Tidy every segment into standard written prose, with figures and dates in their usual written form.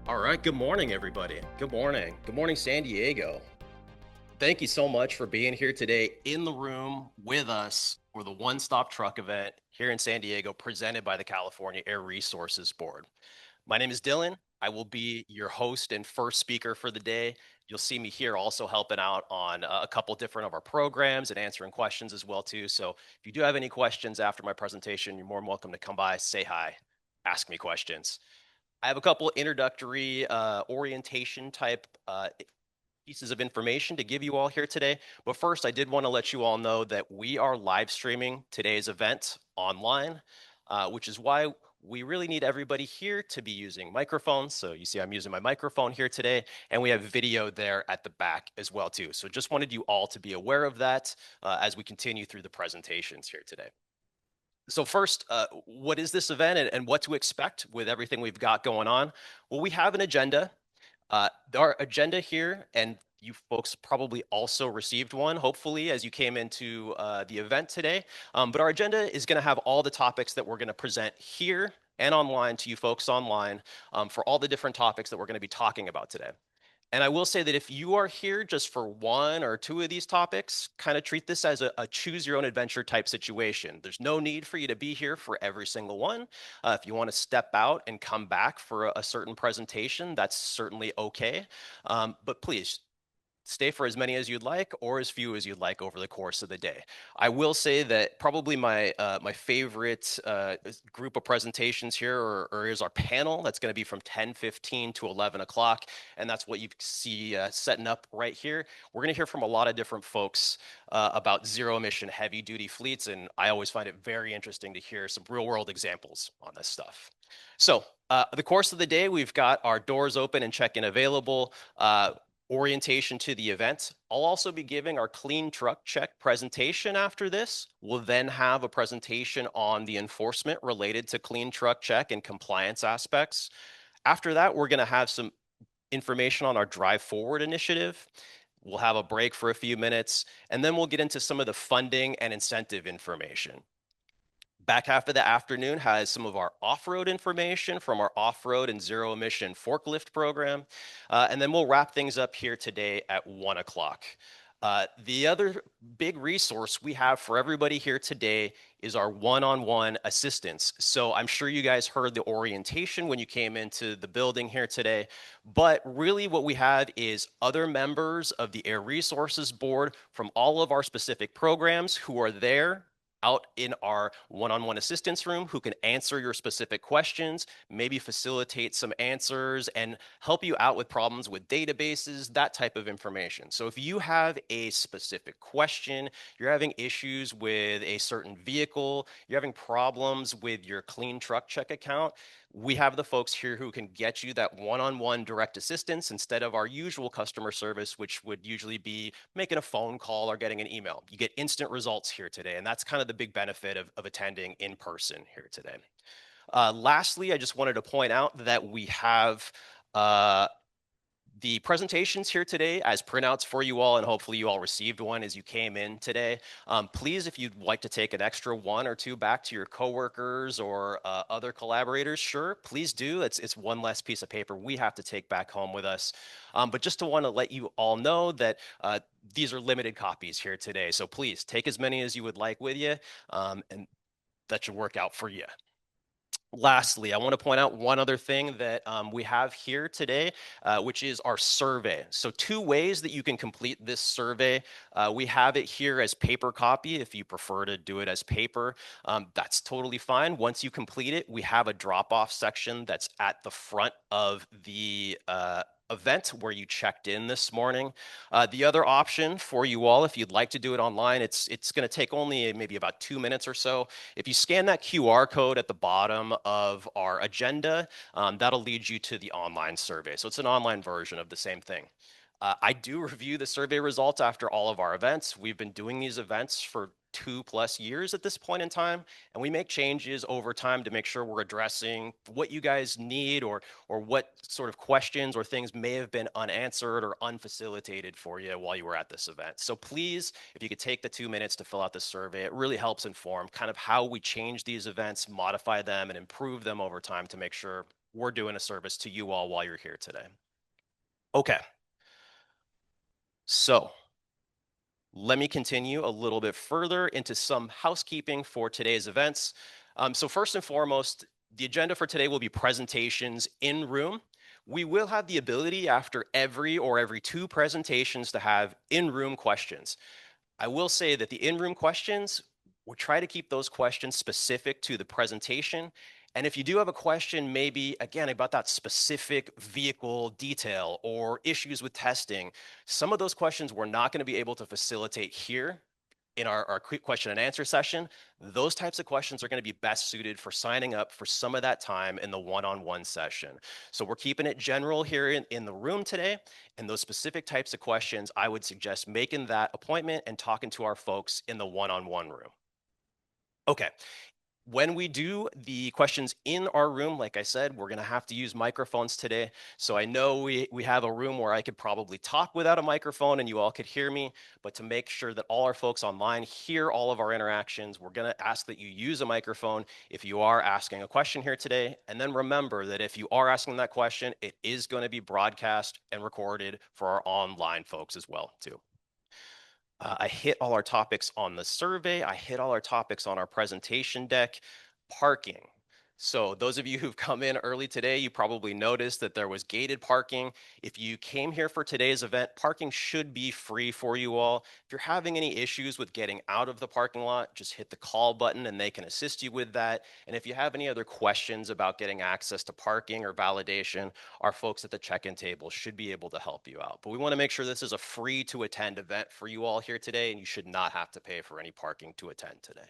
All right, good morning, everybody. Good morning. Good morning, San Diego. Thank you so much for being here today in the room with us for the One Stop Truck event here in San Diego, presented by the California Air Resources Board. My name is Dylan. I will be your host and first speaker for the day. You'll see me here also helping out on a couple different of our programs and answering questions as well too. So if you do have any questions after my presentation, you're more than welcome to come by, say hi, ask me questions. I have a couple introductory orientation type pieces of information to give you all here today. But first, I did want to let you all know that we are live streaming today's event online, which is why we really need everybody here to be using microphones. So you see I'm using my microphone here today, and we have video there at the back as well too. So just wanted you all to be aware of that as we continue through the presentations here today. So first, what is this event and what to expect with everything we've got going on? Well, we have an agenda. Our agenda here, and you folks probably also received one, hopefully, as you came into the event today. But our agenda is going to have all the topics that we're going to present here and online to you folks online for all the different topics that we're going to be talking about today. And I will say that if you are here just for one or two of these topics, kind of treat this as a choose your own adventure type situation. There's no need for you to be here for every single one. If you want to step out and come back for a certain presentation, that's certainly okay. But please stay for as many as you'd like or as few as you'd like over the course of the day. I will say that probably my favorite group of presentations here or is our panel. That's going to be from 10:15 to 11 o'clock, and that's what you see setting up right here. We're going to hear from a lot of different folks about zero-emission heavy-duty fleets, and I always find it very interesting to hear some real-world examples on this stuff. So the course of the day, we've got our doors open and check-in available. Orientation to the event. I'll also be giving our clean truck check presentation after this. We'll then have a presentation on the enforcement related to clean truck check and compliance aspects. After that, we're going to have some information on our Drive Forward initiative. We'll have a break for a few minutes, and then we'll get into some of the funding and incentive information. Back half of the afternoon has some of our off-road information from our off-road and zero-emission forklift program. And then we'll wrap things up here today at 1 o'clock. The other big resource we have for everybody here today is our one-on-one assistance. So I'm sure you guys heard the orientation when you came into the building here today, but really what we have is other members of the Air Resources Board from all of our specific programs who are there out in our one-on-one assistance room who can answer your specific questions, maybe facilitate some answers and help you out with problems with databases, that type of information. So if you have a specific question, you're having issues with a certain vehicle, you're having problems with your clean truck check account, we have the folks here who can get you that one-on-one direct assistance instead of our usual customer service, which would usually be making a phone call or getting an email. You get instant results here today, and that's kind of the big benefit of attending in person here today. Lastly, I just wanted to point out that we have the presentations here today as printouts for you all, and hopefully you all received one as you came in today. Please, if you'd like to take an extra one or two back to your coworkers or other collaborators, sure, please do. It's one less piece of paper we have to take back home with us. But just to want to let you all know that these are limited copies here today. So please take as many as you would like with you, and that should work out for you. Lastly, I want to point out one other thing that we have here today, which is our survey. So 2 ways that you can complete this survey. We have it here as paper copy. If you prefer to do it as paper, that's totally fine. Once you complete it, we have a drop-off section that's at the front of the event where you checked in this morning. The other option for you all, if you'd like to do it online, it's going to take only maybe about 2 minutes or so. If you scan that QR code at the bottom of our agenda, that'll lead you to the online survey. So it's an online version of the same thing. I do review the survey results after all of our events. We've been doing these events for 2+ years at this point in time, and we make changes over time to make sure we're addressing what you guys need or what sort of questions or things may have been unanswered or unfacilitated for you while you were at this event. So please, if you could take the 2 minutes to fill out the survey, it really helps inform kind of how we change these events, modify them, and improve them over time to make sure we're doing a service to you all while you're here today. Okay. So let me continue a little bit further into some housekeeping for today's events. So first and foremost, the agenda for today will be presentations in room. We will have the ability after every 2 presentations to have in-room questions. I will say that the in-room questions, we'll try to keep those questions specific to the presentation. And if you do have a question, maybe again about that specific vehicle detail or issues with testing, some of those questions we're not going to be able to facilitate here in our quick question and answer session. Those types of questions are going to be best suited for signing up for some of that time in the one-on-one session. So we're keeping it general here in the room today. And those specific types of questions, I would suggest making that appointment and talking to our folks in the one-on-one room. Okay, when we do the questions in our room, like I said, we're going to have to use microphones today. So I know we have a room where I could probably talk without a microphone and you all could hear me. But to make sure that all our folks online hear all of our interactions, we're going to ask that you use a microphone if you are asking a question here today. And then remember that if you are asking that question, it is going to be broadcast and recorded for our online folks as well, too. I hit all our topics on the survey. I hit all our topics on our presentation deck. Parking. So those of you who've come in early today, you probably noticed that there was gated parking. If you came here for today's event, parking should be free for you all. If you're having any issues with getting out of the parking lot, just hit the call button and they can assist you with that. And if you have any other questions about getting access to parking or validation, our folks at the check-in table should be able to help you out. But we want to make sure this is a free to attend event for you all here today, and you should not have to pay for any parking to attend today.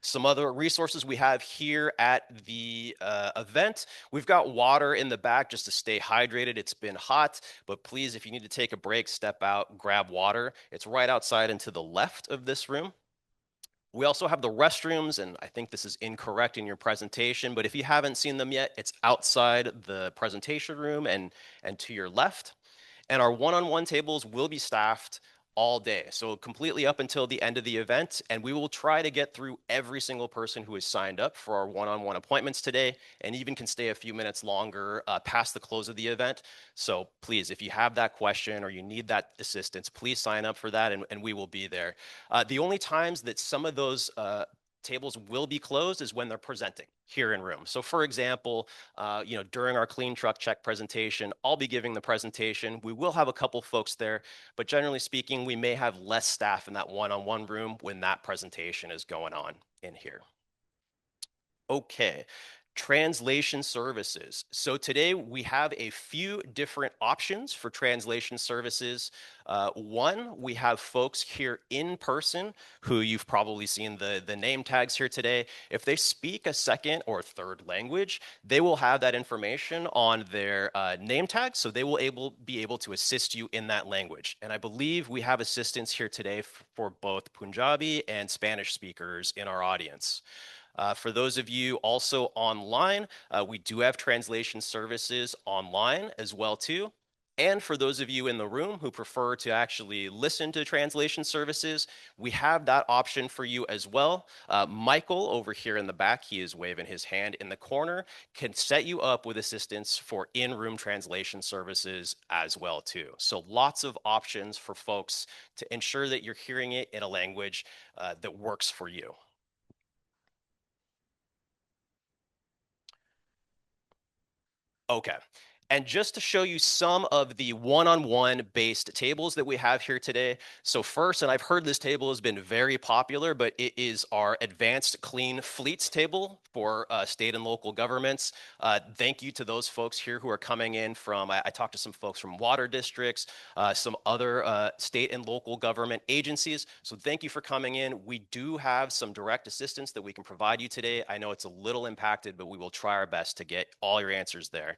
Some other resources we have here at the event. We've got water in the back just to stay hydrated. It's been hot, but please, if you need to take a break, step out, grab water. It's right outside and to the left of this room. We also have the restrooms, and I think this is incorrect in your presentation, but if you haven't seen them yet, it's outside the presentation room and to your left. And our one-on-one tables will be staffed all day, so completely up until the end of the event. And we will try to get through every single person who is signed up for our one-on-one appointments today, and even can stay a few minutes longer past the close of the event. So please, if you have that question or you need that assistance, please sign up for that, and we will be there. The only times that some of those tables will be closed is when they're presenting here in room. So for example, during our clean truck check presentation, I'll be giving the presentation. We will have a couple folks there, but generally speaking, we may have less staff in that one-on-one room when that presentation is going on in here. Okay. Translation services. So today we have a few different options for translation services. One, we have folks here in person who you've probably seen the name tags here today. If they speak a second or third language, they will have that information on their name tag, so they will be able to assist you in that language. And I believe we have assistance here today for both Punjabi and Spanish speakers in our audience. For those of you also online, we do have translation services online as well too. And for those of you in the room who prefer to actually listen to translation services, we have that option for you as well. Michael over here in the back, he is waving his hand in the corner, can set you up with assistance for in-room translation services as well too. So lots of options for folks to ensure that you're hearing it in a language that works for you. Okay. And just to show you some of the one-on-one based tables that we have here today. So first, and I've heard this table has been very popular, but it is our Advanced Clean Fleets table for state and local governments. Thank you to those folks here who are coming in from, I talked to some folks from water districts, some other state and local government agencies. So thank you for coming in. We do have some direct assistance that we can provide you today. I know it's a little impacted, but we will try our best to get all your answers there.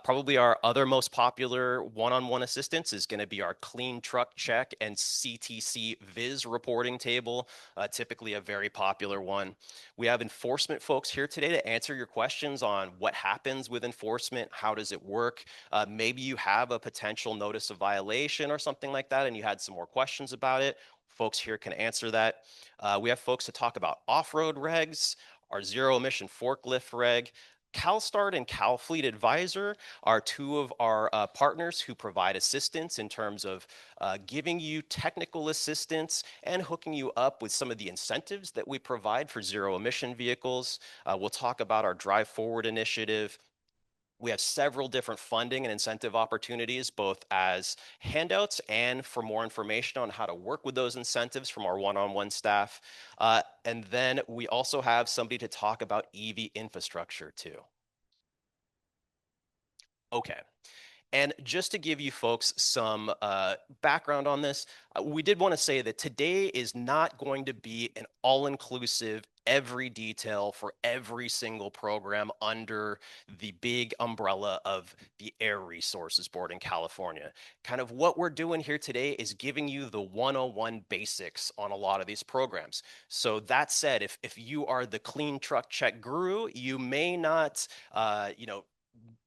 Probably our other most popular one-on-one assistance is going to be our clean truck check and CTC Viz reporting table, typically a very popular one. We have enforcement folks here today to answer your questions on what happens with enforcement, how does it work. Maybe you have a potential notice of violation or something like that, and you had some more questions about it. Folks here can answer that. We have folks to talk about off-road regs, our zero-emission forklift reg. CalStart and CalFleet Advisor are two of our partners who provide assistance in terms of giving you technical assistance and hooking you up with some of the incentives that we provide for zero-emission vehicles. We'll talk about our Drive Forward initiative. We have several different funding and incentive opportunities, both as handouts and for more information on how to work with those incentives from our one-on-one staff. And then we also have somebody to talk about EV infrastructure too. Okay. And just to give you folks some background on this, we did want to say that today is not going to be an all-inclusive, every detail for every single program under the big umbrella of the Air Resources Board in California. Kind of what we're doing here today is giving you the 101 basics on a lot of these programs. So that said, if you are the clean truck check guru, you may not,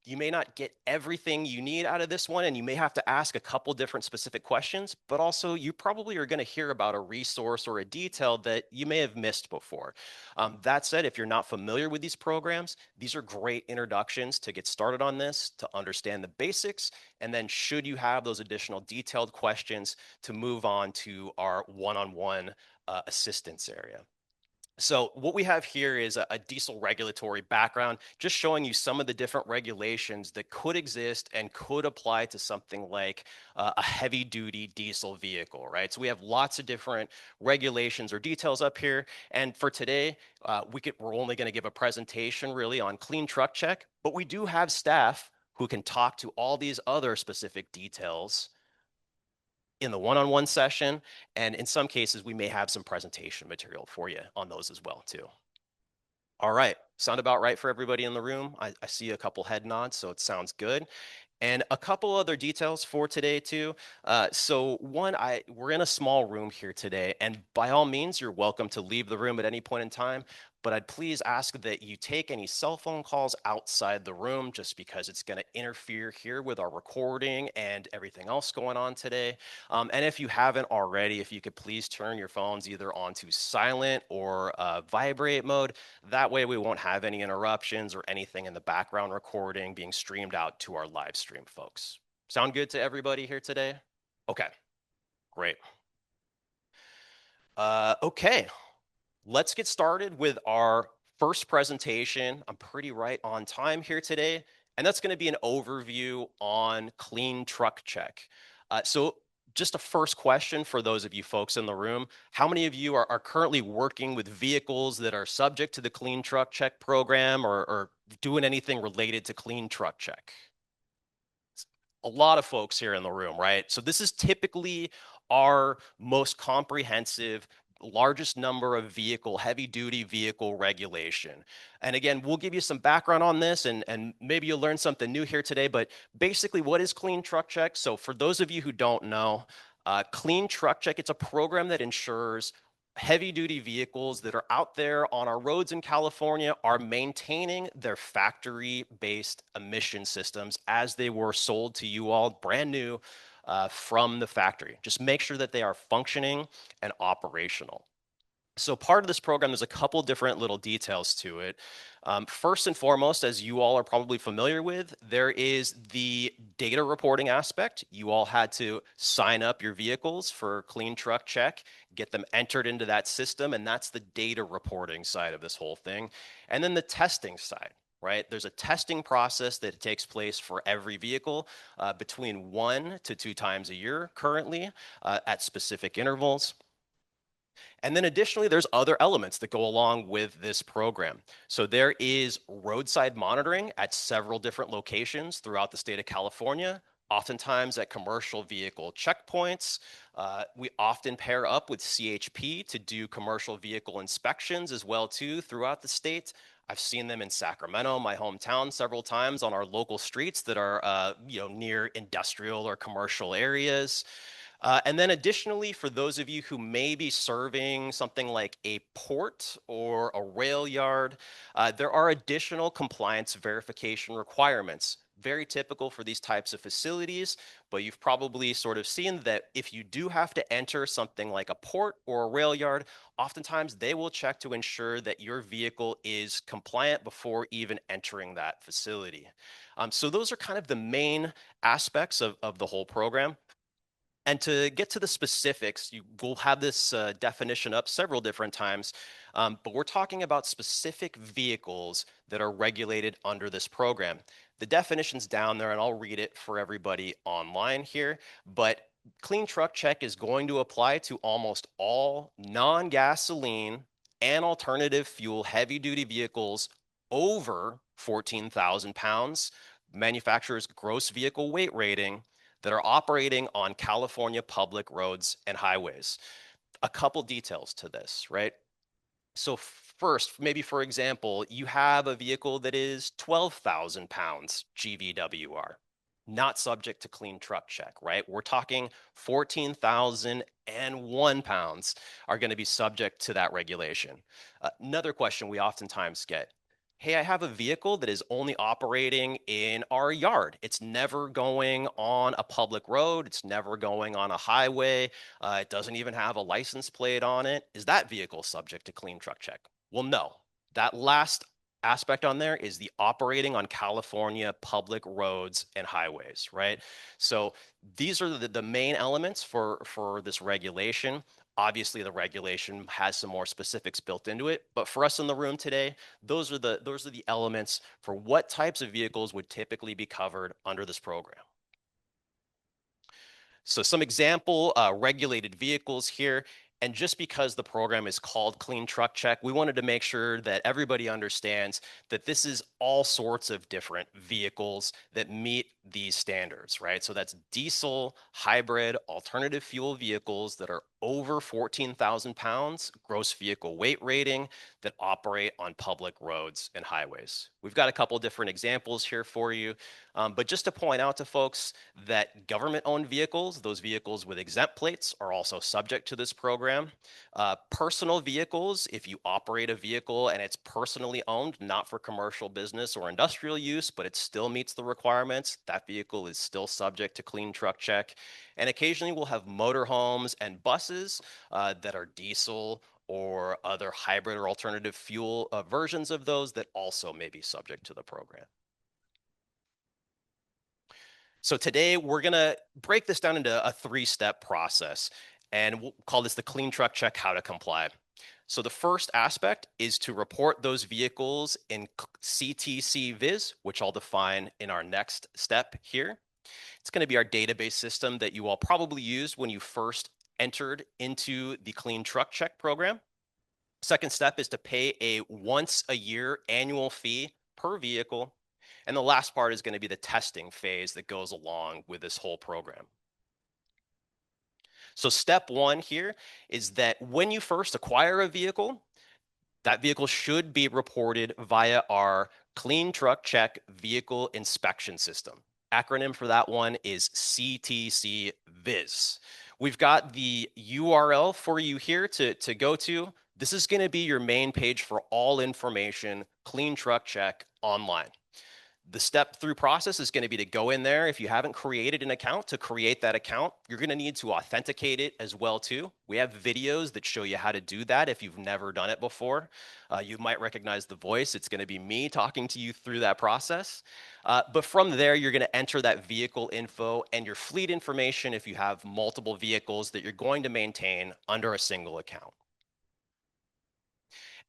you may not get everything you need out of this one, and you may have to ask a couple different specific questions, but also you probably are going to hear about a resource or a detail that you may have missed before. That said, if you're not familiar with these programs, these are great introductions to get started on this, to understand the basics, and then should you have those additional detailed questions, to move on to our one-on-one assistance area. So what we have here is a diesel regulatory background, just showing you some of the different regulations that could exist and could apply to something like a heavy duty diesel vehicle, right? So we have lots of different regulations or details up here. And for today, we're only going to give a presentation really on clean truck check, but we do have staff who can talk to all these other specific details in the one-on-one session, and in some cases, we may have some presentation material for you on those as well, too. All right, sound about right for everybody in the room? I see a couple head nods, so it sounds good. And a couple other details for today too. So one, we're in a small room here today, and by all means, you're welcome to leave the room at any point in time. But I'd please ask that you take any cell phone calls outside the room, just because it's going to interfere here with our recording and everything else going on today. And if you haven't already, if you could please turn your phones either onto silent or vibrate mode. That way we won't have any interruptions or anything in the background recording being streamed out to our live stream, folks. Sound good to everybody here today? Okay, great. Okay, let's get started with our first presentation. I'm pretty right on time here today, and that's going to be an overview on clean truck check. So just a first question for those of you folks in the room. How many of you are currently working with vehicles that are subject to the clean truck check program, or doing anything related to clean truck check? A lot of folks here in the room, right? So this is typically our most comprehensive, largest number of heavy duty vehicle regulation. And again, we'll give you some background on this, and maybe you'll learn something new here today, but basically what is Clean Truck Check? So for those of you who don't know, Clean Truck Check, it's a program that ensures heavy duty vehicles that are out there on our roads in California are maintaining their factory based emission systems as they were sold to you all brand new from the factory. Just make sure that they are functioning and operational. So part of this program, there's a couple different little details to it. First and foremost, as you all are probably familiar with, there is the data reporting aspect. You all had to sign up your vehicles for Clean Truck Check, get them entered into that system, and that's the data reporting side of this whole thing. And then the testing side, right? There's a testing process that takes place for every vehicle between 1 to 2 times a year currently at specific intervals. And then additionally, there's other elements that go along with this program. So there is roadside monitoring at several different locations throughout the state of California, oftentimes at commercial vehicle checkpoints. We often pair up with CHP to do commercial vehicle inspections as well too throughout the state. I've seen them in Sacramento, my hometown, several times on our local streets that are near industrial or commercial areas. And then additionally, for those of you who may be serving something like a port or a rail yard, there are additional compliance verification requirements very typical for these types of facilities, but you've probably sort of seen that if you do have to enter something like a port or a rail yard, oftentimes they will check to ensure that your vehicle is compliant before even entering that facility. So those are kind of the main aspects of the whole program. And to get to the specifics, you will have this definition up several different times, but we're talking about specific vehicles that are regulated under this program. The definition's down there, and I'll read it for everybody online here, but Clean Truck Check is going to apply to almost all non-gasoline and alternative fuel heavy-duty vehicles over 14,000 pounds, manufacturer's gross vehicle weight rating, that are operating on California public roads and highways. A couple details to this, right? So first, maybe for example, you have a vehicle that is 12,000 pounds GVWR, not subject to clean truck check, right? We're talking 14,001 pounds are going to be subject to that regulation. Another question we oftentimes get, hey, I have a vehicle that is only operating in our yard. It's never going on a public road. It's never going on a highway. It doesn't even have a license plate on it. Is that vehicle subject to clean truck check? Well, no. That last aspect on there is the operating on California public roads and highways, right? So these are the main elements for this regulation. Obviously, the regulation has some more specifics built into it, but for us in the room today, those are the elements for what types of vehicles would typically be covered under this program. So some example regulated vehicles here. And just because the program is called Clean Truck Check, we wanted to make sure that everybody understands that this is all sorts of different vehicles that meet these standards, right? So that's diesel, hybrid, alternative fuel vehicles that are over 14,000 pounds, gross vehicle weight rating, that operate on public roads and highways. We've got a couple different examples here for you, but just to point out to folks that government-owned vehicles, those vehicles with exempt plates, are also subject to this program. Personal vehicles, if you operate a vehicle and it's personally owned, not for commercial business or industrial use, but it still meets the requirements, that vehicle is still subject to Clean Truck Check. And occasionally we'll have motorhomes and buses that are diesel or other hybrid or alternative fuel versions of those that also may be subject to the program. So today we're gonna break this down into a three-step process, and we'll call this the Clean Truck Check How to Comply. So the first aspect is to report those vehicles in CTC Viz, which I'll define in our next step here. It's going to be our database system that you all probably used when you first entered into the Clean Truck Check program. Second step is to pay a once a year annual fee per vehicle. And the last part is going to be the testing phase that goes along with this whole program. So step one here is that when you first acquire a vehicle, that vehicle should be reported via our Clean Truck Check Vehicle Inspection System. Acronym for that one is CTC Viz. We've got the URL for you here to go to. This is going to be your main page for all information, Clean Truck Check online. The step through process is going to be to go in there. If you haven't created an account, to create that account, you're going to need to authenticate it as well too. We have videos that show you how to do that if you've never done it before. You might recognize the voice. It's going to be me talking to you through that process. But from there, you're going to enter that vehicle info and your fleet information if you have multiple vehicles that you're going to maintain under a single account.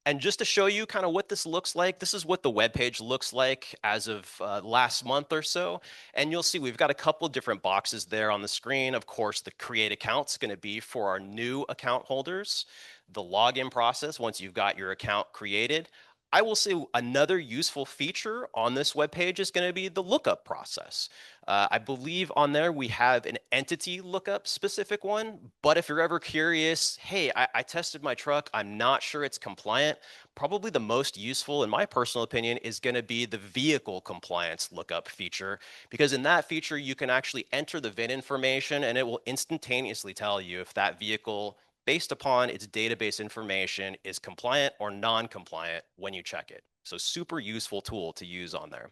And just to show you kind of what this looks like, this is what the webpage looks like as of last month or so. And you'll see we've got a couple different boxes there on the screen. Of course, the create account is going to be for our new account holders. The login process, once you've got your account created. I will say another useful feature on this webpage is going to be the lookup process. I believe on there we have an entity lookup specific one, but if you're ever curious, hey, I tested my truck, I'm not sure it's compliant, probably the most useful, in my personal opinion, is going to be the vehicle compliance lookup feature, because in that feature, you can actually enter the VIN information and it will instantaneously tell you if that vehicle, based upon its database information, is compliant or non-compliant when you check it. So super useful tool to use on there.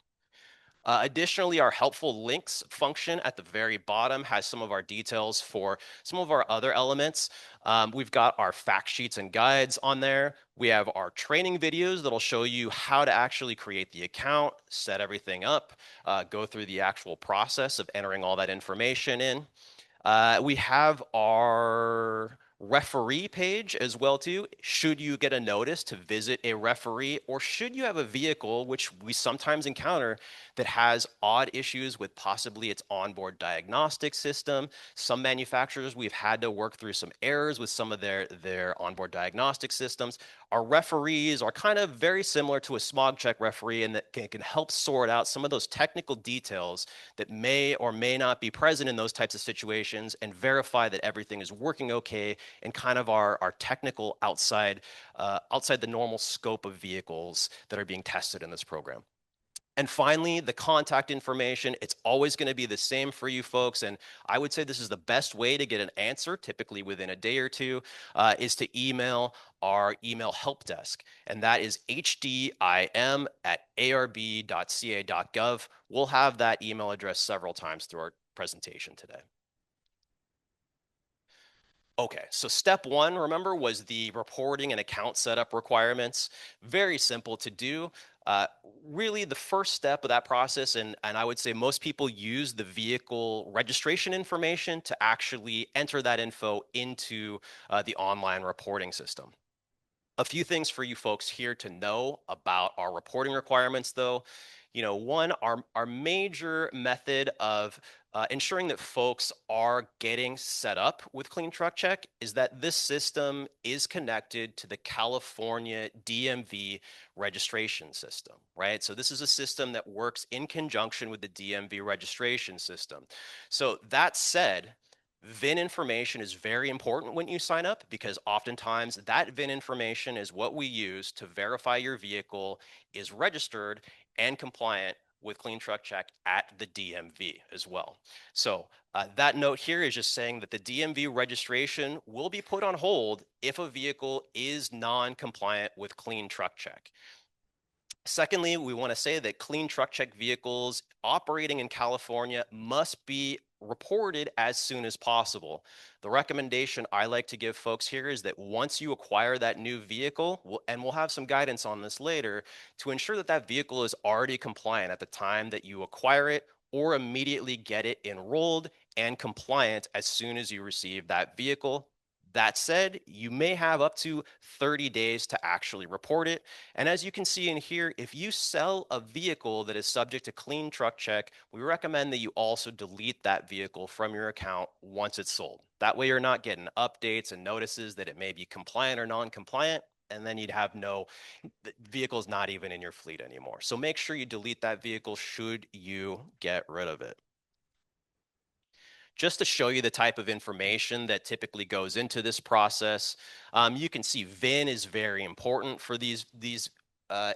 Additionally, our helpful links function at the very bottom has some of our details for some of our other elements. We've got our fact sheets and guides on there. We have our training videos that'll show you how to actually create the account, set everything up, go through the actual process of entering all that information in. We have our referee page as well too. Should you get a notice to visit a referee, or should you have a vehicle, which we sometimes encounter, that has odd issues with possibly its onboard diagnostic system. Some manufacturers, we've had to work through some errors with some of their onboard diagnostic systems. Our referees are kind of very similar to a smog check referee, and that can help sort out some of those technical details that may or may not be present in those types of situations, and verify that everything is working okay in kind of our technical outside the normal scope of vehicles that are being tested in this program. And finally, the contact information, it's always going to be the same for you folks. And I would say this is the best way to get an answer, typically within a day or two, is to email our email help desk. And that is hdim@arb.ca.gov. We'll have that email address several times through our presentation today. Okay, so step one, remember, was the reporting and account setup requirements. Very simple to do. Really, the first step of that process, and I would say most people use the vehicle registration information to actually enter that info into the online reporting system. A few things for you folks here to know about our reporting requirements, though. One, our major method of ensuring that folks are getting set up with Clean Truck Check is that this system is connected to the California DMV registration system, right? So this is a system that works in conjunction with the DMV registration system. So that said, VIN information is very important when you sign up, because oftentimes that VIN information is what we use to verify your vehicle is registered and compliant with Clean Truck Check at the DMV as well. So that note here is just saying that the DMV registration will be put on hold if a vehicle is non-compliant with Clean Truck Check. Secondly, we want to say that Clean Truck Check vehicles operating in California must be reported as soon as possible. The recommendation I like to give folks here is that once you acquire that new vehicle, and we'll have some guidance on this later, to ensure that that vehicle is already compliant at the time that you acquire it, or immediately get it enrolled and compliant as soon as you receive that vehicle. That said, you may have up to 30 days to actually report it. And as you can see in here, if you sell a vehicle that is subject to Clean Truck Check, we recommend that you also delete that vehicle from your account once it's sold. That way you're not getting updates and notices that it may be compliant or non-compliant, and then you'd have the vehicle's not even in your fleet anymore. So make sure you delete that vehicle should you get rid of it. Just to show you the type of information that typically goes into this process, you can see VIN is very important for these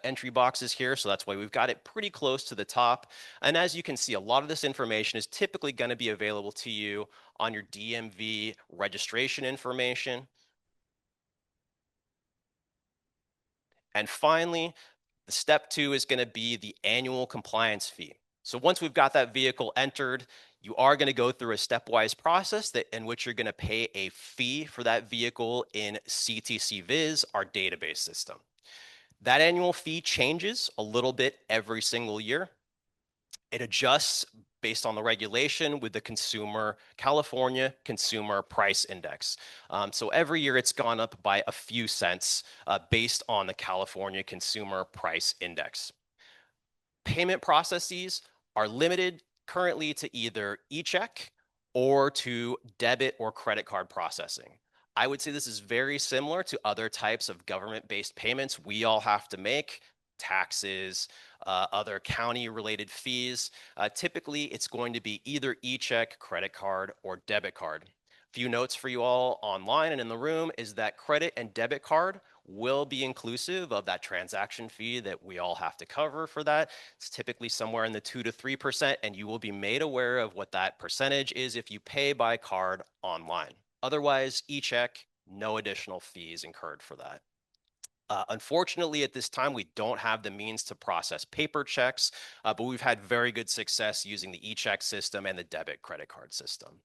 entry boxes here. So that's why we've got it pretty close to the top. And as you can see, a lot of this information is typically going to be available to you on your DMV registration information. And finally, the step two is going to be the annual compliance fee. So once we've got that vehicle entered, you are going to go through a stepwise process in which you're going to pay a fee for that vehicle in CTC Viz, our database system. That annual fee changes a little bit every single year. It adjusts based on the regulation with the California Consumer Price Index. So every year it's gone up by a few cents based on the California Consumer Price Index. Payment processes are limited currently to either e-check or to debit or credit card processing. I would say this is very similar to other types of government-based payments we all have to make, taxes, other county-related fees. Typically, it's going to be either e-check, credit card, or debit card. Few notes for you all online and in the room is that credit and debit card will be inclusive of that transaction fee that we all have to cover for that. It's typically somewhere in the 2 to 3%, and you will be made aware of what that percentage is if you pay by card online. Otherwise, e-check, no additional fees incurred for that. Unfortunately, at this time, we don't have the means to process paper checks, but we've had very good success using the e-check system and the debit credit card system.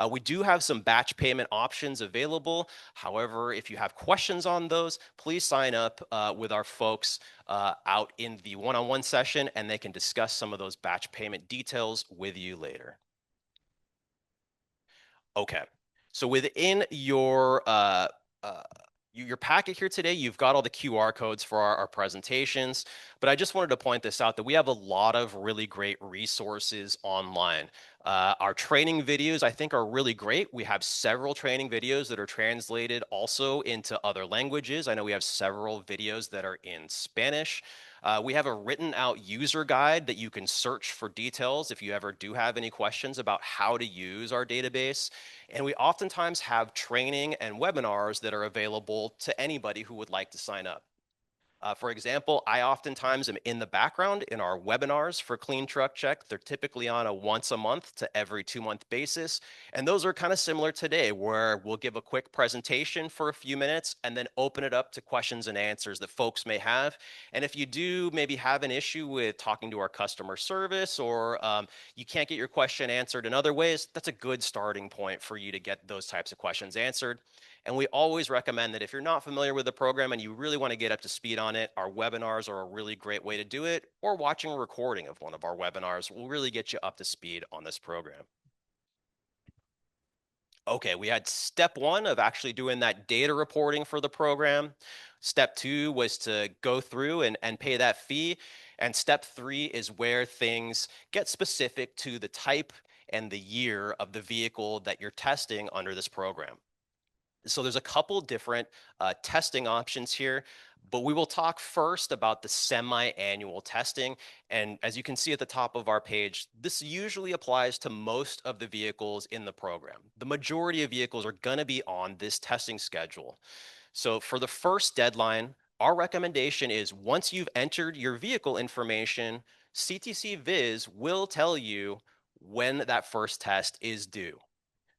We do have some batch payment options available. However, if you have questions on those, please sign up with our folks out in the one-on-one session, and they can discuss some of those batch payment details with you later. Okay, so within your packet here today, you've got all the QR codes for our presentations, but I just wanted to point this out that we have a lot of really great resources online. Our training videos, I think, are really great. We have several training videos that are translated also into other languages. I know we have several videos that are in Spanish. We have a written out user guide that you can search for details if you ever do have any questions about how to use our database. And we oftentimes have training and webinars that are available to anybody who would like to sign up. For example, I oftentimes am in the background in our webinars for Clean Truck Check. They're typically on a once a month to every 2-month basis. And those are kind of similar today, where we'll give a quick presentation for a few minutes and then open it up to questions and answers that folks may have. And if you do maybe have an issue with talking to our customer service, or you can't get your question answered in other ways, that's a good starting point for you to get those types of questions answered. And we always recommend that if you're not familiar with the program and you really want to get up to speed on it, our webinars are a really great way to do it, or watching a recording of one of our webinars will really get you up to speed on this program. Okay, we had step one of actually doing that data reporting for the program. Step two was to go through and pay that fee. And step three is where things get specific to the type and the year of the vehicle that you're testing under this program. So there's a couple different testing options here, but we will talk first about the semi-annual testing. And as you can see at the top of our page, this usually applies to most of the vehicles in the program. The majority of vehicles are going to be on this testing schedule. So for the first deadline, our recommendation is once you've entered your vehicle information, CTC Viz will tell you when that first test is due.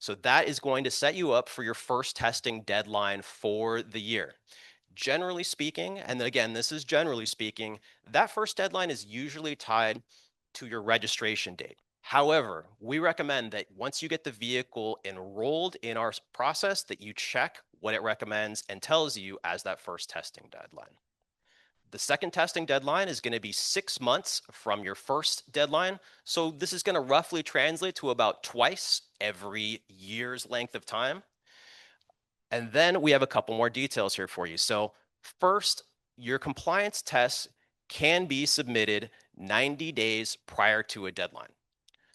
So that is going to set you up for your first testing deadline for the year. Generally speaking, and again, this is generally speaking, that first deadline is usually tied to your registration date. However, we recommend that once you get the vehicle enrolled in our process, that you check what it recommends and tells you as that first testing deadline. The second testing deadline is going to be 6 months from your first deadline. So this is going to roughly translate to about twice every year's length of time. And then we have a couple more details here for you. So first, your compliance tests can be submitted 90 days prior to a deadline.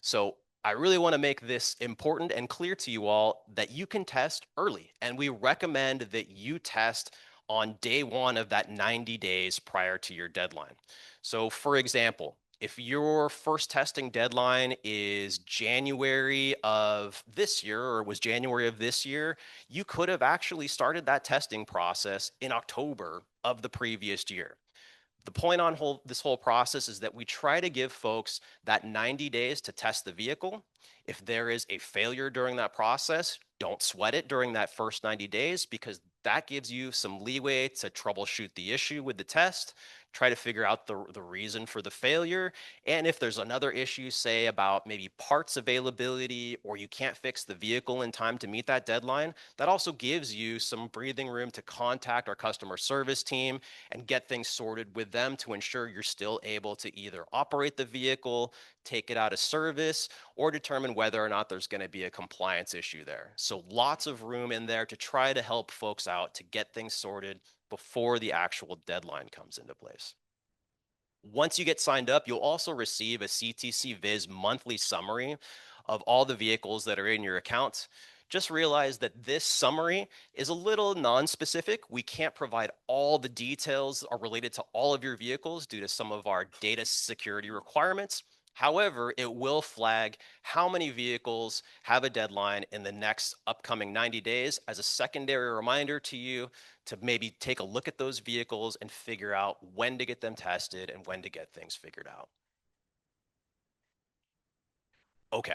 So I really want to make this important and clear to you all that you can test early, and we recommend that you test on day one of that 90 days prior to your deadline. So for example, if your first testing deadline is January of this year, or was January of this year, you could have actually started that testing process in October of the previous year. The point on this whole process is that we try to give folks that 90 days to test the vehicle. If there is a failure during that process, don't sweat it during that first 90 days, because that gives you some leeway to troubleshoot the issue with the test, try to figure out the reason for the failure. And if there's another issue, say about maybe parts availability, or you can't fix the vehicle in time to meet that deadline, that also gives you some breathing room to contact our customer service team and get things sorted with them to ensure you're still able to either operate the vehicle, take it out of service, or determine whether or not there's going to be a compliance issue there. So lots of room in there to try to help folks out to get things sorted before the actual deadline comes into place. Once you get signed up, you'll also receive a CTC Viz monthly summary of all the vehicles that are in your account. Just realize that this summary is a little non-specific. We can't provide all the details are related to all of your vehicles due to some of our data security requirements. However, it will flag how many vehicles have a deadline in the next upcoming 90 days as a secondary reminder to you to maybe take a look at those vehicles and figure out when to get them tested and when to get things figured out. Okay.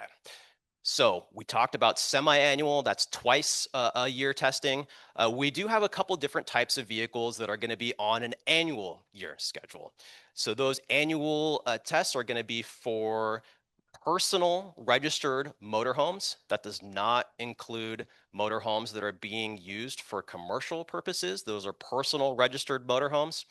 So we talked about semi-annual, that's twice a year testing. We do have a couple different types of vehicles that are going to be on an annual year schedule. So those annual tests are going to be for personal registered motorhomes. That does not include motorhomes that are being used for commercial purposes. Those are personal registered motorhomes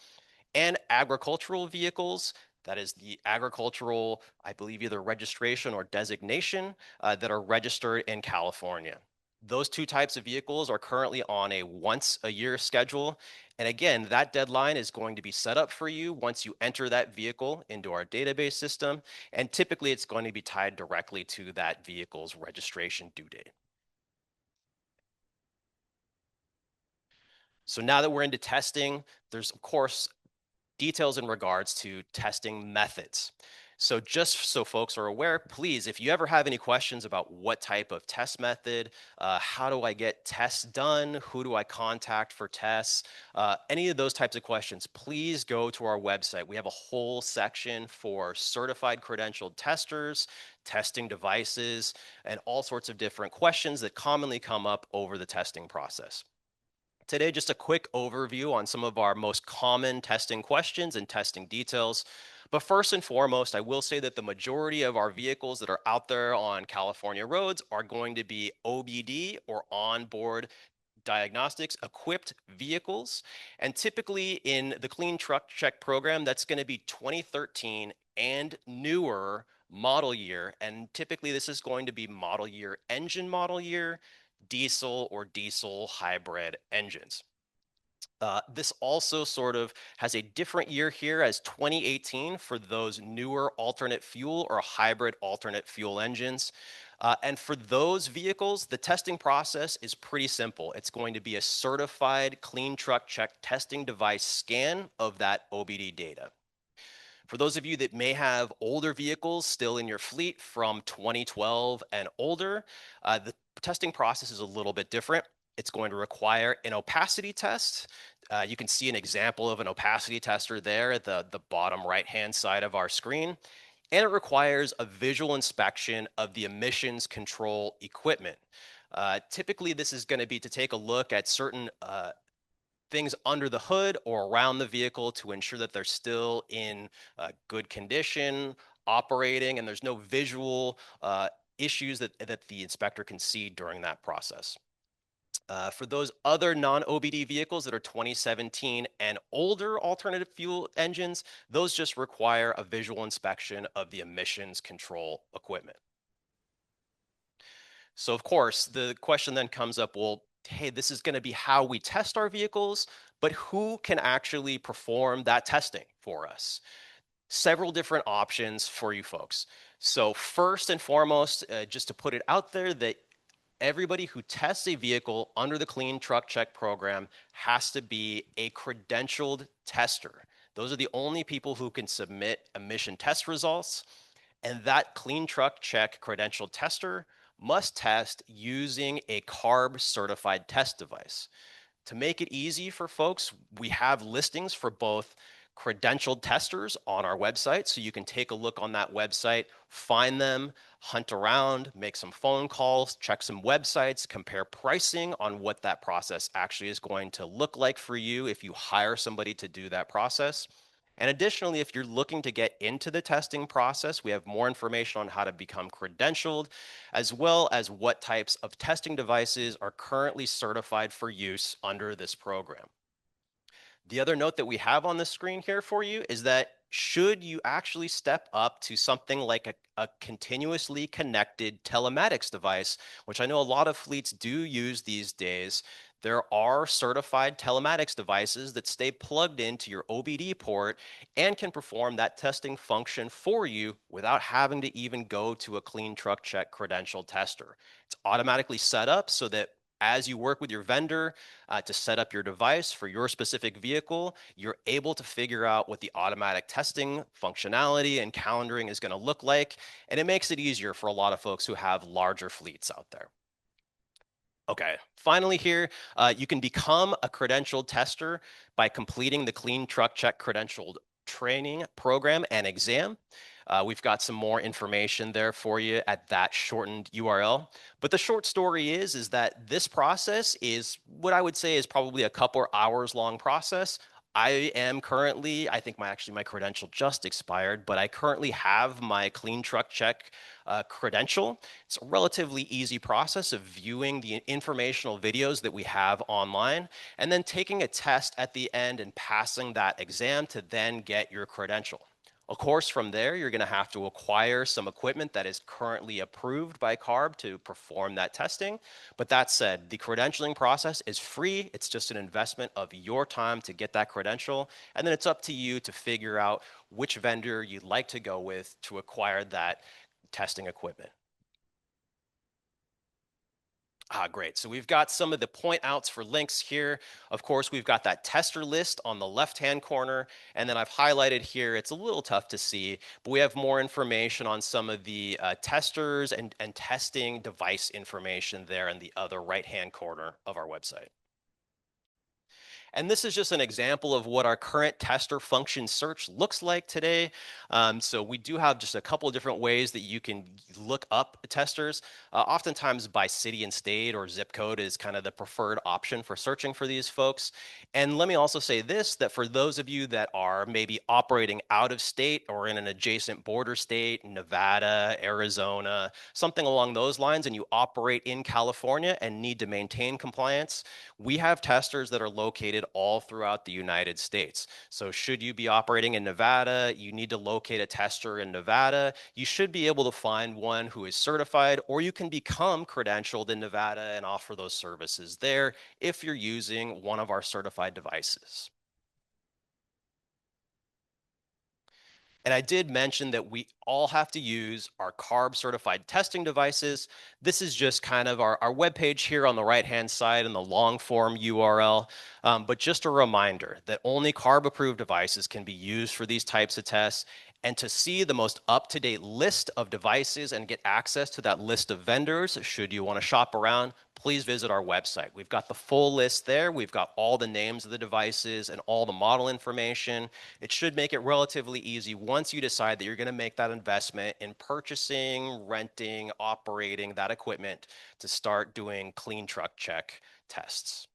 and agricultural vehicles. That is the agricultural, I believe, either registration or designation that are registered in California. Those two types of vehicles are currently on a once a year schedule. And again, that deadline is going to be set up for you once you enter that vehicle into our database system. And typically it's going to be tied directly to that vehicle's registration due date. So now that we're into testing, there's of course details in regards to testing methods. So just so folks are aware, please, if you ever have any questions about what type of test method, how do I get tests done, who do I contact for tests, any of those types of questions, please go to our website. We have a whole section for certified credentialed testers, testing devices, and all sorts of different questions that commonly come up over the testing process. Today, just a quick overview on some of our most common testing questions and testing details. But first and foremost, I will say that the majority of our vehicles that are out there on California roads are going to be OBD or onboard diagnostics equipped vehicles. And typically in the Clean Truck Check program, that's going to be 2013 and newer model year. And typically this is going to be model year, engine model year, diesel or diesel hybrid engines. This also sort of has a different year here as 2018 for those newer alternate fuel or hybrid alternate fuel engines. And for those vehicles, the testing process is pretty simple. It's going to be a certified Clean Truck Check testing device scan of that OBD data. For those of you that may have older vehicles still in your fleet from 2012 and older, the testing process is a little bit different. It's going to require an opacity test. You can see an example of an opacity tester there at the bottom right-hand side of our screen. And it requires a visual inspection of the emissions control equipment. Typically, this is going to be to take a look at certain things under the hood or around the vehicle to ensure that they're still in good condition, operating, and there's no visual issues that the inspector can see during that process. For those other non-OBD vehicles that are 2017 and older alternative fuel engines, those just require a visual inspection of the emissions control equipment. So of course, the question then comes up, well, hey, this is going to be how we test our vehicles, but who can actually perform that testing for us? Several different options for you folks. So first and foremost, just to put it out there that everybody who tests a vehicle under the Clean Truck Check program has to be a credentialed tester. Those are the only people who can submit emission test results. And that Clean Truck Check credentialed tester must test using a CARB certified test device. To make it easy for folks, we have listings for both credentialed testers on our website. So you can take a look on that website, find them, hunt around, make some phone calls, check some websites, compare pricing on what that process actually is going to look like for you if you hire somebody to do that process. And additionally, if you're looking to get into the testing process, we have more information on how to become credentialed, as well as what types of testing devices are currently certified for use under this program. The other note that we have on the screen here for you is that should you actually step up to something like a continuously connected telematics device, which I know a lot of fleets do use these days, there are certified telematics devices that stay plugged into your OBD port and can perform that testing function for you without having to even go to a Clean Truck Check credential tester. It's automatically set up so that as you work with your vendor to set up your device for your specific vehicle, you're able to figure out what the automatic testing functionality and calendaring is going to look like. And it makes it easier for a lot of folks who have larger fleets out there. Okay, finally here, you can become a credentialed tester by completing the Clean Truck Check credentialed training program and exam. We've got some more information there for you at that shortened URL. But the short story is that this process is what I would say is probably a couple hours long process. I am currently, I think my credential just expired, but I currently have my clean truck check credential. It's a relatively easy process of viewing the informational videos that we have online and then taking a test at the end and passing that exam to then get your credential. Of course, from there, you're going to have to acquire some equipment that is currently approved by CARB to perform that testing. But that said, the credentialing process is free. It's just an investment of your time to get that credential. And then it's up to you to figure out which vendor you'd like to go with to acquire that testing equipment. Great. So we've got some of the point outs for links here. Of course, we've got that tester list on the left-hand corner, and then I've highlighted here, it's a little tough to see, but we have more information on some of the testers and testing device information there in the other right-hand corner of our website. And this is just an example of what our current tester function search looks like today. So we do have just a couple of different ways that you can look up testers. Oftentimes by city and state or zip code is kind of the preferred option for searching for these folks. And let me also say this, that for those of you that are maybe operating out of state or in an adjacent border state, Nevada, Arizona, something along those lines, and you operate in California and need to maintain compliance, we have testers that are located all throughout the United States. So should you be operating in Nevada, you need to locate a tester in Nevada. You should be able to find one who is certified, or you can become credentialed in Nevada and offer those services there if you're using one of our certified devices. And I did mention that we all have to use our CARB certified testing devices. This is just kind of our webpage here on the right-hand side in the long form URL. But just a reminder that only CARB approved devices can be used for these types of tests. And to see the most up-to-date list of devices and get access to that list of vendors, should you want to shop around, please visit our website. We've got the full list there. We've got all the names of the devices and all the model information. It should make it relatively easy once you decide that you're going to make that investment in purchasing, renting, operating that equipment to start doing clean truck check tests.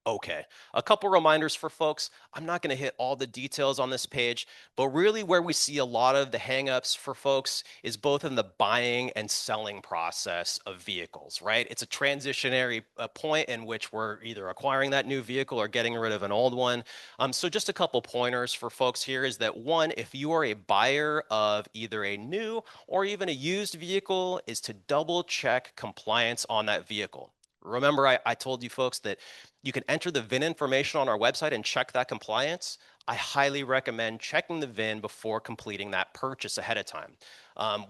Okay, a couple reminders for folks. I'm not going to hit all the details on this page, but really where we see a lot of the hangups for folks is both in the buying and selling process of vehicles, right? It's a transitionary point in which we're either acquiring that new vehicle or getting rid of an old one. So just a couple pointers for folks here is that one, if you are a buyer of either a new or even a used vehicle, is to double check compliance on that vehicle. Remember, I told you folks that you can enter the VIN information on our website and check that compliance. I highly recommend checking the VIN before completing that purchase ahead of time.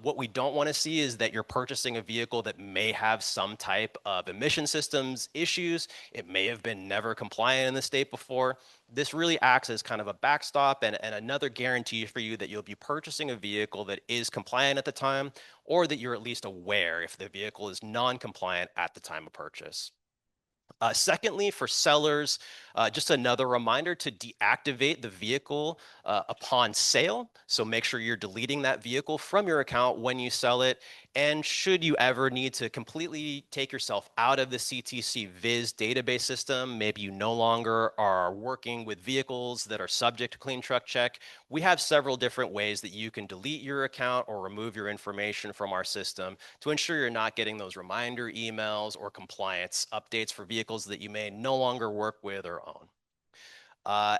What we don't want to see is that you're purchasing a vehicle that may have some type of emission systems issues. It may have been never compliant in the state before. This really acts as kind of a backstop and another guarantee for you that you'll be purchasing a vehicle that is compliant at the time, or that you're at least aware if the vehicle is non-compliant at the time of purchase. Secondly, for sellers, just another reminder to deactivate the vehicle upon sale. So make sure you're deleting that vehicle from your account when you sell it. And should you ever need to completely take yourself out of the CTC Viz database system, maybe you no longer are working with vehicles that are subject to clean truck check, we have several different ways that you can delete your account or remove your information from our system to ensure you're not getting those reminder emails or compliance updates for vehicles that you may no longer work with or own.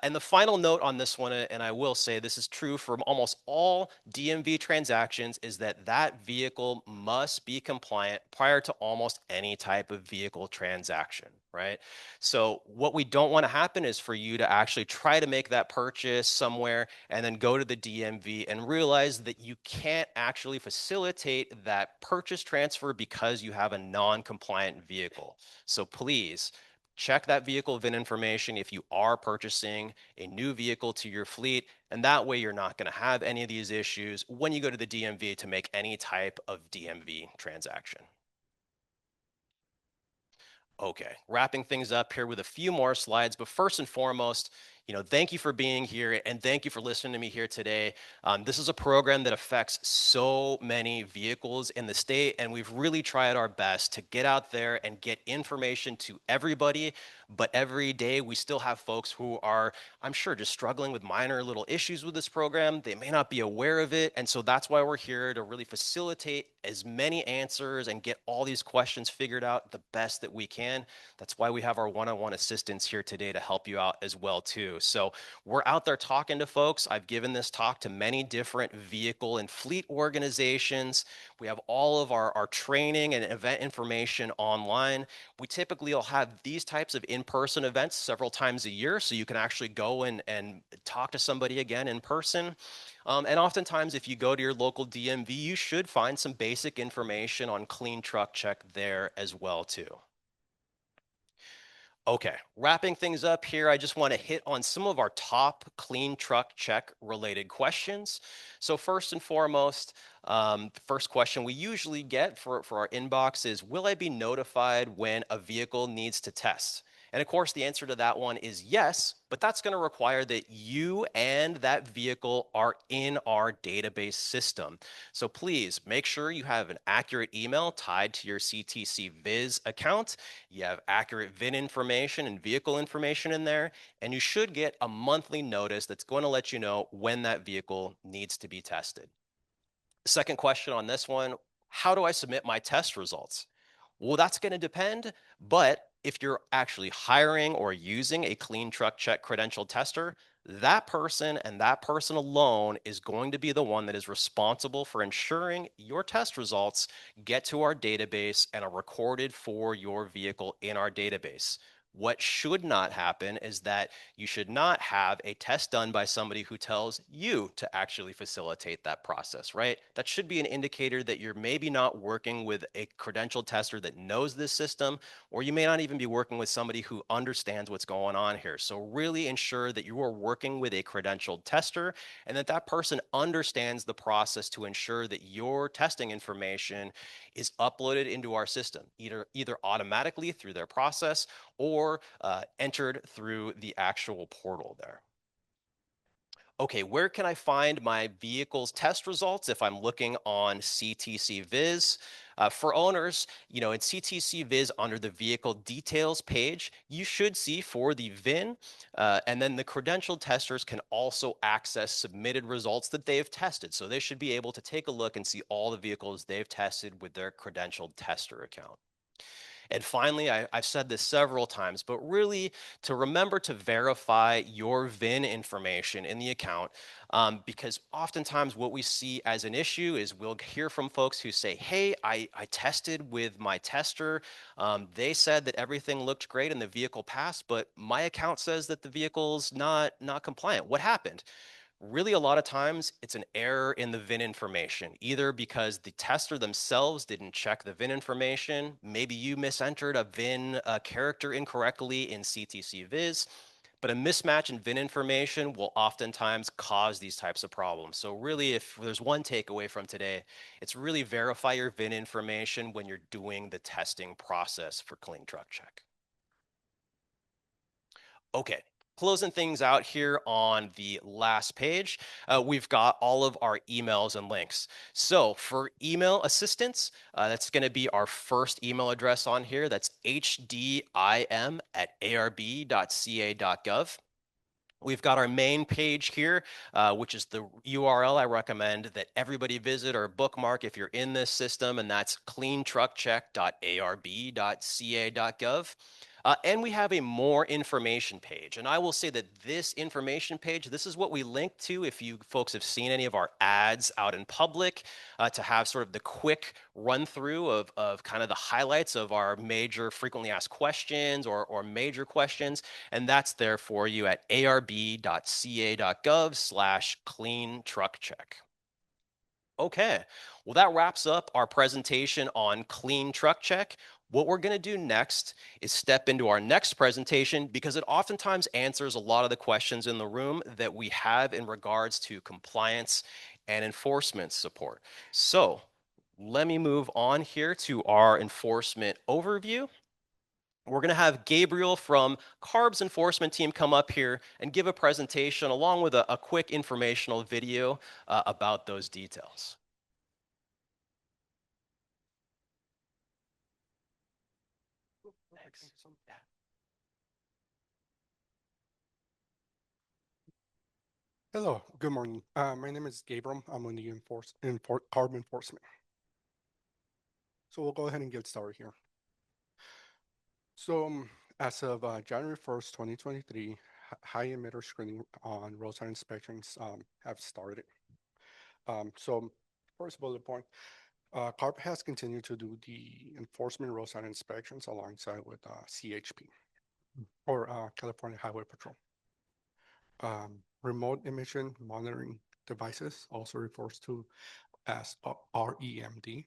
And the final note on this one, and I will say this is true for almost all DMV transactions, is that that vehicle must be compliant prior to almost any type of vehicle transaction, right? So what we don't want to happen is for you to actually try to make that purchase somewhere and then go to the DMV and realize that you can't actually facilitate that purchase transfer because you have a non-compliant vehicle. So please, check that vehicle VIN information if you are purchasing a new vehicle to your fleet, and that way you're not going to have any of these issues when you go to the DMV to make any type of DMV transaction. Okay, wrapping things up here with a few more slides, but first and foremost, Thank you for being here and thank you for listening to me here today. This is a program that affects so many vehicles in the state, and we've really tried our best to get out there and get information to everybody. But every day we still have folks who are, I'm sure, just struggling with minor little issues with this program. They may not be aware of it. And so that's why we're here to really facilitate as many answers and get all these questions figured out the best that we can. That's why we have our one-on-one assistants here today to help you out as well too. So we're out there talking to folks. I've given this talk to many different vehicle and fleet organizations. We have all of our training and event information online. We typically will have these types of in-person events several times a year, so you can actually go and talk to somebody again in person. And oftentimes, if you go to your local DMV, you should find some basic information on Clean Truck Check there as well too. Okay, wrapping things up here, I just want to hit on some of our top Clean Truck Check related questions. So first and foremost, the first question we usually get for our inbox is, will I be notified when a vehicle needs to test? And of course, the answer to that one is yes, but that's going to require that you and that vehicle are in our database system. So please make sure you have an accurate email tied to your CTC Viz account. You have accurate VIN information and vehicle information in there, and you should get a monthly notice that's going to let you know when that vehicle needs to be tested. Second question on this one, how do I submit my test results? Well, that's going to depend, but if you're actually hiring or using a Clean Truck Check credential tester, that person and that person alone is going to be the one that is responsible for ensuring your test results get to our database and are recorded for your vehicle in our database. What should not happen is that you should not have a test done by somebody who tells you to actually facilitate that process, right? That should be an indicator that you're maybe not working with a credential tester that knows this system, or you may not even be working with somebody who understands what's going on here. So really ensure that you are working with a credentialed tester and that that person understands the process to ensure that your testing information is uploaded into our system, either automatically through their process or entered through the actual portal there. Okay, where can I find my vehicle's test results if I'm looking on CTC Viz? For owners, in CTC Viz under the vehicle details page, you should see for the VIN, and then the credentialed testers can also access submitted results that they've tested. So they should be able to take a look and see all the vehicles they've tested with their credentialed tester account. And finally, I've said this several times, but really to remember to verify your VIN information in the account, because oftentimes what we see as an issue is we'll hear from folks who say, hey, I tested with my tester. They said that everything looked great and the vehicle passed, but my account says that the vehicle's not compliant. What happened? Really, a lot of times it's an error in the VIN information, either because the tester themselves didn't check the VIN information, maybe you misentered a VIN character incorrectly in CTC Viz, but a mismatch in VIN information will oftentimes cause these types of problems. So really, if there's one takeaway from today, it's really verify your VIN information when you're doing the testing process for Clean Truck Check. Okay, closing things out here on the last page, we've got all of our emails and links. So for email assistance, that's going to be our first email address on here. That's hdim@arb.ca.gov. We've got our main page here, which is the URL I recommend that everybody visit or bookmark if you're in this system, and that's cleantruckcheck.arb.ca.gov. And we have a more information page. And I will say that this information page, this is what we link to if you folks have seen any of our ads out in public, to have sort of the quick run through of kind of the highlights of our major frequently asked questions or major questions. And that's there for you at arb.ca.gov/clean-truck-check. Okay, well, that wraps up our presentation on Clean Truck Check. What we're going to do next is step into our next presentation because it oftentimes answers a lot of the questions in the room that we have in regards to compliance and enforcement support. So let me move on here to our enforcement overview. We're going to have Gabriel from CARB's enforcement team come up here and give a presentation along with a quick informational video about those details. Thanks. Yeah. Hello, good morning. My name is Gabriel. I'm on the CARB enforcement. So we'll go ahead and get started here. So as of January 1st, 2023, high emitter screening on roadside inspections have started. So first bullet point, CARB has continued to do the enforcement roadside inspections alongside with CHP or California Highway Patrol. Remote emission monitoring devices, also refers to as REMD,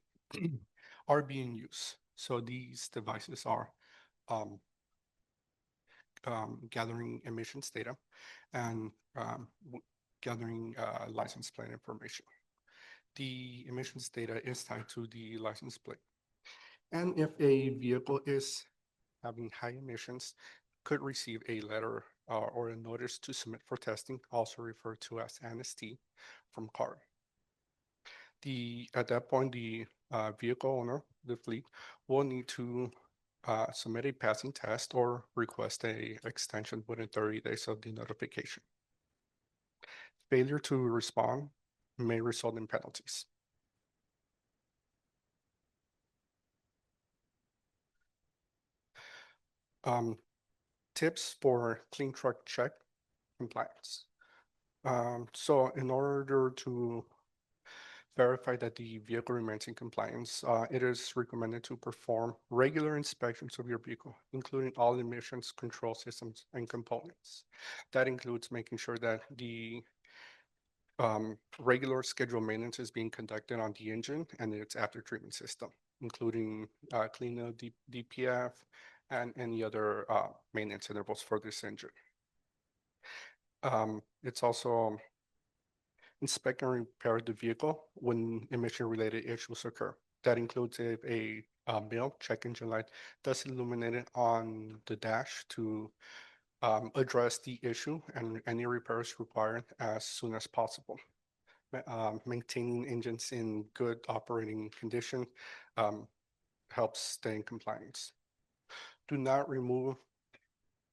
are being used. So these devices are um, gathering emissions data and gathering license plate information. The emissions data is tied to the license plate. And if a vehicle is having high emissions, could receive a letter or a notice to submit for testing, also referred to as NST, from CARB. At that point, the vehicle owner, the fleet, will need to submit a passing test or request a extension within 30 days of the notification. Failure to respond may result in penalties. Tips for clean truck check compliance. So in order to verify that the vehicle remains in compliance, it is recommended to perform regular inspections of your vehicle, including all emissions control systems and components. That includes making sure that the regular scheduled maintenance is being conducted on the engine and its after treatment system, including cleaning DPF and any other maintenance intervals for this engine. It's also inspect and repair the vehicle when emission-related issues occur. That includes if a MIL, check engine light, does illuminate on the dash to address the issue and any repairs required as soon as possible. Maintaining engines in good operating condition helps stay in compliance. Do not remove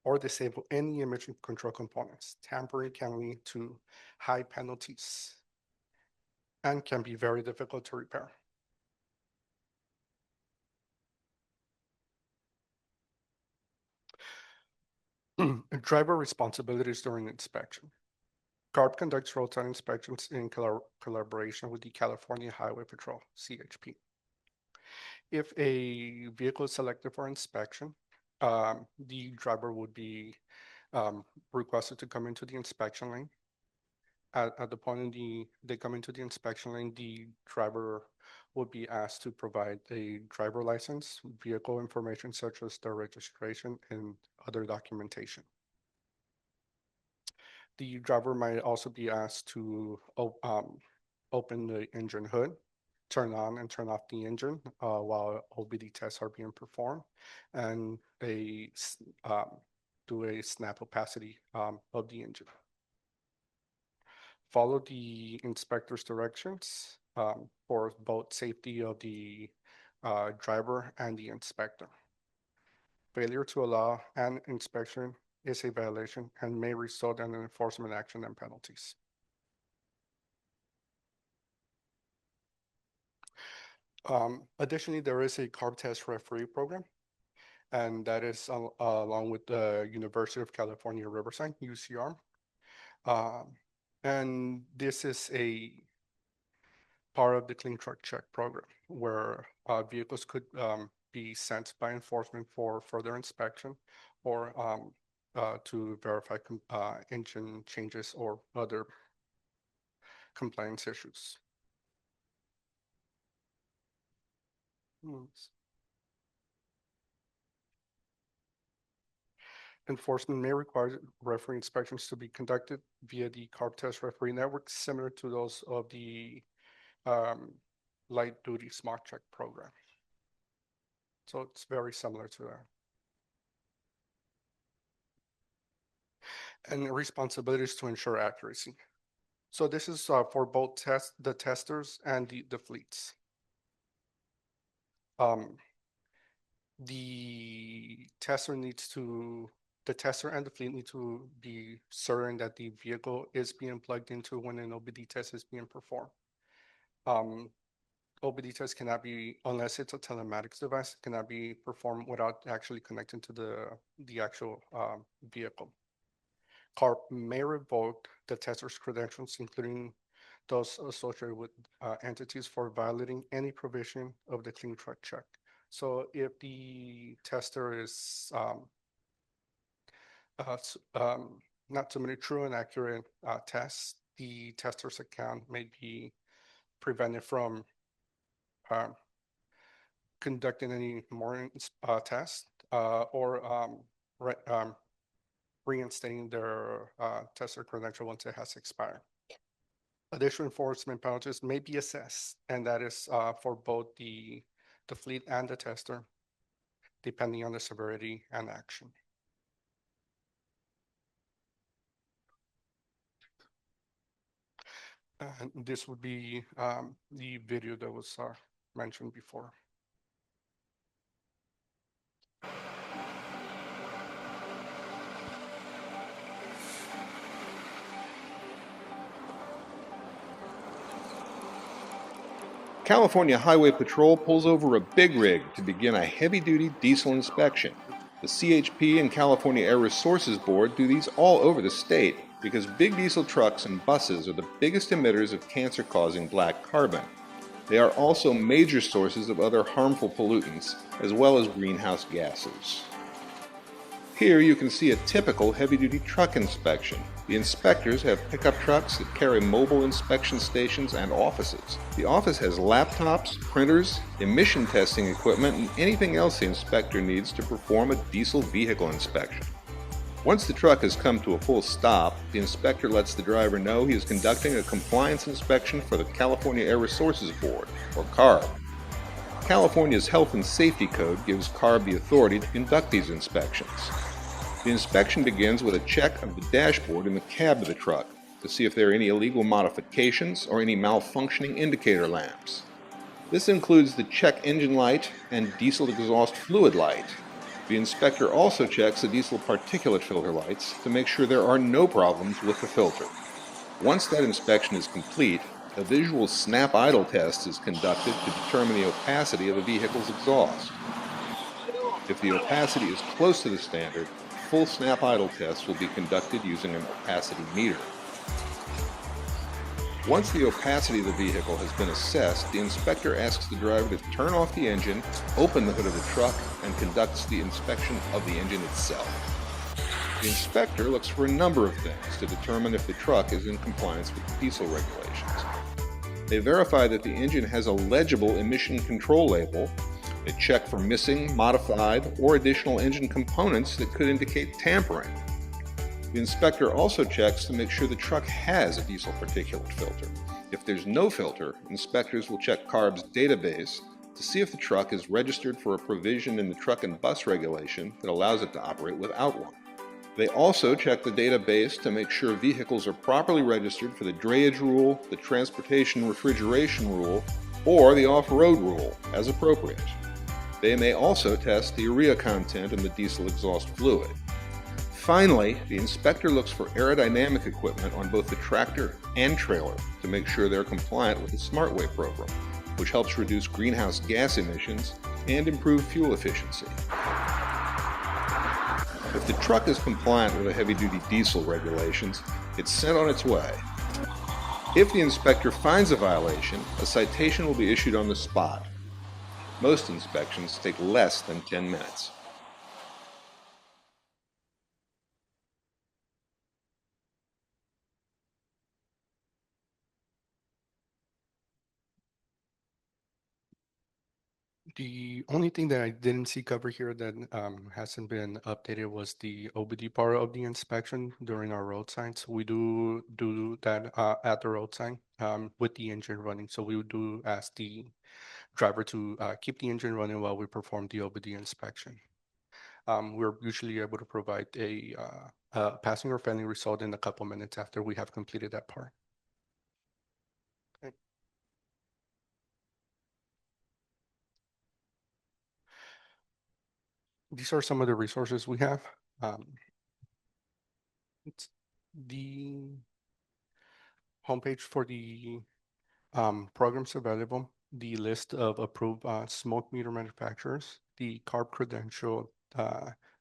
or disable any emission control components. Tampering can lead to high penalties and can be very difficult to repair. Driver responsibilities during inspection. CARB conducts roadside inspections in collaboration with the California Highway Patrol, CHP. If a vehicle is selected for inspection, the driver would be requested to come into the inspection lane. At the point they come into the inspection lane, the driver would be asked to provide a driver license, vehicle information such as their registration, and other documentation. The driver might also be asked to open the engine hood, turn on and turn off the engine while OBD tests are being performed, and do a snap opacity of the engine. Follow the inspector's directions for both safety of the driver and the inspector. Failure to allow an inspection is a violation and may result in an enforcement action and penalties. Additionally, there is a CARB test referee program, and that is along with the University of California, Riverside, UCR. And this is a part of the Clean Truck Check program where vehicles could be sent by enforcement for further inspection or to verify engine changes or other compliance issues. Enforcement may require referee inspections to be conducted via the CARB test referee network, similar to those of the light duty smart check program. So it's very similar to that. and responsibilities to ensure accuracy. So this is for both the testers and the fleets. The tester the tester and the fleet need to be certain that the vehicle is being plugged into when an OBD test is being performed. OBD test cannot be, unless it's a telematics device, cannot be performed without actually connecting to the actual vehicle. CARB may revoke the tester's credentials, including those associated with entities for violating any provision of the clean truck check. So if the tester is not submitting true and accurate tests, the tester's account may be prevented from conducting any more tests or reinstating their tester credential once it has expired. Additional enforcement penalties may be assessed, and that is for both the fleet and the tester, depending on the severity and action. And this would be the video that was mentioned before. California Highway Patrol pulls over a big rig to begin a heavy-duty diesel inspection. The CHP and California Air Resources Board do these all over the state because big diesel trucks and buses are the biggest emitters of cancer-causing black carbon. They are also major sources of other harmful pollutants, as well as greenhouse gases. Here you can see a typical heavy-duty truck inspection. The inspectors have pickup trucks that carry mobile inspection stations and offices. The office has laptops, printers, emission testing equipment, and anything else the inspector needs to perform a diesel vehicle inspection. Once the truck has come to a full stop, the inspector lets the driver know he is conducting a compliance inspection for the California Air Resources Board, or CARB. California's Health and Safety Code gives CARB the authority to conduct these inspections. The inspection begins with a check of the dashboard and the cab of the truck to see if there are any illegal modifications or any malfunctioning indicator lamps. This includes the check engine light and diesel exhaust fluid light. The inspector also checks the diesel particulate filter lights to make sure there are no problems with the filter. Once that inspection is complete, a visual snap idle test is conducted to determine the opacity of the vehicle's exhaust. If the opacity is close to the standard, full snap idle tests will be conducted using an opacity meter. Once the opacity of the vehicle has been assessed, the inspector asks the driver to turn off the engine, open the hood of the truck, and conducts the inspection of the engine itself. The inspector looks for a number of things to determine if the truck is in compliance with diesel regulations. They verify that the engine has a legible emission control label. They check for missing, modified, or additional engine components that could indicate tampering. The inspector also checks to make sure the truck has a diesel particulate filter. If there's no filter, inspectors will check CARB's database to see if the truck is registered for a provision in the truck and bus regulation that allows it to operate without one. They also check the database to make sure vehicles are properly registered for the drayage rule, the transportation refrigeration rule, or the off-road rule, as appropriate. They may also test the urea content in the diesel exhaust fluid. Finally, the inspector looks for aerodynamic equipment on both the tractor and trailer to make sure they're compliant with the SmartWay program, which helps reduce greenhouse gas emissions and improve fuel efficiency. If the truck is compliant with the heavy-duty diesel regulations, it's sent on its way. If the inspector finds a violation, a citation will be issued on the spot. Most inspections take less than 10 minutes. The only thing that I didn't see covered here that hasn't been updated was the OBD part of the inspection during our road signs. We do that at the road sign with the engine running. So we would do ask the driver to keep the engine running while we perform the OBD inspection. We're usually able to provide a passing or failing result in a couple minutes after we have completed that part. Okay. These are some of the resources we have. It's the homepage for the programs available, the list of approved smoke meter manufacturers, the CARB credential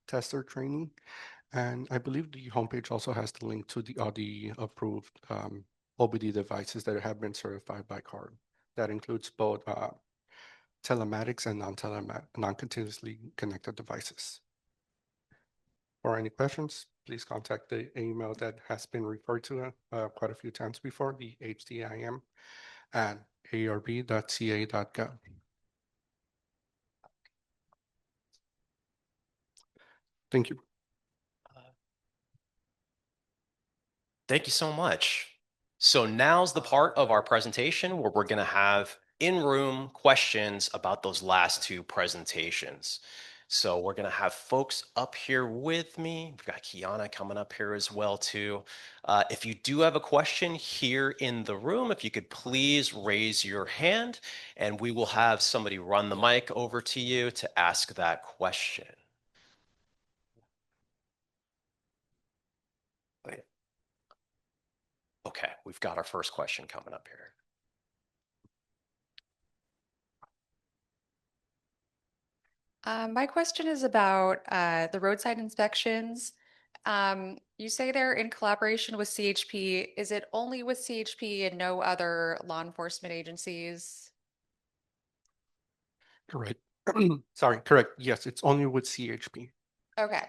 tester training, and I believe the homepage also has the link to all the approved OBD devices that have been certified by CARB. That includes both telematics and non-continuously connected devices. For any questions, please contact the email that has been referred to quite a few times before, the hdim@arb.ca.gov. Thank you. Thank you so much. So now's the part of our presentation where we're going to have in-room questions about those last two presentations. So we're going to have folks up here with me. We've got Kiana coming up here as well too. If you do have a question here in the room, if you could please raise your hand and we will have somebody run the mic over to you to ask that question. Okay, we've got our first question coming up here. My question is about the roadside inspections. You say they're in collaboration with CHP. Is it only with CHP and no other law enforcement agencies? Correct. Sorry, correct. Yes, it's only with CHP. Okay.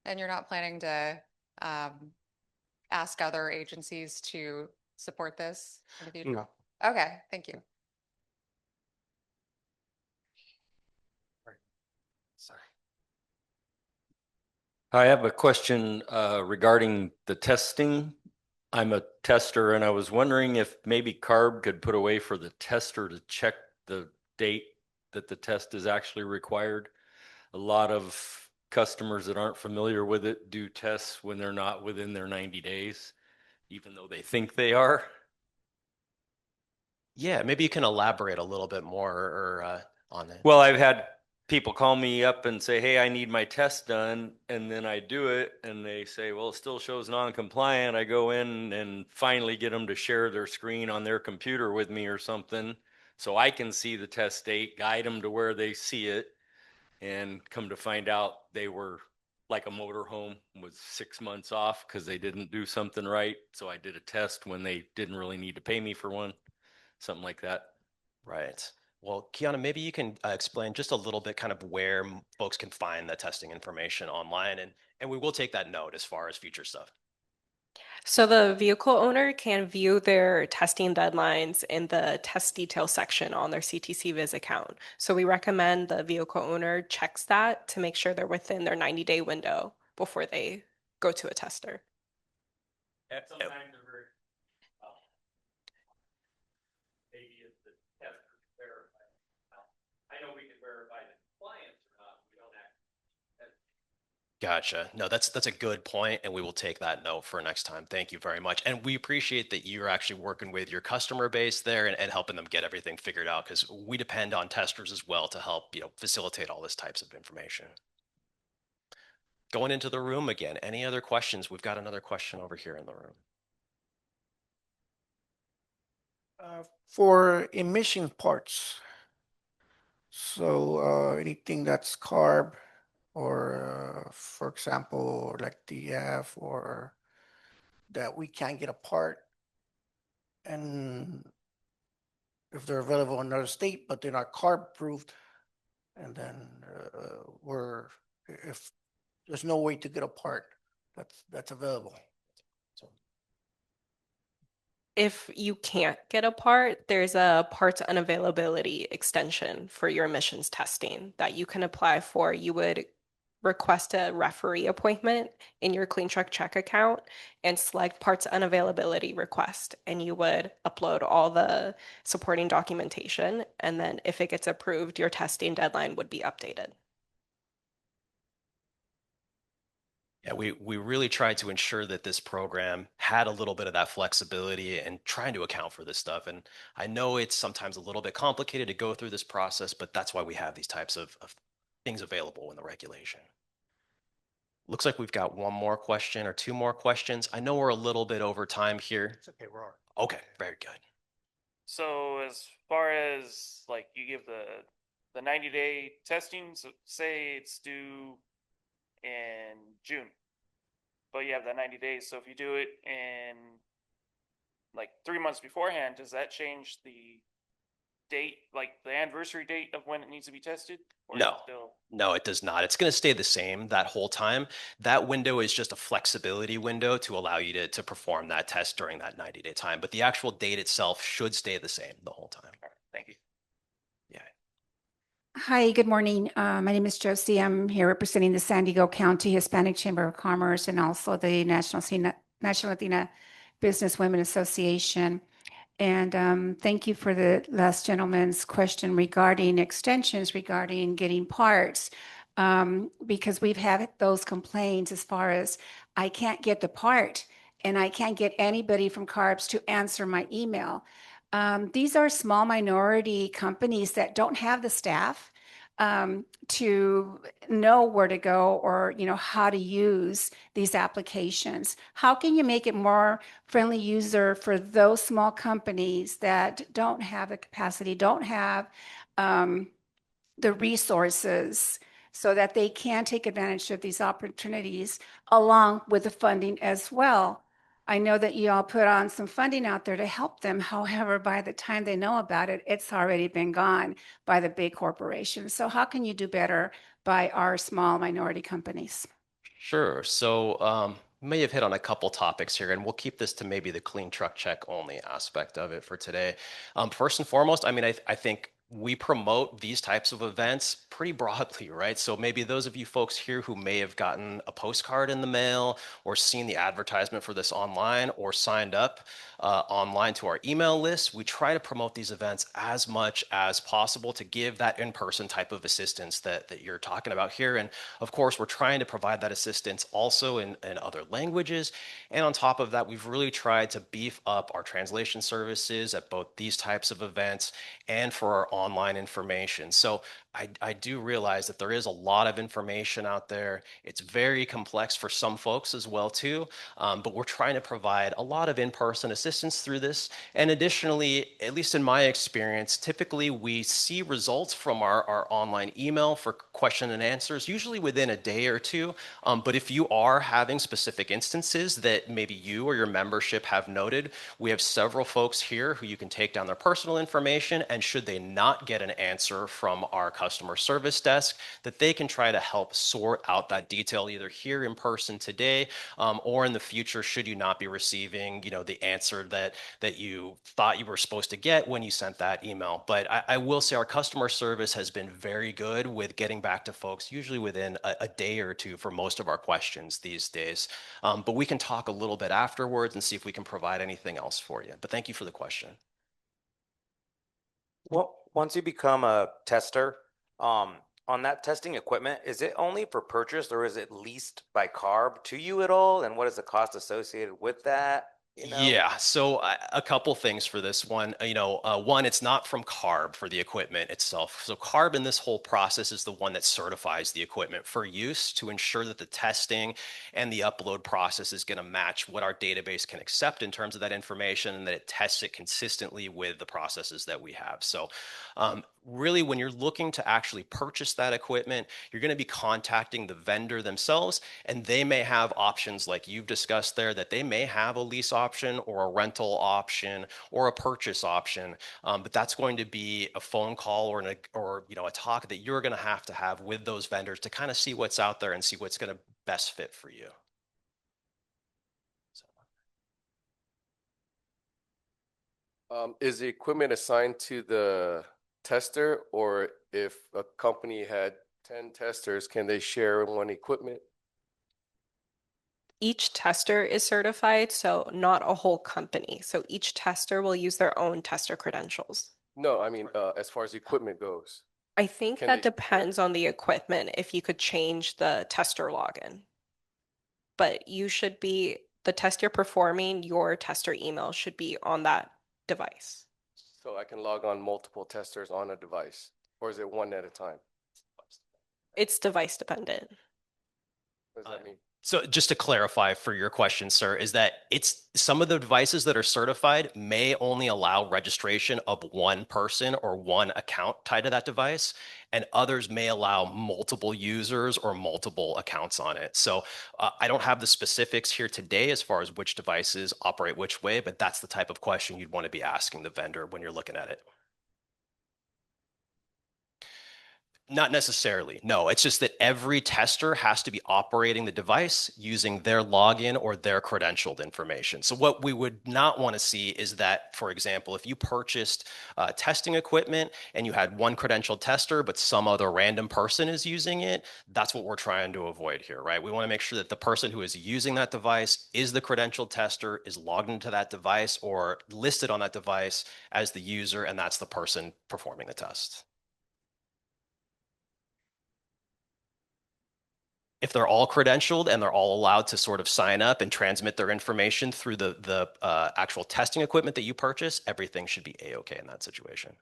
And you're not planning to ask other agencies to support this in the future? No. Okay, thank you. Sorry. I have a question regarding the testing. I'm a tester and I was wondering if maybe CARB could put a way for the tester to check the date that the test is actually required. A lot of customers that aren't familiar with it do tests when they're not within their 90 days, even though they think they are. Yeah, maybe you can elaborate a little bit more or on it. Well, I've had people call me up and say, hey, I need my test done. And then I do it and they say, well, it still shows non-compliant. I go in and finally get them to share their screen on their computer with me or something so I can see the test date, guide them to where they see it, and come to find out they were like a motorhome was 6 months off because they didn't do something right. So I did a test when they didn't really need to pay me for one, something like that. Right. Well, Kiana, maybe you can explain just a little bit kind of where folks can find the testing information online, and we will take that note as far as future stuff. So the vehicle owner can view their testing deadlines in the test detail section on their CTC Viz account. So we recommend the vehicle owner checks that to make sure they're within their 90-day window before they go to a tester. And sometimes they're very, maybe if the tester verifies. I know we can verify the compliance or not, we don't actually. Gotcha. No, that's a good point, and we will take that note for next time. Thank you very much. And we appreciate that you're actually working with your customer base there and helping them get everything figured out, because we depend on testers as well to help, facilitate all this types of information. Going into the room again, any other questions? We've got another question over here in the room. For emission parts, so anything that's CARB or for example like DF or that we can't get a part, and if they're available in another state but they're not CARB approved, and then if there's no way to get a part that's available. If you can't get a part, there's a parts unavailability extension for your emissions testing that you can apply for. You would request a referee appointment in your Clean Truck Check account and select parts unavailability request, and you would upload all the supporting documentation, and then if it gets approved, your testing deadline would be updated. Yeah, we really tried to ensure that this program had a little bit of that flexibility and trying to account for this stuff. And I know it's sometimes a little bit complicated to go through this process, but that's why we have these types of things available in the regulation. Looks like we've got one more question or two more questions. I know we're a little bit over time here. It's okay, we're all right. Okay, very good. So as far as like you give the 90-day testing, so say it's due in June, but you have that 90 days. So if you do it in like 3 months beforehand, does that change the date, like the anniversary date of when it needs to be tested? Or is it No, still... no, it does not. It's going to stay the same that whole time. That window is just a flexibility window to allow you to perform that test during that 90-day time. But the actual date itself should stay the same the whole time. All right, thank you. Yeah. Hi, good morning. My name is Josie. I'm here representing the San Diego County Hispanic Chamber of Commerce and also the National Latina Business Women Association. And thank you for the last gentleman's question regarding extensions regarding getting parts. Because we've had those complaints as far as I can't get the part and I can't get anybody from CARBs to answer my email. These are small minority companies that don't have the staff to know where to go or, you know, how to use these applications. How can you make it more friendly user for those small companies that don't have the capacity, don't have the resources so that they can take advantage of these opportunities along with the funding as well? I know that you all put on some funding out there to help them. However, by the time they know about it, it's already been gone by the big corporations. So how can you do better by our small minority companies? Sure. So may have hit on a couple topics here, and we'll keep this to maybe the clean truck check only aspect of it for today. First and foremost, I mean, I think we promote these types of events pretty broadly, right? So maybe those of you folks here who may have gotten a postcard in the mail or seen the advertisement for this online or signed up online to our email list, we try to promote these events as much as possible to give that in-person type of assistance that you're talking about here. And of course, we're trying to provide that assistance also in other languages. And on top of that, we've really tried to beef up our translation services at both these types of events and for our online information. So I do realize that there is a lot of information out there. It's very complex for some folks as well too, but we're trying to provide a lot of in-person assistance through this. And additionally, at least in my experience, typically we see results from our online email for question and answers, usually within a day or two. But if you are having specific instances that maybe you or your membership have noted, we have several folks here who you can take down their personal information, and should they not get an answer from our customer service desk, that they can try to help sort out that detail either here in person today or in the future should you not be receiving, you know, the answer that you thought you were supposed to get when you sent that email. But I will say our customer service has been very good with getting back to folks usually within a day or two for most of our questions these days. But we can talk a little bit afterwards and see if we can provide anything else for you. But thank you for the question. Well, once you become a tester, on that testing equipment, is it only for purchase or is it leased by CARB to you at all? And what is the cost associated with that? You know? Yeah, so a couple things for this one. One, it's not from CARB for the equipment itself. So CARB in this whole process is the one that certifies the equipment for use to ensure that the testing and the upload process is going to match what our database can accept in terms of that information, and that it tests it consistently with the processes that we have. So really, when you're looking to actually purchase that equipment, you're going to be contacting the vendor themselves, and they may have options like you've discussed there, that they may have a lease option or a rental option or a purchase option. But that's going to be a phone call or a talk that you're going to have with those vendors to kind of see what's out there and see what's going to best fit for you. Is the equipment assigned to the tester, or if a company had 10 testers, can they share one equipment? Each tester is certified, so not a whole company. So each tester will use their own tester credentials. No, I mean, as far as equipment goes. I think Can that they- depends on the equipment if you could change the tester login. but you should be, the test you're performing, your tester email should be on that device. So I can log on multiple testers on a device, or is it one at a time? It's device dependent. What does that mean? So just to clarify for your question, sir, is that it's some of the devices that are certified may only allow registration of one person or one account tied to that device, and others may allow multiple users or multiple accounts on it. So I don't have the specifics here today as far as which devices operate which way, but that's the type of question you'd want to be asking the vendor when you're looking at it. Not necessarily. No, it's just that every tester has to be operating the device using their login or their credentialed information. So what we would not want to see is that, for example, if you purchased testing equipment and you had one credentialed tester, but some other random person is using it, that's what we're trying to avoid here, right? We want to make sure that the person who is using that device is the credentialed tester, is logged into that device or listed on that device as the user, and that's the person performing the test. If they're all credentialed and they're all allowed to sort of sign up and transmit their information through the actual testing equipment that you purchase, everything should be A-OK in that situation.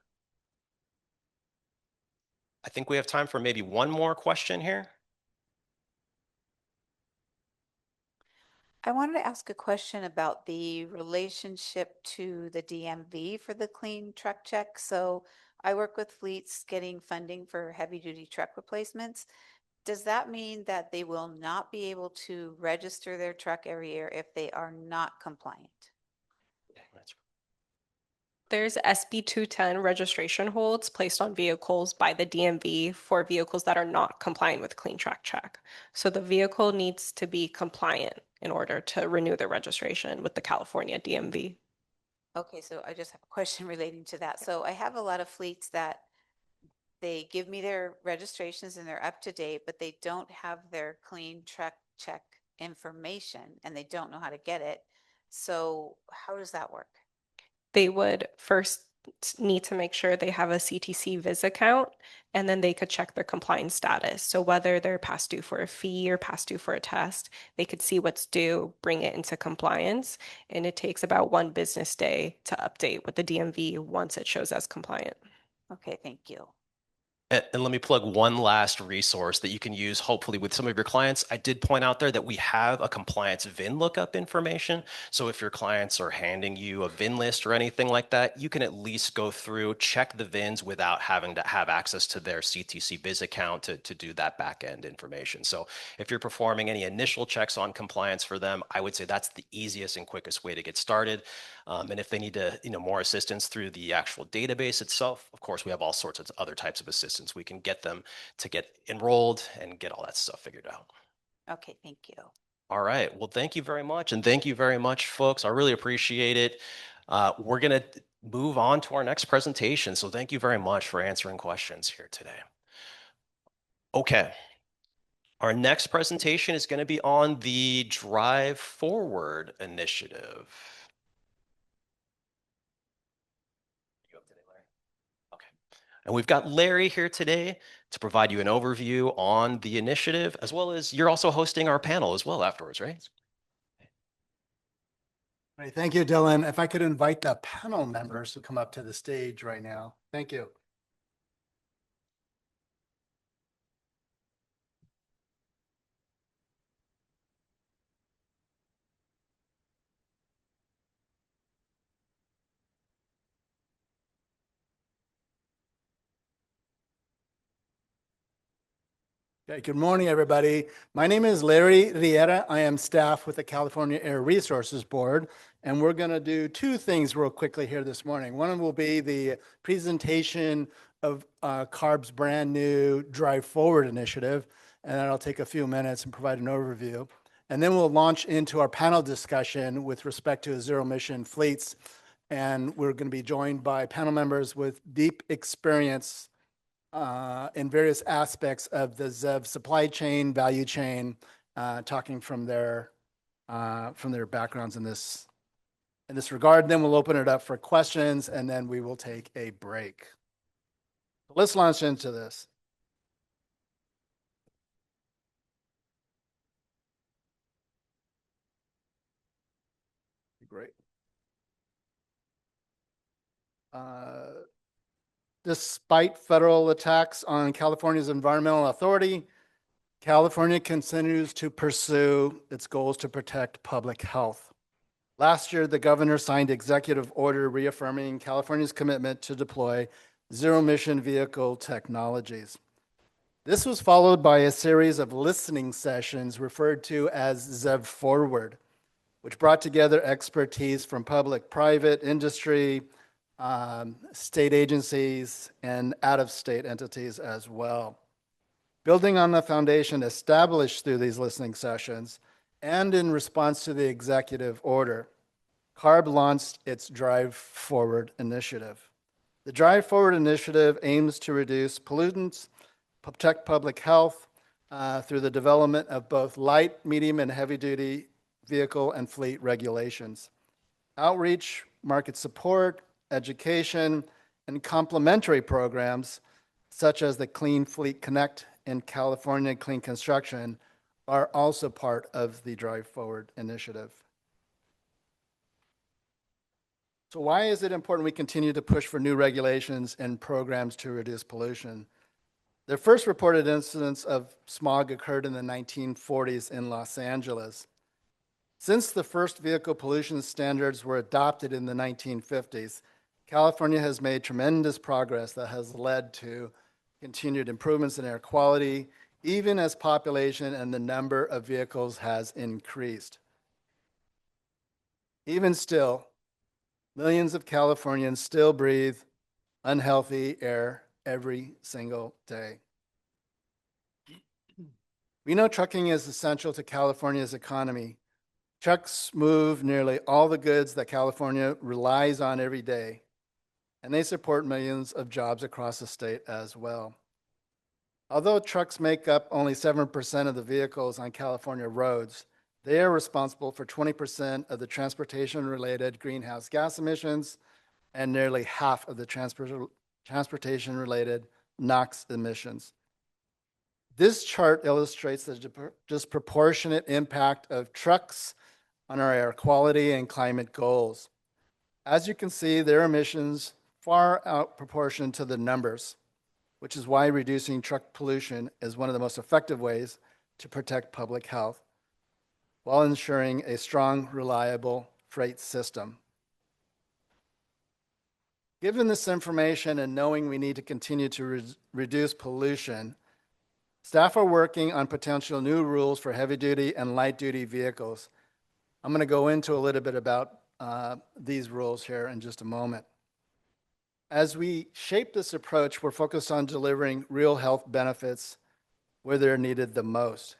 I think we have time for maybe one more question here. I wanted to ask a question about the relationship to the DMV for the clean truck check. So I work with fleets getting funding for heavy duty truck replacements. Does that mean that they will not be able to register their truck every year if they are not compliant? There's SB 210 registration holds placed on vehicles by the DMV for vehicles that are not compliant with Clean Truck Check. So the vehicle needs to be compliant in order to renew their registration with the California DMV. Okay, so I just have a question relating to that. So I have a lot of fleets that they give me their registrations and they're up to date, but they don't have their clean truck check information and they don't know how to get it. So how does that work? They would first need to make sure they have a CTC Viz account, and then they could check their compliance status. So whether they're past due for a fee or past due for a test, they could see what's due, bring it into compliance, and it takes about 1 business day to update with the DMV once it shows as compliant. Okay, thank you. And let me plug one last resource that you can use, hopefully, with some of your clients. I did point out there that we have a compliance VIN lookup information. So if your clients are handing you a VIN list or anything like that, you can at least go through, check the VINs without having to have access to their CTC Viz account to do that back end information. So if you're performing any initial checks on compliance for them, I would say that's the easiest and quickest way to get started. And if they need to, more assistance through the actual database itself, of course, we have all sorts of other types of assistance. We can get them to get enrolled and get all that stuff figured out. Okay, thank you. All right. Well, thank you very much. And thank you very much, folks. I really appreciate it. We're going to move on to our next presentation. So thank you very much for answering questions here today. Okay. Our next presentation is going to be on the Drive Forward initiative. And we've got Larry here today to provide you an overview on the initiative, as well as you're also hosting our panel as well afterwards, right? Right, thank you, Dylan. If I could invite the panel members to come up to the stage right now. Thank you. Okay, good morning, everybody. My name is Larry Riera. I am staff with the California Air Resources Board, and we're going to do 2 things real quickly here this morning. One will be the presentation of CARB's brand new Drive Forward initiative, and that'll take a few minutes and provide an overview. And then we'll launch into our panel discussion with respect to zero-emission fleets, and we're going to be joined by panel members with deep experience in various aspects of the ZEV supply chain, value chain, talking from their backgrounds in this regard. Then we'll open it up for questions, and then we will take a break. Let's launch into this. great. Despite federal attacks on California's environmental authority, California continues to pursue its goals to protect public health. Last year, the governor signed executive order reaffirming California's commitment to deploy zero-emission vehicle technologies. This was followed by a series of listening sessions referred to as ZEV Forward, which brought together expertise from public, private, industry, state agencies, and out-of-state entities as well. Building on the foundation established through these listening sessions and in response to the executive order, CARB launched its Drive Forward initiative. The Drive Forward initiative aims to reduce pollutants, protect public health through the development of both light, medium, and heavy-duty vehicle and fleet regulations, outreach, market support, education, and complementary programs such as the Clean Fleet Connect and California Clean Construction are also part of the Drive Forward initiative. So why is it important we continue to push for new regulations and programs to reduce pollution? The first reported incidents of smog occurred in the 1940s in Los Angeles. Since the first vehicle pollution standards were adopted in the 1950s, California has made tremendous progress that has led to continued improvements in air quality, even as population and the number of vehicles has increased. Even still, millions of Californians still breathe unhealthy air every single day. We know trucking is essential to California's economy. Trucks move nearly all the goods that California relies on every day, and they support millions of jobs across the state as well. Although trucks make up only 7% of the vehicles on California roads, they are responsible for 20% of the transportation-related greenhouse gas emissions and nearly half of the transportation-related NOx emissions. This chart illustrates the disproportionate impact of trucks on our air quality and climate goals. As you can see, their emissions far outproportion to the numbers, which is why reducing truck pollution is one of the most effective ways to protect public health while ensuring a strong, reliable freight system. Given this information and knowing we need to continue to reduce pollution, staff are working on potential new rules for heavy-duty and light-duty vehicles. I'm going to go into a little bit about these rules here in just a moment. As we shape this approach, we're focused on delivering real health benefits where they're needed the most.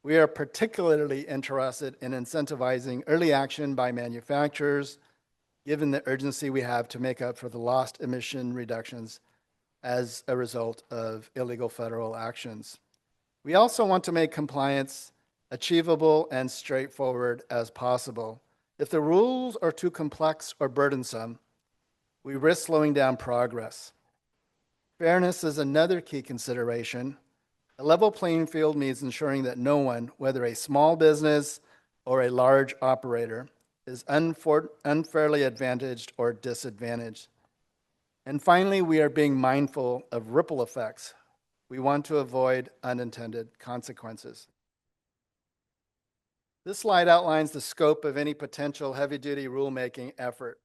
We are particularly interested in incentivizing early action by manufacturers, given the urgency we have to make up for the lost emission reductions as a result of illegal federal actions. We also want to make compliance achievable and straightforward as possible. If the rules are too complex or burdensome, we risk slowing down progress. Fairness is another key consideration. A level playing field means ensuring that no one, whether a small business or a large operator, is unfairly advantaged or disadvantaged. And finally, we are being mindful of ripple effects. We want to avoid unintended consequences. This slide outlines the scope of any potential heavy-duty rulemaking effort.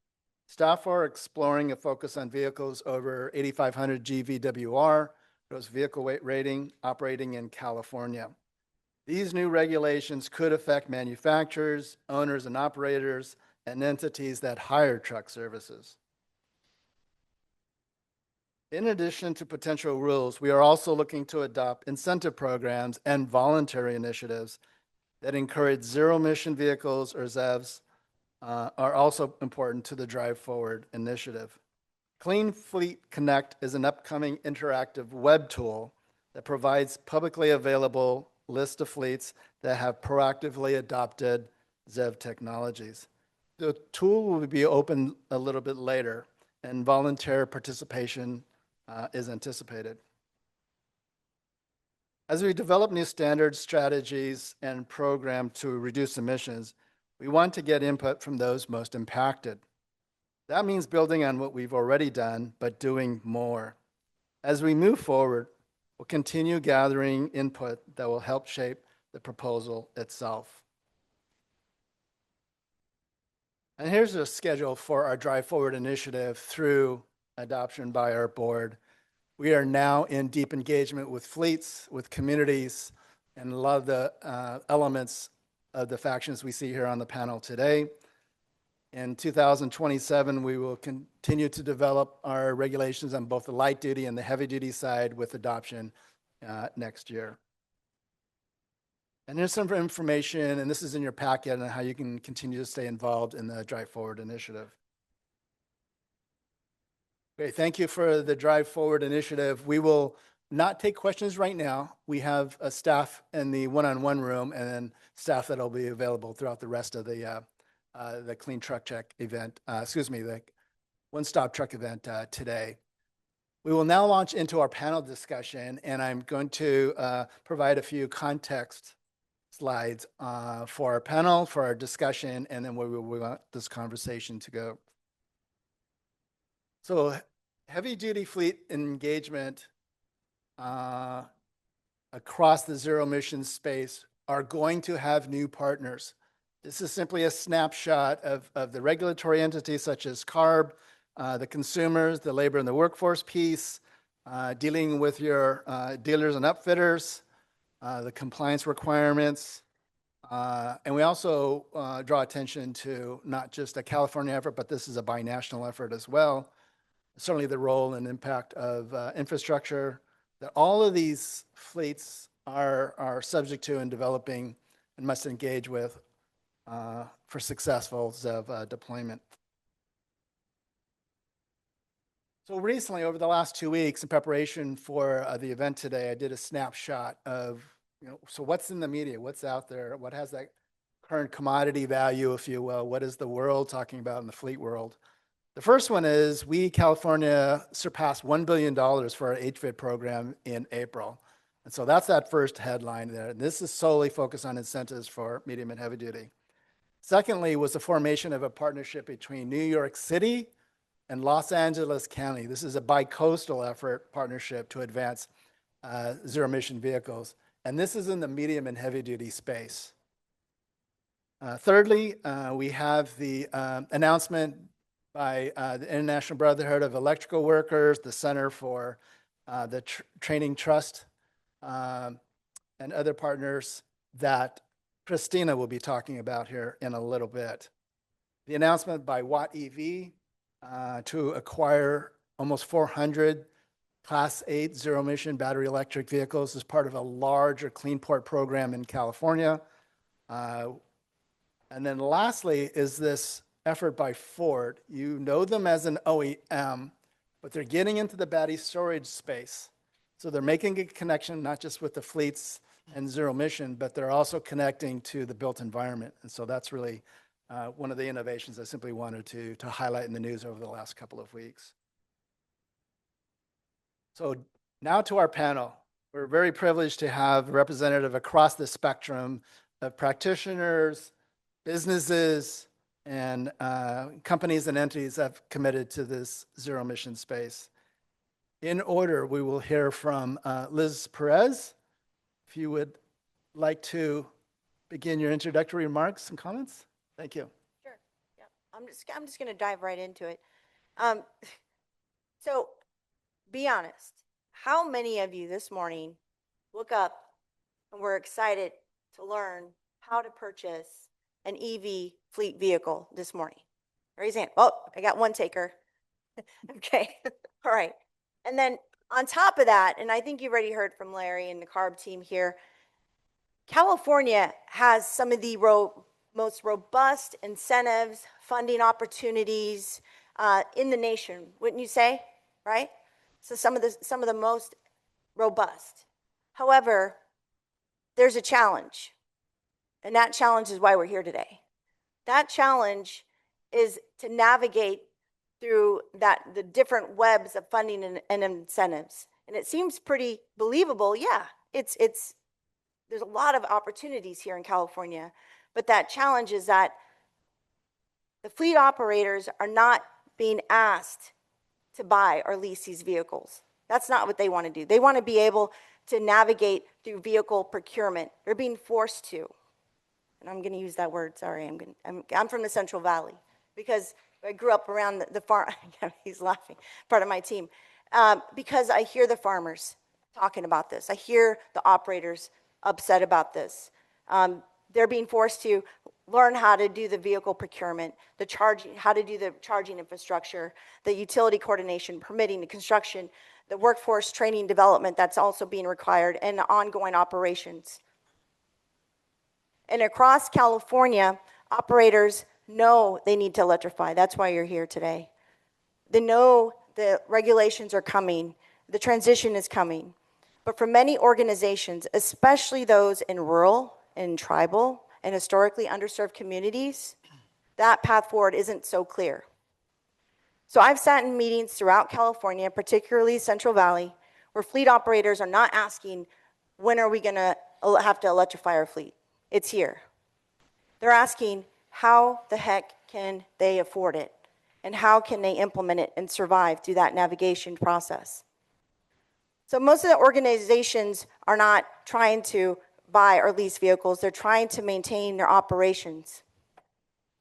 Staff are exploring a focus on vehicles over 8,500 GVWR, gross vehicle weight rating, operating in California. These new regulations could affect manufacturers, owners and operators, and entities that hire truck services. In addition to potential rules, we are also looking to adopt incentive programs and voluntary initiatives that encourage zero-emission vehicles, or ZEVs, are also important to the Drive Forward initiative. Clean Fleet Connect is an upcoming interactive web tool that provides publicly available list of fleets that have proactively adopted ZEV technologies. The tool will be open a little bit later, and volunteer participation is anticipated. As we develop new standards, strategies, and programs to reduce emissions, We want to get input from those most impacted. That means building on what we've already done, but doing more. As we move forward, we'll continue gathering input that will help shape the proposal itself. And here's a schedule for our Drive Forward initiative through adoption by our board. We are now in deep engagement with fleets, with communities, and a lot of the elements of the factions we see here on the panel today. In 2027, we will continue to develop our regulations on both the light duty and the heavy duty side with adoption next year. And here's some information, and this is in your packet, on how you can continue to stay involved in the Drive Forward initiative. Okay, thank you for the Drive Forward initiative. We will not take questions right now. We have a staff in the one-on-one room and then staff that'll be available throughout the rest of the Clean Truck Check event, the one-stop truck event today. We will now launch into our panel discussion, and I'm going to provide a few context slides for our panel, for our discussion, and then where we want this conversation to go. So heavy duty fleet engagement across the zero emission space are going to have new partners. This is simply a snapshot of the regulatory entities such as CARB, the consumers, the labor and the workforce piece, dealing with your dealers and upfitters, the compliance requirements. And we also draw attention to not just a California effort, but this is a binational effort as well. Certainly the role and impact of infrastructure that all of these fleets are subject to and developing and must engage with for successful deployment. So recently, over the last 2 weeks, in preparation for the event today, I did a snapshot of, so what's in the media, what's out there, what has that current commodity value, if you will, what is the world talking about in the fleet world? The first one is we, California, surpassed $1 billion for our HVIP program in April. And so that's that first headline there. And this is solely focused on incentives for medium and heavy duty. Secondly, was the formation of a partnership between New York City and Los Angeles County. This is a bi-coastal effort partnership to advance zero emission vehicles. And this is in the medium and heavy duty space. Thirdly, we have the announcement by the International Brotherhood of Electrical Workers, the Center for the Training Trust, and other partners that Christina will be talking about here in a little bit. The announcement by Watt EV to acquire almost 400 Class 8 zero-emission battery electric vehicles as part of a larger Clean Port program in California. And then lastly is this effort by Ford. You know them as an OEM, but they're getting into the battery storage space. So they're making a connection not just with the fleets and zero emission, but they're also connecting to the built environment. And so that's really one of the innovations I simply wanted to highlight in the news over the last couple of weeks. So now to our panel. We're very privileged to have a representative across the spectrum of practitioners, businesses, and companies and entities that have committed to this zero emission space. In order, we will hear from Liz Perez. If you would like to begin your introductory remarks and comments. Thank you. Sure. Yeah. I'm just going to dive right into it. So be honest. How many of you this morning woke up and were excited to learn how to purchase an EV fleet vehicle this morning? Raise your hand. Oh, I got one taker. Okay. All right. And then on top of that, and I think you've already heard from Larry and the CARB team here, California has some of the most robust incentives, funding opportunities in the nation, wouldn't you say? Right? So some of the most robust. However, there's a challenge, and that challenge is why we're here today. That challenge is to navigate through the different webs of funding and incentives. And it seems pretty believable. Yeah, there's a lot of opportunities here in California, but that challenge is that The fleet operators are not being asked to buy or lease these vehicles. That's not what they want to do. They want to be able to navigate through vehicle procurement. They're being forced to. And I'm going to use that word, sorry. I'm from the Central Valley because I grew up around the farm. He's laughing, part of my team. Because I hear the farmers talking about this. I hear the operators upset about this. They're being forced to learn how to do the vehicle procurement, the charging, how to do the charging infrastructure, the utility coordination, permitting, the construction, the workforce training development that's also being required, and the ongoing operations. And across California, operators know they need to electrify. That's why you're here today. They know the regulations are coming, the transition is coming. But for many organizations, especially those in rural and tribal and historically underserved communities, that path forward isn't so clear. So I've sat in meetings throughout California, particularly Central Valley, where fleet operators are not asking, when are we going to have to electrify our fleet? It's here. They're asking, how the heck can they afford it? And how can they implement it and survive through that navigation process? So most of the organizations are not trying to buy or lease vehicles. They're trying to maintain their operations.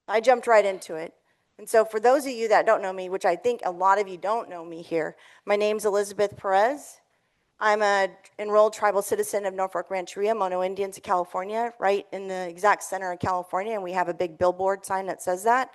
I jumped right into it. And so for those of you that don't know me, which I think a lot of you don't know me here, my name's Elizabeth Perez. I'm an enrolled tribal citizen of Norfolk Rancheria, Mono Indians of California, right in the exact center of California, and we have a big billboard sign that says that.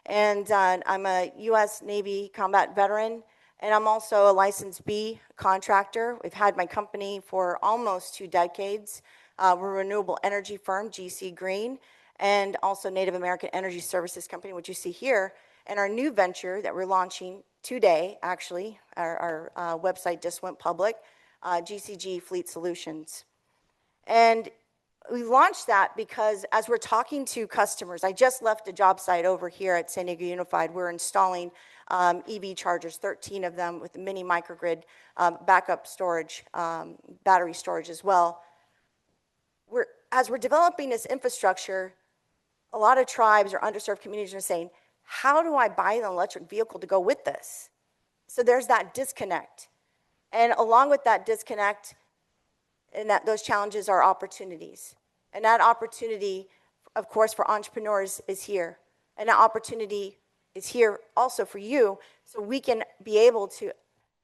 And I'm a U.S. Navy combat veteran, and I'm also a licensed B contractor. We've had my company for almost 2 decades. We're a renewable energy firm, GC Green, and also Native American Energy Services Company, which you see here. And our new venture that we're launching today, actually, our website just went public, GCG Fleet Solutions. And we launched that because as we're talking to customers, I just left a job site over here at San Diego Unified. We're installing EV chargers, 13 of them with mini microgrid backup storage, battery storage as well. As we're developing this infrastructure, a lot of tribes or underserved communities are saying, how do I buy an electric vehicle to go with this? So there's that disconnect. And along with that disconnect, and those challenges are opportunities. And that opportunity, of course, for entrepreneurs is here. And that opportunity is here also for you, so we can be able to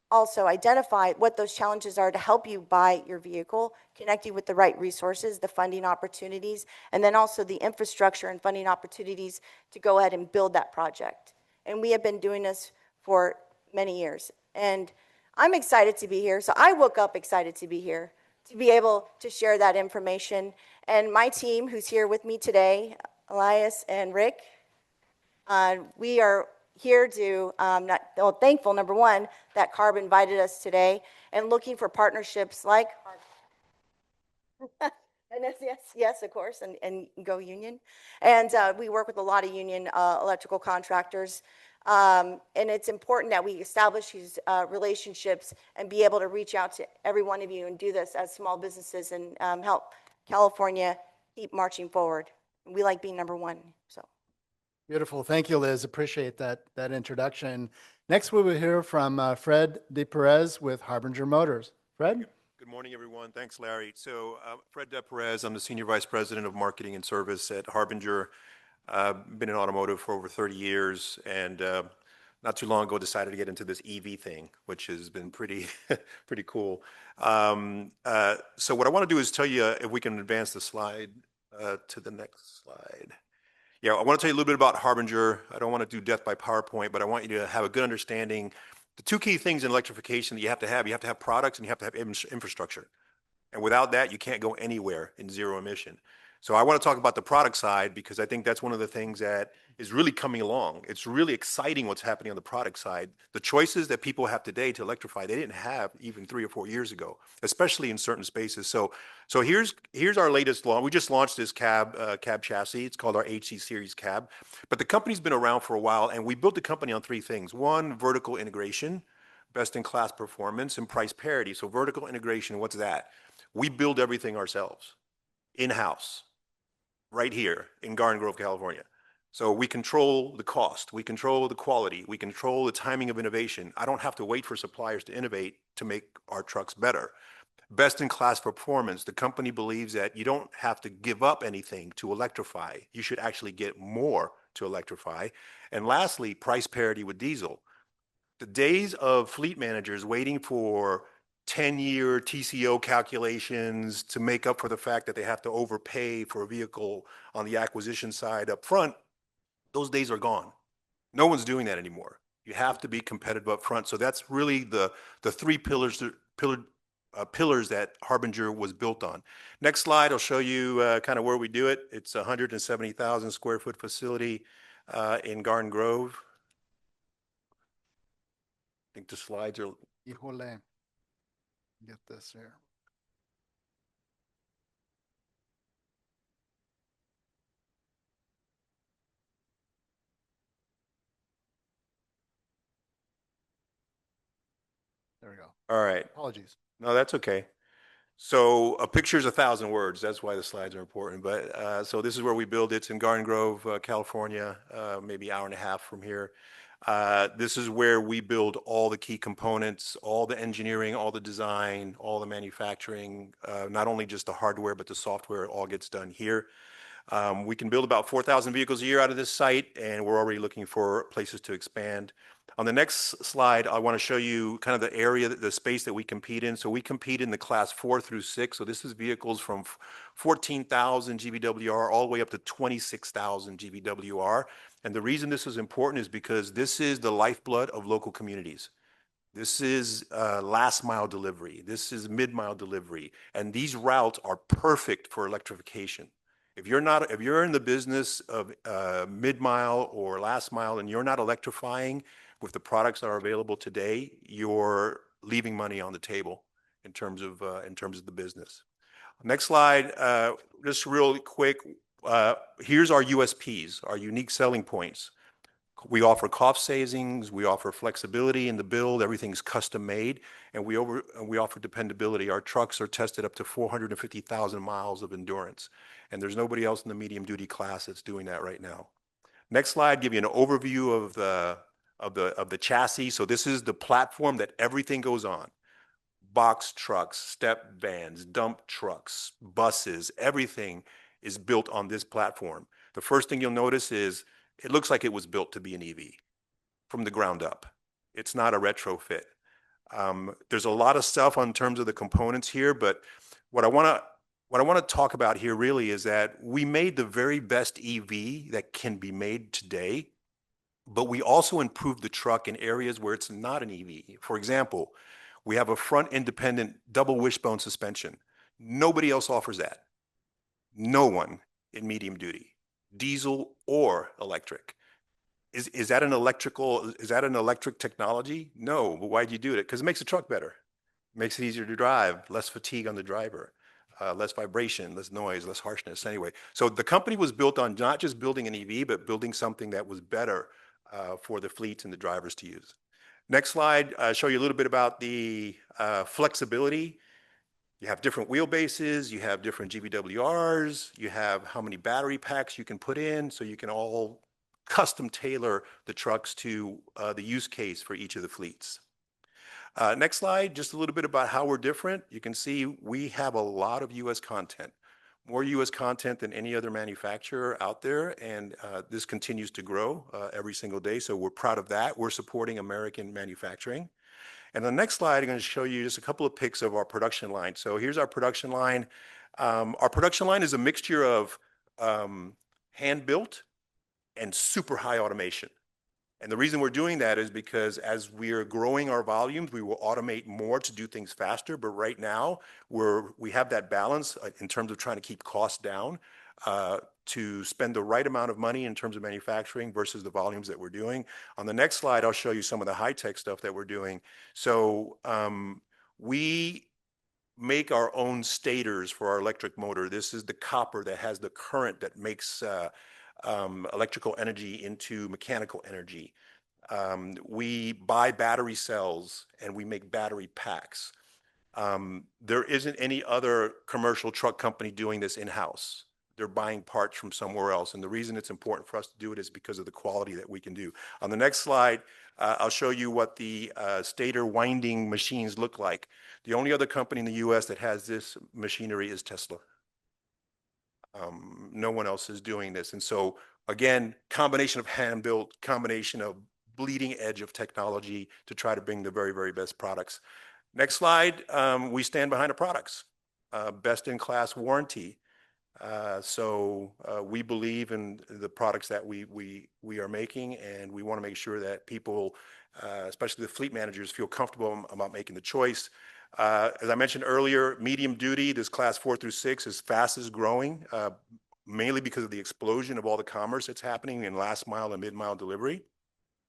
also identify what those challenges are to help you buy your vehicle, connect you with the right resources, the funding opportunities, and then also the infrastructure and funding opportunities to go ahead and build that project. And we have been doing this for many years. And I'm excited to be here. So I woke up excited to be here, to be able to share that information. And my team, who's here with me today, Elias and Rick, we are here to, thankful, number one, that CARB invited us today and looking for partnerships like and yes, of course, and Go Union. And we work with a lot of union electrical contractors. And it's important that we establish these relationships and be able to reach out to every one of you and do this as small businesses and help California keep marching forward. We like being number one, so. Beautiful. Thank you, Liz. Appreciate that introduction. Next, we will hear from Fred De Perez with Harbinger Motors. Fred? Good morning, everyone. Thanks, Larry. So, Fred De Perez, I'm the Senior Vice President of Marketing and Service at Harbinger. Been in automotive for over 30 years, and not too long ago decided to get into this EV thing, which has been pretty cool. So what I want to do is tell you, if we can advance the slide to the next slide. Yeah, I want to tell you a little bit about Harbinger. I don't want to do death by PowerPoint, but I want you to have a good understanding. The 2 key things in electrification that you have to have products and you have to have infrastructure. And without that, you can't go anywhere in zero emission. So I want to talk about the product side because I think that's one of the things that is really coming along. It's really exciting what's happening on the product side. The choices that people have today to electrify, they didn't have even 3 or 4 years ago, especially in certain spaces. So here's our latest launch. We just launched this cab chassis. It's called our HC Series cab. But the company's been around for a while, and we built the company on 3 things. 1, vertical integration, best-in-class performance, and price parity. So vertical integration, what's that? We build everything ourselves, in-house, right here in Garden Grove, California. So we control the cost, we control the quality, we control the timing of innovation. I don't have to wait for suppliers to innovate to make our trucks better. Best in class performance. The company believes that you don't have to give up anything to electrify. You should actually get more to electrify. And lastly, price parity with diesel. The days of fleet managers waiting for 10-year TCO calculations to make up for the fact that they have to overpay for a vehicle on the acquisition side up front, those days are gone. No one's doing that anymore. You have to be competitive up front. So that's really the three pillars that Harbinger was built on. Next slide, I'll show you kind of where we do it. It's a 170,000 square foot facility in Garden Grove. I think the slides are. Híjole. Get this here. There we go. All right. Apologies. No, that's okay. So a picture is 1,000 words. That's why the slides are important. But so this is where we build. It's in Garden Grove, California, maybe an hour and a half from here. This is where we build all the key components, all the engineering, all the design, all the manufacturing, not only just the hardware, but the software, it all gets done here. We can build about 4,000 vehicles a year out of this site, and we're already looking for places to expand. On the next slide, I want to show you kind of the area, the space that we compete in. So we compete in the class 4 through 6. So this is vehicles from 14,000 GVWR all the way up to 26,000 GVWR. And the reason this is important is because this is the lifeblood of local communities. This is last mile delivery. This is mid-mile delivery. And these routes are perfect for electrification. If you're in the business of mid-mile or last mile and you're not electrifying with the products that are available today, you're leaving money on the table in terms of the business. Next slide, just real quick. Here's our USPs, our unique selling points. We offer cost savings, we offer flexibility in the build, everything's custom made, and we offer dependability. Our trucks are tested up to 450,000 miles of endurance, and there's nobody else in the medium duty class that's doing that right now. Next slide, give you an overview of the chassis. So this is the platform that everything goes on. Box trucks, step vans, dump trucks, buses, everything is built on this platform. The first thing you'll notice is it looks like it was built to be an EV from the ground up. It's not a retrofit. There's a lot of stuff on terms of the components here, but what I want to talk about here really is that we made the very best EV that can be made today, but we also improved the truck in areas where it's not an EV. For example, we have a front independent double wishbone suspension. Nobody else offers that. No one in medium duty, diesel or electric. Is that an electric technology? No, but why'd you do it? Because it makes the truck better. It makes it easier to drive, less fatigue on the driver, less vibration, less noise, less harshness. Anyway, so the company was built on not just building an EV, but building something that was better for the fleets and the drivers to use. Next slide, show you a little bit about the flexibility. You have different wheelbases, you have different GVWRs, you have how many battery packs you can put in, so you can all custom tailor the trucks to the use case for each of the fleets. Next slide, just a little bit about how we're different. You can see we have a lot of US content, more US content than any other manufacturer out there, and this continues to grow every single day, so we're proud of that. We're supporting American manufacturing. And the next slide, I'm going to show you just a couple of pics of our production line. So here's our production line. Our production line is a mixture of hand-built and super high automation. And the reason we're doing that is because as we are growing our volumes, we will automate more to do things faster. But right now, we have that balance in terms of trying to keep costs down, to spend the right amount of money in terms of manufacturing versus the volumes that we're doing. On the next slide, I'll show you some of the high-tech stuff that we're doing. So we make our own stators for our electric motor. This is the copper that has the current that makes electrical energy into mechanical energy. We buy battery cells and we make battery packs. There isn't any other commercial truck company doing this in-house. they're buying parts from somewhere else. And the reason it's important for us to do it is because of the quality that we can do. On the next slide, I'll show you what the stator winding machines look like. The only other company in the US that has this machinery is Tesla. No one else is doing this. And so again, combination of hand built, combination of bleeding edge of technology to try to bring the very, very best products. Next slide, we stand behind the products. Best in class warranty. So we believe in the products that we are making, and we want to make sure that people, especially the fleet managers, feel comfortable about making the choice. As I mentioned earlier, medium duty, this class 4 through 6 is fastest growing, mainly because of the explosion of all the commerce that's happening in last mile and mid-mile delivery.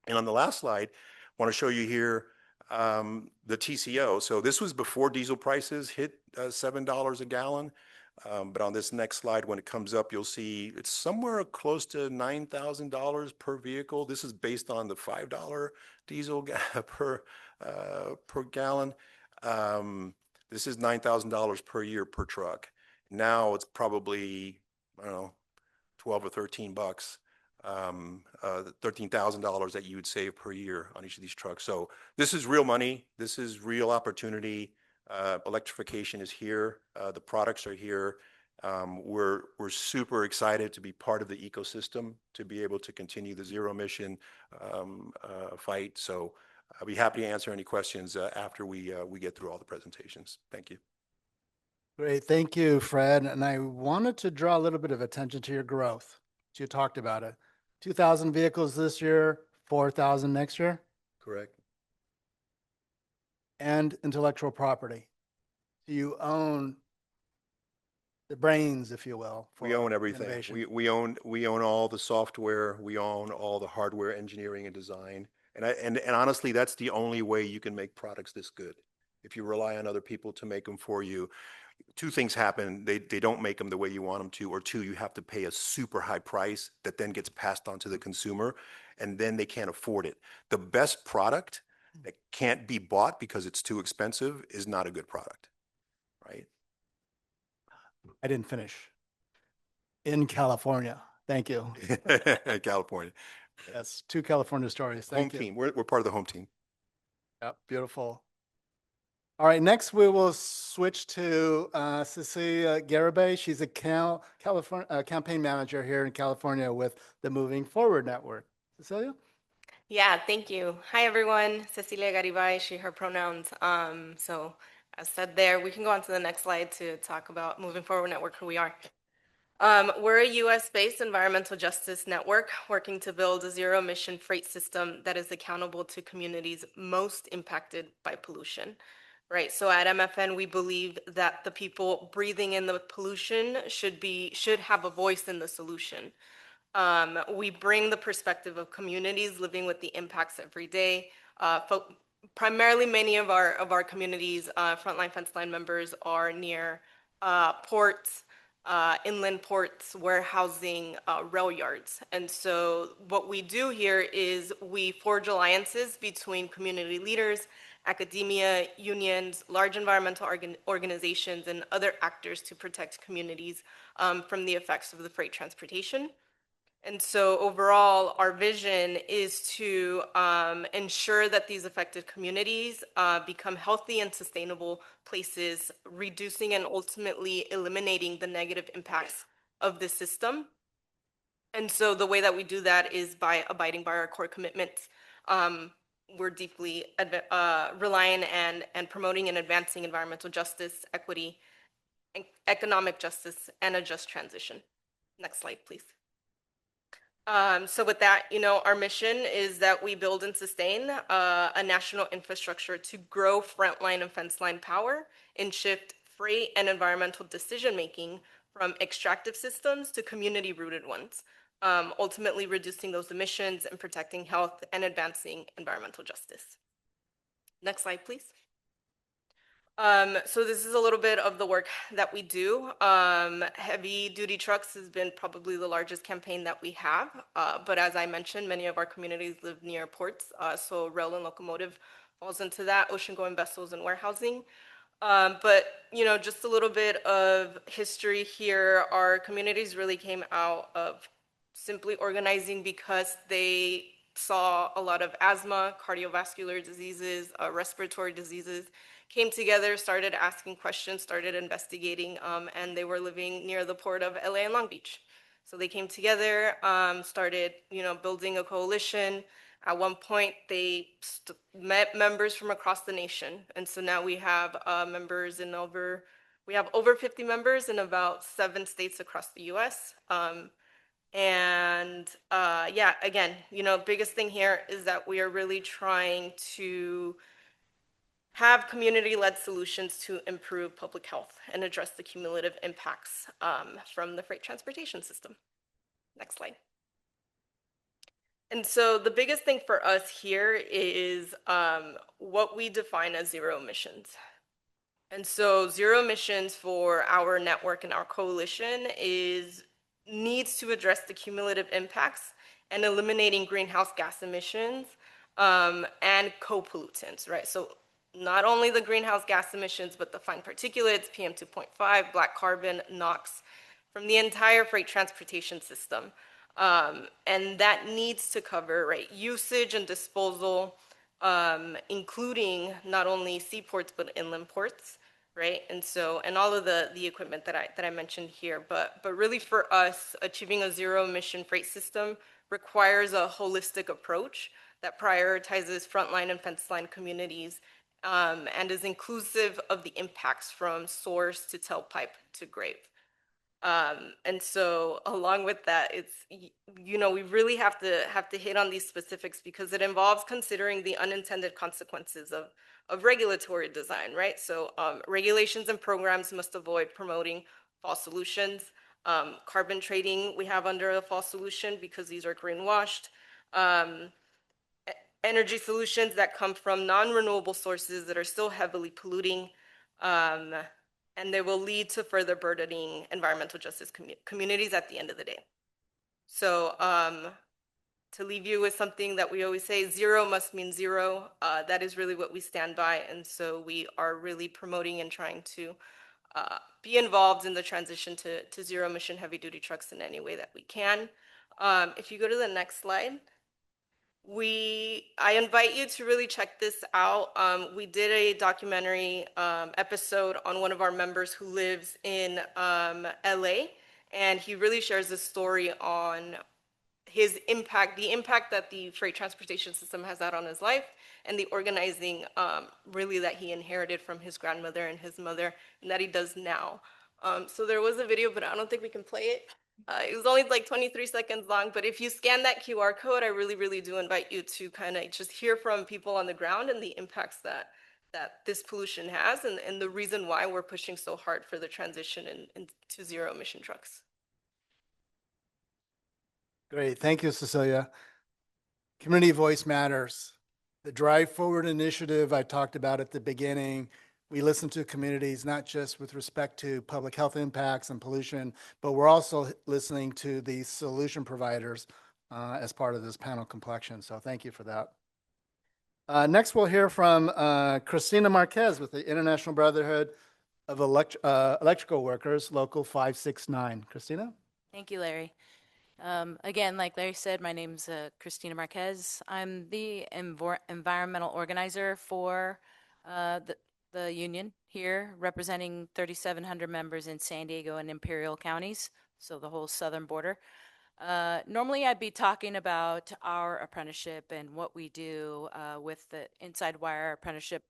And on the last slide, I want to show you here the TCO. So this was before diesel prices hit $7 a gallon. But on this next slide, when it comes up, you'll see it's somewhere close to $9,000 per vehicle. This is based on the $5 diesel per gallon. This is $9,000 per year per truck. Now it's probably, I don't know, 12 or 13 bucks, $13,000 that you would save per year on each of these trucks. So this is real money. This is real opportunity. Electrification is here. The products are here. We're super excited to be part of the ecosystem, to be able to continue the zero emission fight. So I'll be happy to answer any questions after we get through all the presentations. Thank you. Great. Thank you, Fred. And I wanted to draw a little bit of attention to your growth. You talked about it. 2,000 vehicles this year, 4,000 next year. Correct. And intellectual property. You own the brains, if you will. We own everything. Innovation. We own all the software. We own all the hardware engineering and design. And honestly, that's the only way you can make products this good. If you rely on other people to make them for you, two things happen. They don't make them the way you want them to, or two, you have to pay a super high price that then gets passed on to the consumer, and then they can't afford it. The best product that can't be bought because it's too expensive is not a good product, right? I didn't finish. In California. Thank you. California. Yes, two California stories. Thank you. Home team. We're part of the home team. Yep, beautiful. All right, next we will switch to Cecilia Garibay. She's a California campaign manager here in California with the Moving Forward Network. Cecilia? Yeah, thank you. Hi, everyone. Cecilia Garibay, she, her pronouns. So as said there, we can go on to the next slide to talk about Moving Forward Network, who we are. We're a US-based environmental justice network working to build a zero-emission freight system that is accountable to communities most impacted by pollution. Right. So at MFN, we believe that the people breathing in the pollution should have a voice in the solution. We bring the perspective of communities living with the impacts every day. Primarily, many of our communities, frontline fence line members, are near ports, inland ports, warehousing, rail yards. And so what we do here is we forge alliances between community leaders, academia, unions, large environmental organizations, and other actors to protect communities from the effects of the freight transportation. And so overall, our vision is to ensure that these affected communities become healthy and sustainable places, reducing and ultimately eliminating the negative impacts of the system. And so the way that we do that is by abiding by our core commitments. We're deeply relying and promoting and advancing environmental justice, equity, economic justice, and a just transition. Next slide, please. So with that, our mission is that we build and sustain a national infrastructure to grow frontline and fence line power and shift freight and environmental decision-making from extractive systems to community-rooted ones, ultimately reducing those emissions and protecting health and advancing environmental justice. Next slide, please. So this is a little bit of the work that we do. Heavy duty trucks has been probably the largest campaign that we have. But as I mentioned, many of our communities live near ports. So rail and locomotive falls into that, ocean going vessels and warehousing. But, just a little bit of history here. Our communities really came out of simply organizing because they saw a lot of asthma, cardiovascular diseases, respiratory diseases, came together, started asking questions, started investigating, and they were living near the port of LA and Long Beach. So they came together, started, building a coalition. At one point, they met members from across the nation. And so now we have members in we have over 50 members in about 7 states across the US. Yeah, again, biggest thing here is that we are really trying to have community-led solutions to improve public health and address the cumulative impacts from the freight transportation system. Next slide. And so the biggest thing for us here is what we define as zero emissions. And so zero emissions for our network and our coalition needs to address the cumulative impacts and eliminating greenhouse gas emissions and co-pollutants, right? So not only the greenhouse gas emissions, but the fine particulates, PM 2.5, black carbon, NOx, from the entire freight transportation system. And that needs to cover, right, usage and disposal, including not only seaports, but inland ports, right? And so, and all of the equipment that I mentioned here, but really for us, achieving a zero emission freight system requires a holistic approach that prioritizes frontline and fence line communities, and is inclusive of the impacts from source to tailpipe to grave. And so along with that, it's, we really have to hit on these specifics because it involves considering the unintended consequences of regulatory design, right? So regulations and programs must avoid promoting false solutions. Carbon trading we have under a false solution because these are greenwashed. Energy solutions that come from non-renewable sources that are still heavily polluting. And they will lead to further burdening environmental justice communities at the end of the day. So to leave you with something that we always say, zero must mean zero. That is really what we stand by. And so we are really promoting and trying to be involved in the transition to zero emission heavy duty trucks in any way that we can. If you go to the next slide. I invite you to really check this out. We did a documentary episode on one of our members who lives in LA, and he really shares a story on his impact, the impact that the freight transportation system has had on his life, and the organizing really that he inherited from his grandmother and his mother, and that he does now. So there was a video, but I don't think we can play it. It was only like 23 seconds long, but if you scan that QR code, I really, really do invite you to kind of just hear from people on the ground and the impacts that this pollution has, and the reason why we're pushing so hard for the transition into zero emission trucks. Great. Thank you, Cecilia. Community voice matters. The Drive Forward initiative I talked about at the beginning, we listen to communities, not just with respect to public health impacts and pollution, but we're also listening to the solution providers as part of this panel complexion. So thank you for that. Next, we'll hear from Christina Marquez with the International Brotherhood of Electrical Workers, Local 569. Christina? Thank you, Larry. Again, like Larry said, my name's Christina Marquez. I'm the environmental organizer for the union here, representing 3,700 members in San Diego and Imperial counties, so the whole southern border. Normally, I'd be talking about our apprenticeship and what we do with the Inside Wire apprenticeship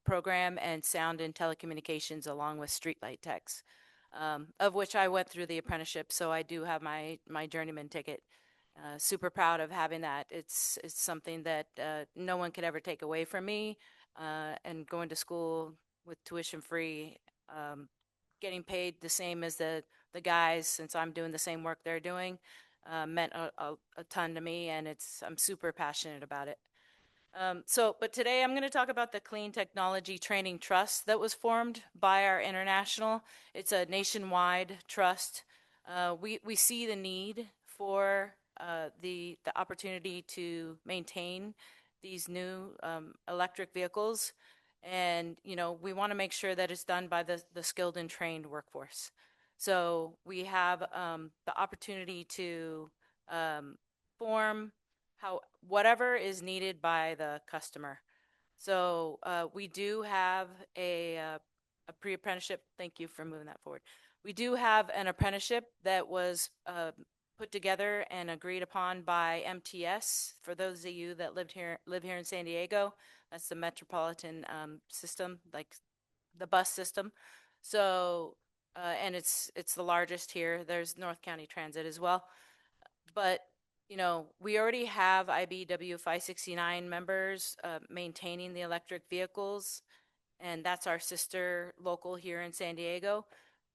program and sound and telecommunications, along with streetlight techs. Of which I went through the apprenticeship, so I do have my journeyman ticket. Super proud of having that. It's something that no one could ever take away from me. And going to school with tuition free, getting paid the same as the guys, since I'm doing the same work they're doing, meant a ton to me, and I'm super passionate about it. But today I'm going to talk about the Clean Technology Training Trust that was formed by our international. It's a nationwide trust. We see the need for the opportunity to maintain these new electric vehicles And, we want to make sure that it's done by the skilled and trained workforce. So we have the opportunity to form whatever is needed by the customer. So we do have a pre-apprenticeship. Thank you for moving that forward. We do have an apprenticeship that was put together and agreed upon by MTS. For those of you that live here in San Diego, that's the metropolitan system, like the bus system. So, and it's the largest here. There's North County Transit as well. But, we already have IBW 569 members maintaining the electric vehicles, and that's our sister local here in San Diego.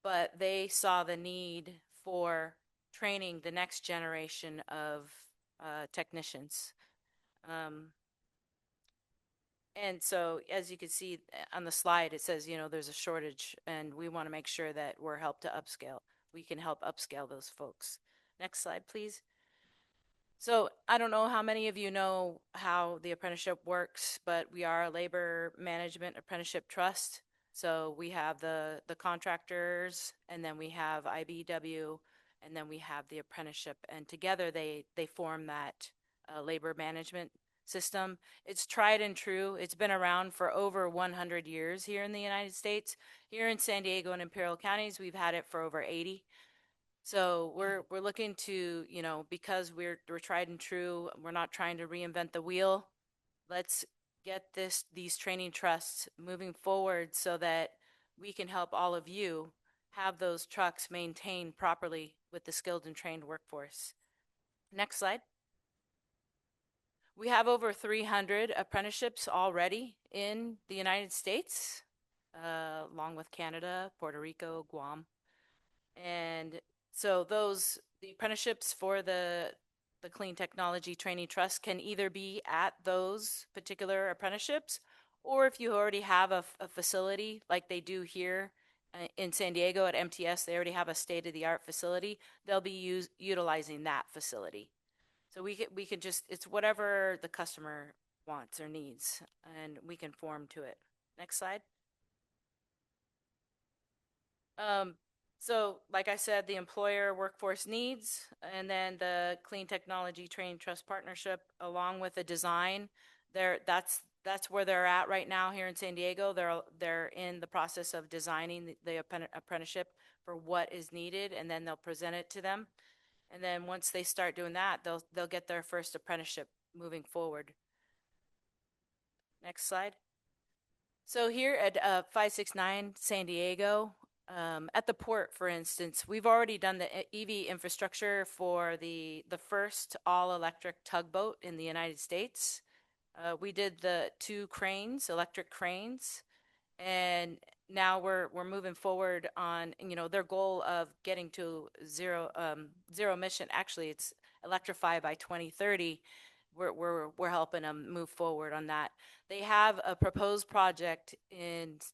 But they saw the need for training the next generation of technicians. And so, as you can see on the slide, it says, there's a shortage, and we want to make sure that we can help upscale those folks. Next slide, please. So I don't know how many of you know how the apprenticeship works, but we are a labor management apprenticeship trust. So we have the contractors, and then we have IBW, and then we have the apprenticeship, and together they form that labor management system. It's tried and true. It's been around for over 100 years here in the United States. Here in San Diego and Imperial counties, we've had it for over 80. So we're looking to, because we're tried and true, we're not trying to reinvent the wheel. Let's get these training trusts moving forward so that we can help all of you have those trucks maintained properly with the skilled and trained workforce. Next slide. We have over 300 apprenticeships already in the United States, along with Canada, Puerto Rico, Guam. And so the apprenticeships for the Clean Technology Training Trust can either be at those particular apprenticeships, or if you already have a facility like they do here in San Diego at MTS, they already have a state-of-the-art facility, they'll be utilizing that facility. So we can just, it's whatever the customer wants or needs, and we can form to it. Next slide. So like I said, the employer workforce needs, and then the Clean Technology Training Trust Partnership, along with the design, that's where they're at right now here in San Diego. They're in the process of designing the apprenticeship for what is needed, and then they'll present it to them. And then once they start doing that, they'll get their first apprenticeship moving forward. Next slide. So here at 569 San Diego, at the port, for instance, we've already done the EV infrastructure for the first all-electric tugboat in the United States. We did the 2 cranes, electric cranes, and now we're moving forward on their goal of getting to zero emission. Actually, it's electrified by 2030. We're helping them move forward on that. They have a proposed project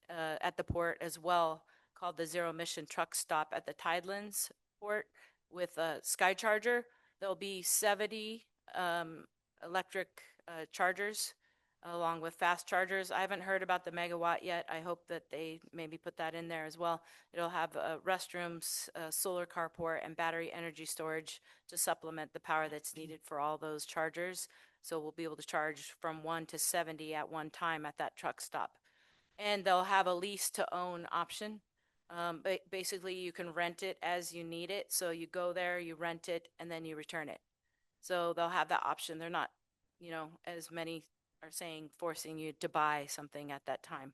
at the port as well, called the Zero-Emission truck stop at the Tidelands port with a SkyCharger. There'll be 70 electric chargers along with fast chargers. I haven't heard about the megawatt yet. I hope that they maybe put that in there as well. It'll have restrooms, solar carport, and battery energy storage to supplement the power that's needed for all those chargers. So we'll be able to charge from 1 to 70 at one time at that truck stop. And they'll have a lease to own option. Basically, you can rent it as you need it. So you go there, you rent it, and then you return it. So they'll have that option. They're not, as many are saying, forcing you to buy something at that time.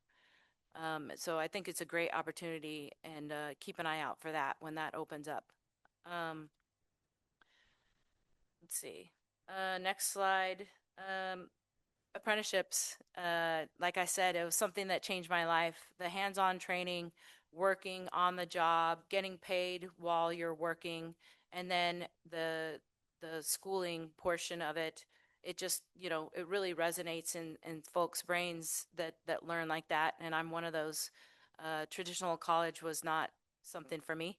So I think it's a great opportunity, and keep an eye out for that when that opens up. Let's see. Next slide. Apprenticeships. Like I said, it was something that changed my life. The hands-on training, working on the job, getting paid while you're working, and then the schooling portion of it. It just, it really resonates in folks' brains that learn like that. And I'm one of those. Traditional college was not something for me.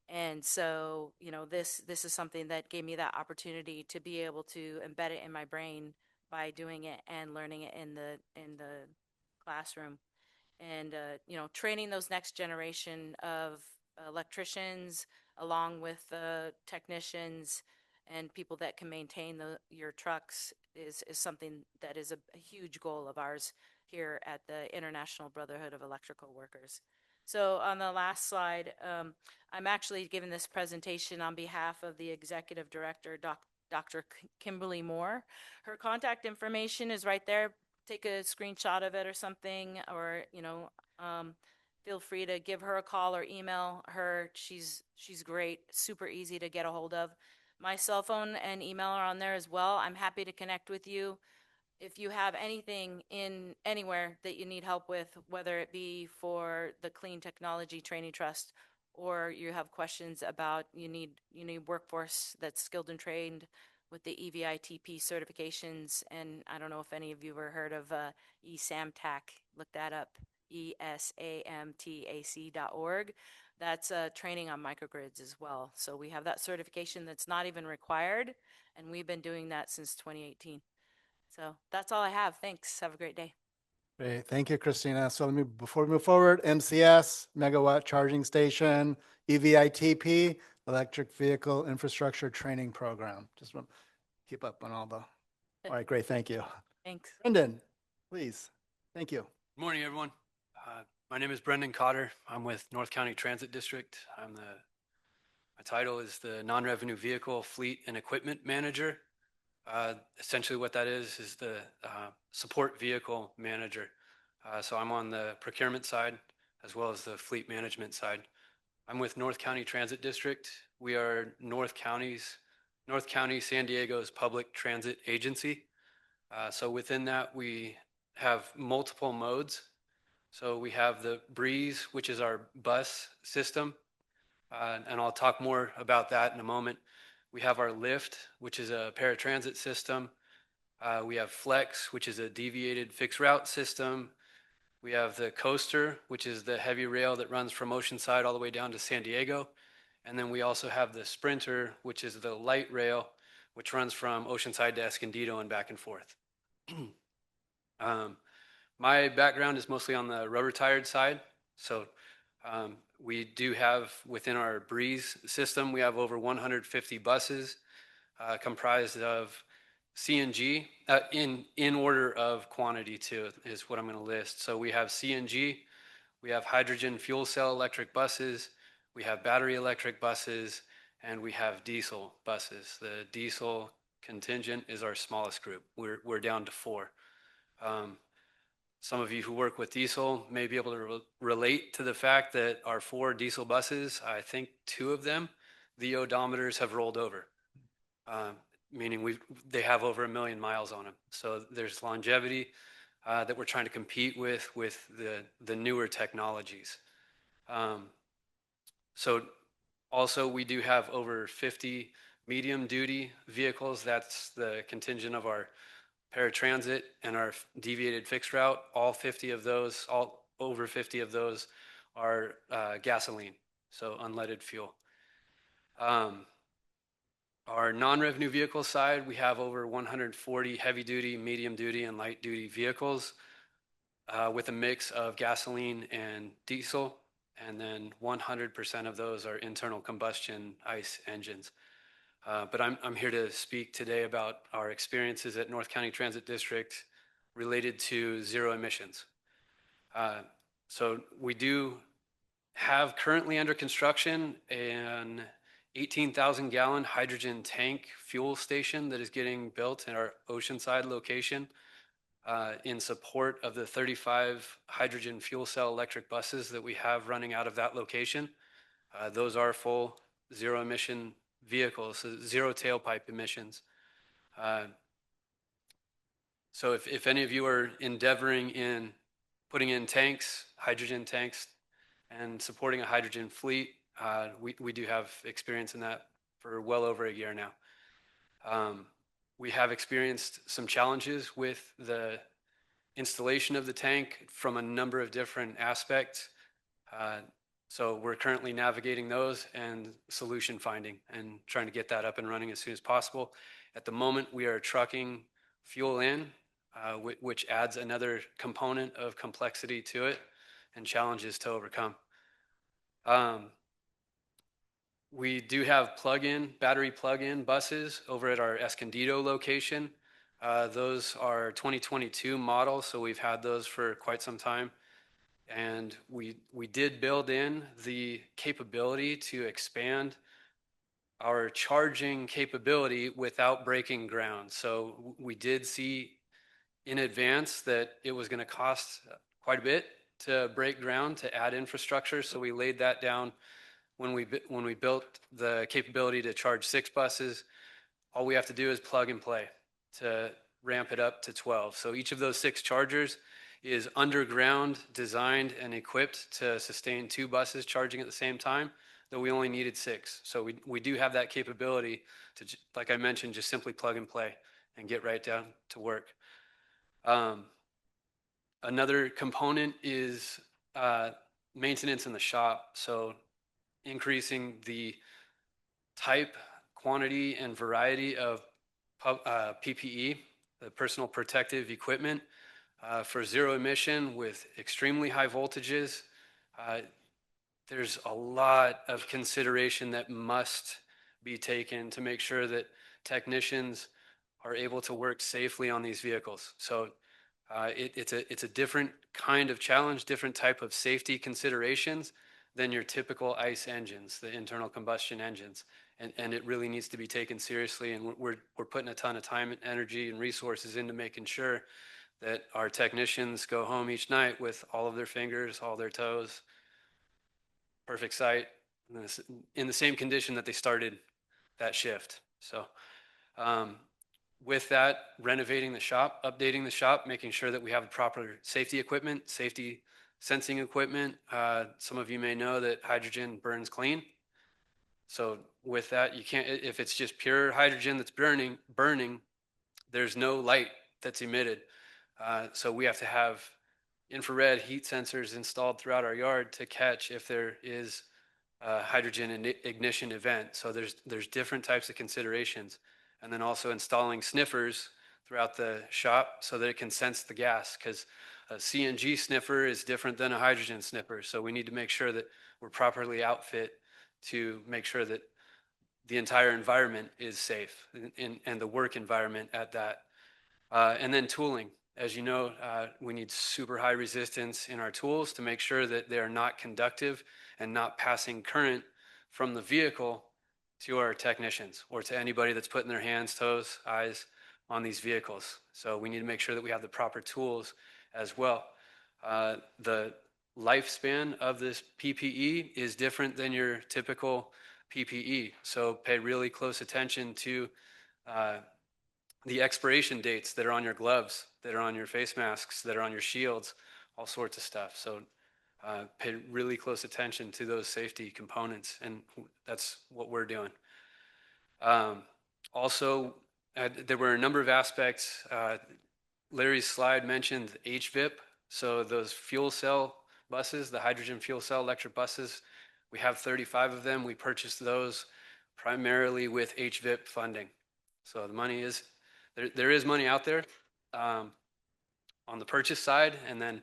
And so, this is something that gave me that opportunity to be able to embed it in my brain by doing it and learning it in the classroom. And, training those next generation of electricians along with the technicians and people that can maintain your trucks is something that is a huge goal of ours here at the International Brotherhood of Electrical Workers. So on the last slide, I'm actually giving this presentation on behalf of the Executive Director, Dr. Kimberly Moore. Her contact information is right there. Take a screenshot of it or something, or feel free to give her a call or email her. She's great, super easy to get a hold of. My cell phone and email are on there as well. I'm happy to connect with you. If you have anything in anywhere that you need help with, whether it be for the Clean Technology Training Trust, or you have questions about you need workforce that's skilled and trained with the EVITP certifications. And I don't know if any of you ever heard of ESAMTAC. Look that up, ESAMTAC.org. That's training on microgrids as well. So we have that certification that's not even required, and we've been doing that since 2018. So that's all I have. Thanks. Have a great day. Great. Thank you, Christina. So before we move forward, MCS, Megawatt Charging Station, EVITP, Electric Vehicle Infrastructure Training Program. Just want to keep up on all the. All right, great. Thank you. Thanks. Brendan, please. Thank you. Good morning, everyone. My name is Brendan Cotter. I'm with North County Transit District. My title is the Non-Revenue Vehicle Fleet and Equipment Manager. Essentially what that is the support vehicle manager. So I'm on the procurement side as well as the fleet management side. I'm with North County Transit District. We are North County, San Diego's public transit agency. So within that, we have multiple modes. So we have the Breeze, which is our bus system. And I'll talk more about that in a moment. We have our Lift, which is a paratransit system. We have Flex, which is a deviated fixed route system. We have the Coaster, which is the heavy rail that runs from Oceanside all the way down to San Diego. And then we also have the Sprinter, which is the light rail, which runs from Oceanside to Escondido and back and forth. My background is mostly on the rubber-tired side. So we do have within our Breeze system, we have over 150 buses comprised of CNG in order of quantity too, is what I'm going to list. So we have CNG, we have hydrogen fuel cell electric buses, we have battery electric buses, and we have diesel buses. The diesel contingent is our smallest group. We're down to 4. Some of you who work with diesel may be able to relate to the fact that our 4 diesel buses, I think 2 of them, the odometers have rolled over, meaning they have over 1 million miles on them. So there's longevity that we're trying to compete with the newer technologies. So also we do have over 50 medium duty vehicles. That's the contingent of our paratransit and our deviated fixed route. All over 50 of those are gasoline, so unleaded fuel. Our non-revenue vehicle side, we have over 140 heavy duty, medium duty, and light duty vehicles with a mix of gasoline and diesel, and then 100% of those are internal combustion ICE engines. But I'm here to speak today about our experiences at North County Transit District related to zero emissions. So we do have currently under construction an 18,000 gallon hydrogen tank fuel station that is getting built in our Oceanside location in support of the 35 hydrogen fuel cell electric buses that we have running out of that location. Those are full zero emission vehicles, so zero tailpipe emissions. So if any of you are endeavoring in putting in tanks, hydrogen tanks, and supporting a hydrogen fleet, we do have experience in that for well over a year now. We have experienced some challenges with the installation of the tank from a number of different aspects. So we're currently navigating those and solution finding and trying to get that up and running as soon as possible. At the moment, we are trucking fuel in which adds another component of complexity to it and challenges to overcome. We do have battery plug-in buses over at our Escondido location. Those are 2022 models, so we've had those for quite some time. And we did build in the capability to expand our charging capability without breaking ground. So we did see in advance that it was going to cost quite a bit to break ground, to add infrastructure. So we laid that down when we built the capability to charge 6 buses. All we have to do is plug and play to ramp it up to 12. So each of those 6 chargers is underground, designed and equipped to sustain 2 buses charging at the same time, though we only needed 6. So we do have that capability to, like I mentioned, just simply plug and play and get right down to work. Another component is maintenance in the shop. So increasing the type, quantity, and variety of PPE, the personal protective equipment, for zero emission with extremely high voltages. There's a lot of consideration that must be taken to make sure that technicians are able to work safely on these vehicles. So it's a different kind of challenge, different type of safety considerations than your typical ICE engines, the internal combustion engines. And it really needs to be taken seriously. And we're putting a ton of time and energy and resources into making sure that our technicians go home each night with all of their fingers, all their toes, perfect sight, in the same condition that they started that shift. So with that, renovating the shop, updating the shop, making sure that we have the proper safety equipment, safety sensing equipment. Some of you may know that hydrogen burns clean. So with that, you can't, if it's just pure hydrogen that's burning, there's no light that's emitted. So we have to have infrared heat sensors installed throughout our yard to catch if there is a hydrogen ignition event. So there's different types of considerations. And then also installing sniffers throughout the shop so that it can sense the gas, because a CNG sniffer is different than a hydrogen sniffer. So we need to make sure that we're properly outfit to make sure that the entire environment is safe and the work environment at that. And then tooling. As you know, we need super high resistance in our tools to make sure that they are not conductive and not passing current from the vehicle to our technicians or to anybody that's putting their hands, toes, eyes on these vehicles. So we need to make sure that we have the proper tools as well. The lifespan of this PPE is different than your typical PPE. So pay really close attention to the expiration dates that are on your gloves, that are on your face masks, that are on your shields, all sorts of stuff. So pay really close attention to those safety components, and that's what we're doing. Also, there were a number of aspects. Larry's slide mentioned HVIP, so those fuel cell buses, the hydrogen fuel cell electric buses, we have 35 of them. We purchased those primarily with HVIP funding. So the money is, there is money out there on the purchase side, and then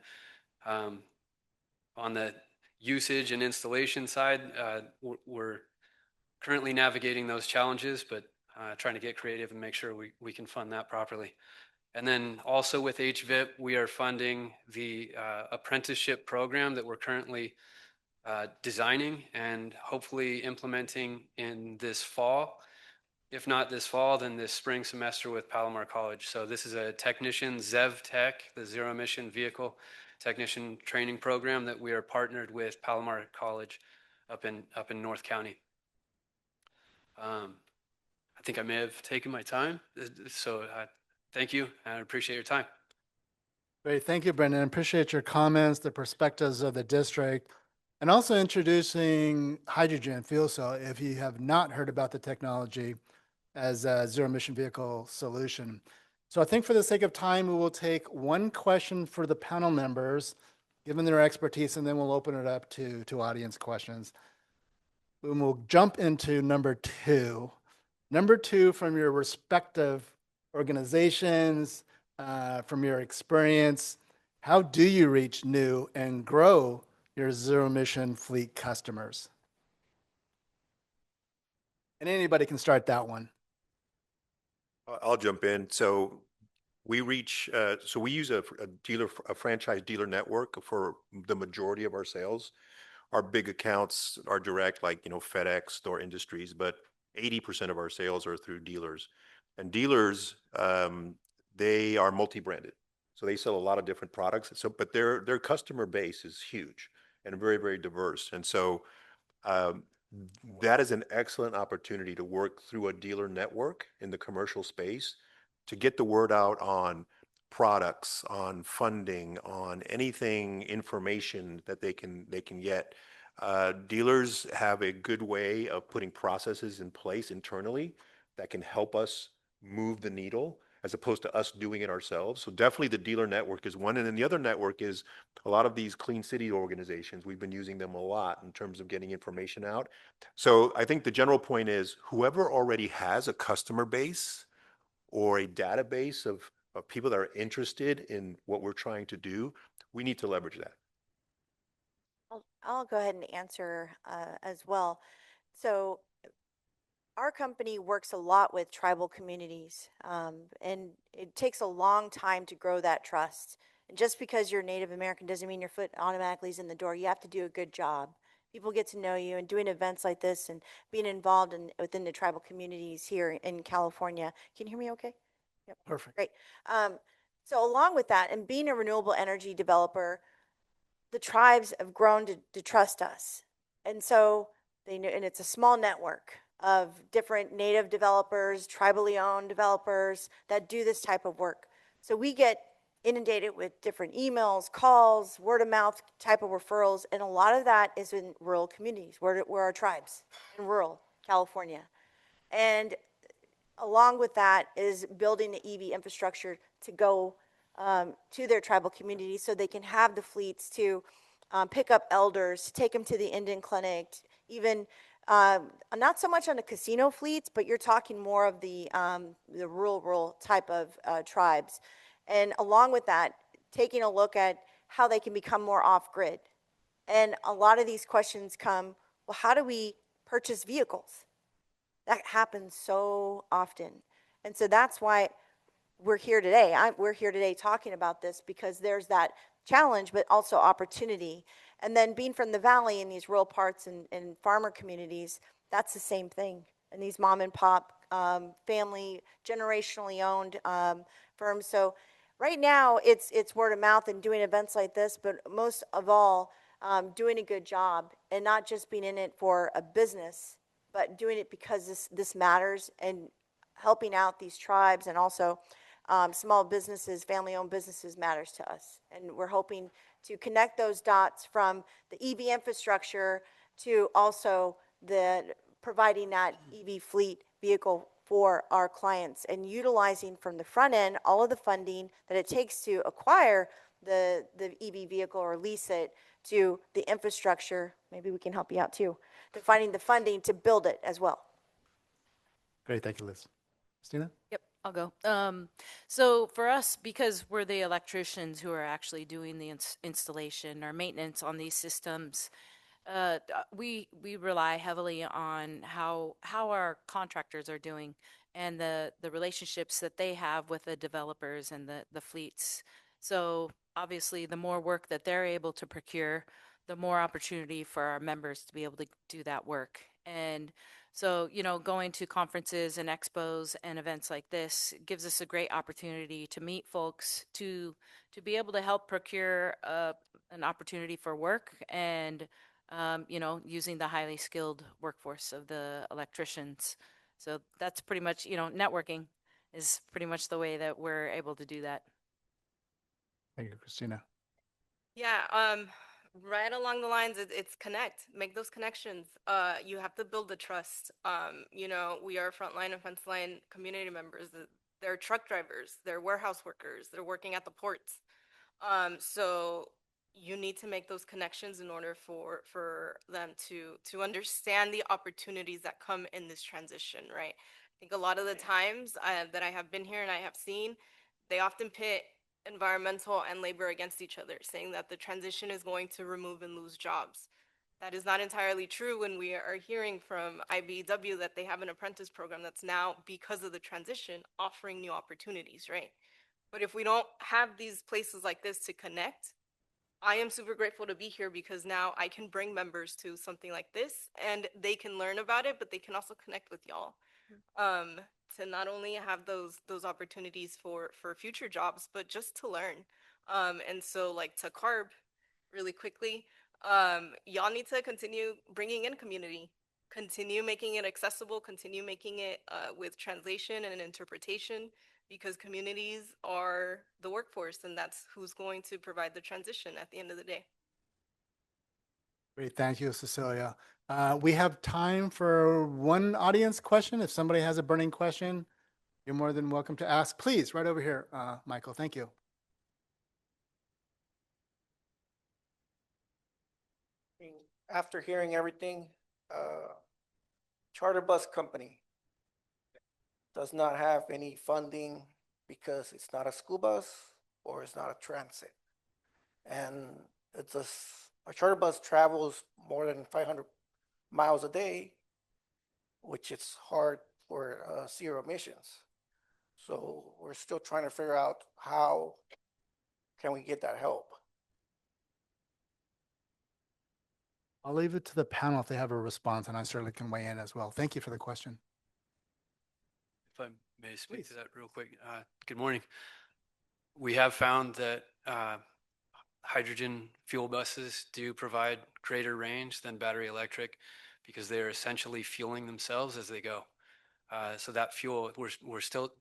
on the usage and installation side, we're currently navigating those challenges, but trying to get creative and make sure we can fund that properly. And then also with HVIP, we are funding the apprenticeship program that we're currently designing and hopefully implementing in this fall. If not this fall, then this spring semester with Palomar College. So this is a technician, ZEV Tech, the Zero Emission Vehicle Technician Training Program that we are partnered with Palomar College up in North County. I think I may have taken my time. So thank you. I appreciate your time. Great. Thank you, Brendan. I appreciate your comments, the perspectives of the district, and also introducing hydrogen fuel cell. If you have not heard about the technology as a zero emission vehicle solution. So I think for the sake of time, we will take one question for the panel members, given their expertise, and then we'll open it up to audience questions. And we'll jump into number 2. Number 2 from your respective organizations, from your experience, how do you reach new and grow your zero-emission fleet customers? And anybody can start that one. I'll jump in. So we use a franchise dealer network for the majority of our sales. Our big accounts are direct, like, FedEx, Store Industries, but 80% of our sales are through dealers. And dealers, they are multi-branded. So they sell a lot of different products. But their customer base is huge and very, very diverse. And so um, that is an excellent opportunity to work through a dealer network in the commercial space to get the word out on products, on funding, on anything information that they can get. Dealers have a good way of putting processes in place internally that can help us move the needle as opposed to us doing it ourselves. So definitely the dealer network is one. And then the other network is a lot of these clean city organizations. We've been using them a lot in terms of getting information out. So I think the general point is whoever already has a customer base or a database of people that are interested in what we're trying to do, we need to leverage that. I'll go ahead and answer as well. So our company works a lot with tribal communities, and it takes a long time to grow that trust. And just because you're Native American doesn't mean your foot automatically is in the door. You have to do a good job. People get to know you, and doing events like this and being involved within the tribal communities here in California. Can you hear me okay? Yep. Perfect. Great. So along with that, and being a renewable energy developer, the tribes have grown to trust us. And so they know, and it's a small network of different native developers, tribally owned developers that do this type of work. So we get inundated with different emails, calls, word of mouth type of referrals. And a lot of that is in rural communities, where our tribes in rural California. And along with that is building the EV infrastructure to go to their tribal communities so they can have the fleets to pick up elders, to take them to the Indian clinic, even not so much on the casino fleets, but you're talking more of the rural type of tribes. And along with that, taking a look at how they can become more off-grid. And a lot of these questions come, well, how do we purchase vehicles? That happens so often. And so that's why we're here today. We're here today talking about this because there's that challenge, but also opportunity. And then being from the valley in these rural parts and farmer communities, that's the same thing. And these mom and pop family, generationally owned firms. So right now it's word of mouth and doing events like this, but most of all, doing a good job and not just being in it for a business, but doing it because this matters and helping out these tribes and also small businesses, family-owned businesses matters to us. And we're hoping to connect those dots from the EV infrastructure to also providing that EV fleet vehicle for our clients and utilizing from the front end all of the funding that it takes to acquire the EV vehicle or lease it to the infrastructure. Maybe we can help you out too, to finding the funding to build it as well. Great. Thank you, Liz. Christina? Yep, I'll go. So for us, because we're the electricians who are actually doing the installation or maintenance on these systems, we rely heavily on how our contractors are doing and the relationships that they have with the developers and the fleets. So obviously, the more work that they're able to procure, the more opportunity for our members to be able to do that work. And so, going to conferences and expos and events like this gives us a great opportunity to meet folks, to be able to help procure an opportunity for work and, using the highly skilled workforce of the electricians. So that's pretty much, networking is pretty much the way that we're able to do that. Thank you, Christina. Yeah, right along the lines, it's make those connections. You have to build the trust. We are frontline and fence line community members. They're truck drivers, they're warehouse workers, they're working at the ports. So you need to make those connections in order for them to understand the opportunities that come in this transition, right? I think a lot of the times that I have been here and I have seen, they often pit environmental and labor against each other, saying that the transition is going to remove and lose jobs. That is not entirely true when we are hearing from IBEW that they have an apprentice program that's now, because of the transition, offering new opportunities, right? But if we don't have these places like this to connect, I am super grateful to be here because now I can bring members to something like this and they can learn about it, but they can also connect with y'all. To not only have those opportunities for future jobs, but just to learn. And so like to CARB really quickly, y'all need to continue bringing in community, continue making it accessible, continue making it with translation and interpretation, because communities are the workforce and that's who's going to provide the transition at the end of the day. Great, thank you, Cecilia. We have time for one audience question. If somebody has a burning question, you're more than welcome to ask. Please, right over here, Michael. Thank you. After hearing everything, charter bus company does not have any funding because it's not a school bus or it's not a transit. And it's a charter bus travels more than 500 miles a day, which is hard for zero emissions. So we're still trying to figure out how can we get that help. I'll leave it to the panel if they have a response, and I certainly can weigh in as well. Thank you for the question. If I may speak to that real quick. Good morning. We have found that hydrogen fuel buses do provide greater range than battery electric because they're essentially fueling themselves as they go. So that fuel, we're still,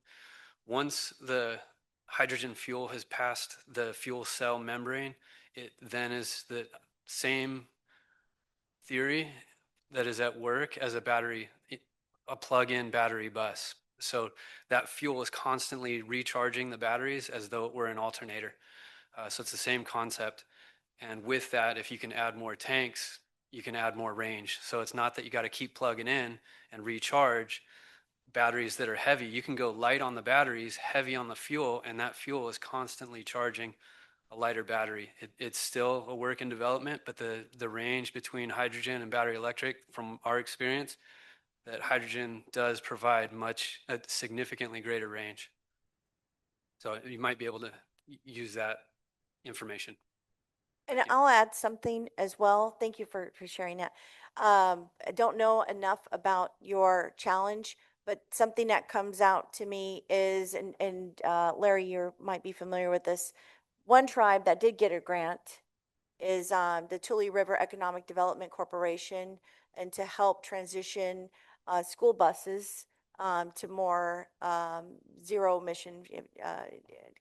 once the hydrogen fuel has passed the fuel cell membrane, it then is the same theory that is at work as a plug-in battery bus. So that fuel is constantly recharging the batteries as though it were an alternator. So it's the same concept. And with that, if you can add more tanks, you can add more range. So it's not that you got to keep plugging in and recharge batteries that are heavy. You can go light on the batteries, heavy on the fuel, and that fuel is constantly charging a lighter battery. It's still a work in development, but the range between hydrogen and battery electric, from our experience, that hydrogen does provide a significantly greater range. So you might be able to use that information. And I'll add something as well. Thank you for sharing that. I don't know enough about your challenge, but something that comes out to me is, and Larry, you might be familiar with this. One tribe that did get a grant is the Tule River Economic Development Corporation, and to help transition school buses to more zero emission,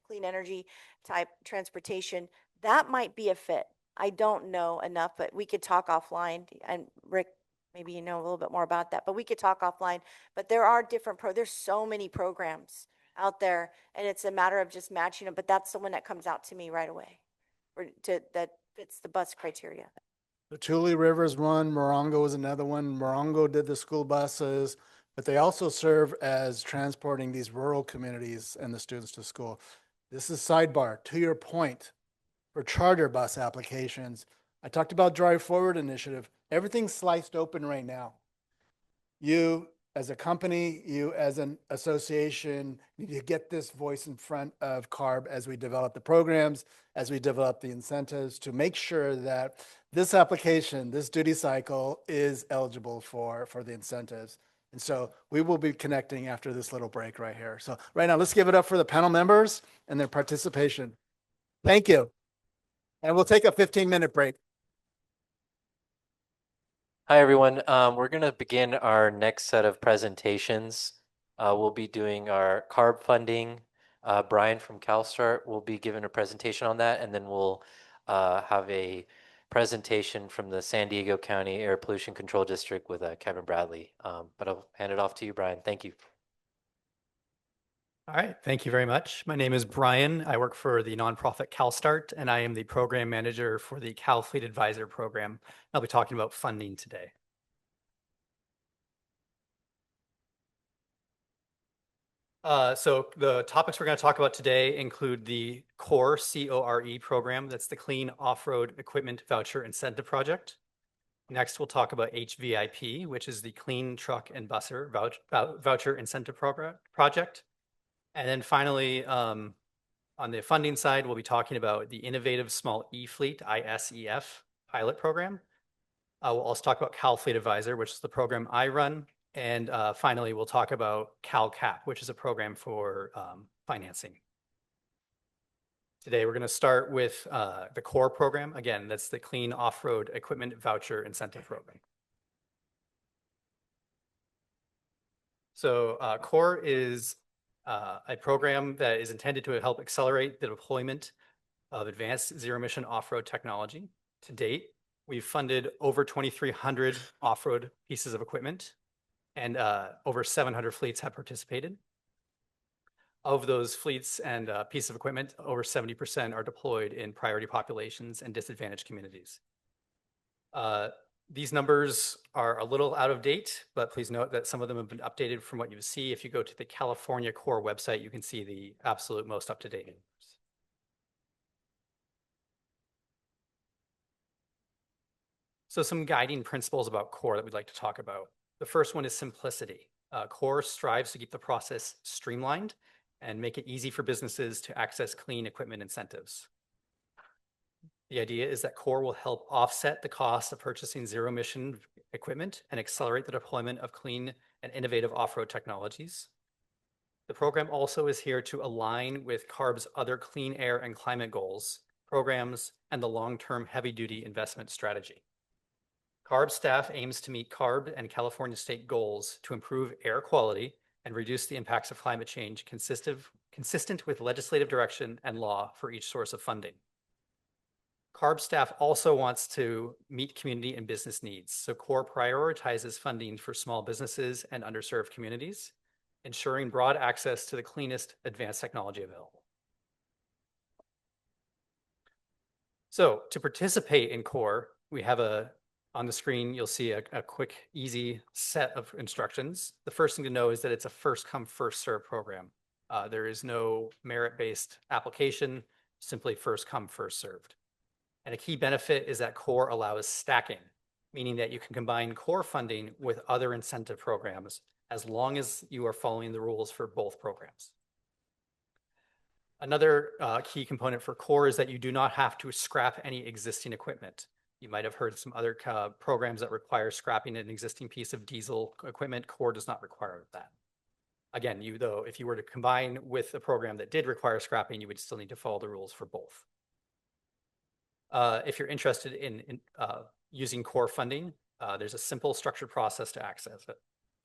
clean energy type transportation. That might be a fit. I don't know enough, but we could talk offline. And Rick, maybe you know a little bit more about that, but we could talk offline. But there are there's so many programs out there, and it's a matter of just matching them. But that's the one that comes out to me right away, that fits the bus criteria. The Tule River is one, Morongo is another one. Morongo did the school buses, but they also serve as transporting these rural communities and the students to school. This is sidebar. To your point, for charter bus applications, I talked about Drive Forward initiative. Everything's sliced open right now. You as a company, you as an association, need to get this voice in front of CARB as we develop the programs, as we develop the incentives, to make sure that this application, this duty cycle, is eligible for the incentives. And so we will be connecting after this little break right here. So right now, let's give it up for the panel members and their participation. Thank you. And we'll take a 15-minute break. Hi, everyone. We're going to begin our next set of presentations. We'll be doing our CARB funding. Brian from CalSTART will be giving a presentation on that, and then we'll have a presentation from the San Diego County Air Pollution Control District with Kevin Bradley. But I'll hand it off to you, Brian. Thank you. All right, thank you very much. My name is Brian. I work for the nonprofit CalSTART, and I am the program manager for the Cal Fleet Advisor program. I'll be talking about funding today. So the topics we're going to talk about today include the CORE, C-O-R-E program. That's the Clean Off-Road Equipment Voucher Incentive Project. Next, we'll talk about HVIP, which is the Clean Truck and Busser Voucher Incentive Project. And then finally, on the funding side, we'll be talking about the Innovative Small E-Fleet, ISEF, pilot program. We'll also talk about Cal Fleet Advisor, which is the program I run. And finally, we'll talk about CalCap, which is a program for financing. Today, we're going to start with the CORE program. Again, that's the Clean Off-Road Equipment Voucher Incentive Program. So CORE is a program that is intended to help accelerate the deployment of advanced zero-emission off-road technology. To date, we've funded over 2,300 off-road pieces of equipment, and over 700 fleets have participated. Of those fleets and pieces of equipment, over 70% are deployed in priority populations and disadvantaged communities. These numbers are a little out of date, but please note that some of them have been updated from what you see. If you go to the California CORE website, you can see the absolute most up-to-date numbers. So some guiding principles about CORE that we'd like to talk about. The first one is simplicity. CORE strives to keep the process streamlined and make it easy for businesses to access clean equipment incentives. The idea is that CORE will help offset the cost of purchasing zero-emission equipment and accelerate the deployment of clean and innovative off-road technologies. The program also is here to align with CARB's other clean air and climate goals, programs, and the long-term heavy-duty investment strategy. CARB staff aims to meet CARB and California state goals to improve air quality and reduce the impacts of climate change consistent with legislative direction and law for each source of funding. CARB staff also wants to meet community and business needs, so CORE prioritizes funding for small businesses and underserved communities, ensuring broad access to the cleanest advanced technology available. So to participate in CORE, we have on the screen, you'll see a quick, easy set of instructions. The first thing to know is that it's a first come, first serve program. There is no merit-based application, simply first come, first served. And a key benefit is that CORE allows stacking, meaning that you can combine CORE funding with other incentive programs as long as you are following the rules for both programs. Another key component for CORE is that you do not have to scrap any existing equipment. You might have heard of some other programs that require scrapping an existing piece of diesel equipment. CORE does not require that. Again, if you were to combine with a program that did require scrapping, you would still need to follow the rules for both. If you're interested in using CORE funding, there's a simple structured process to access it.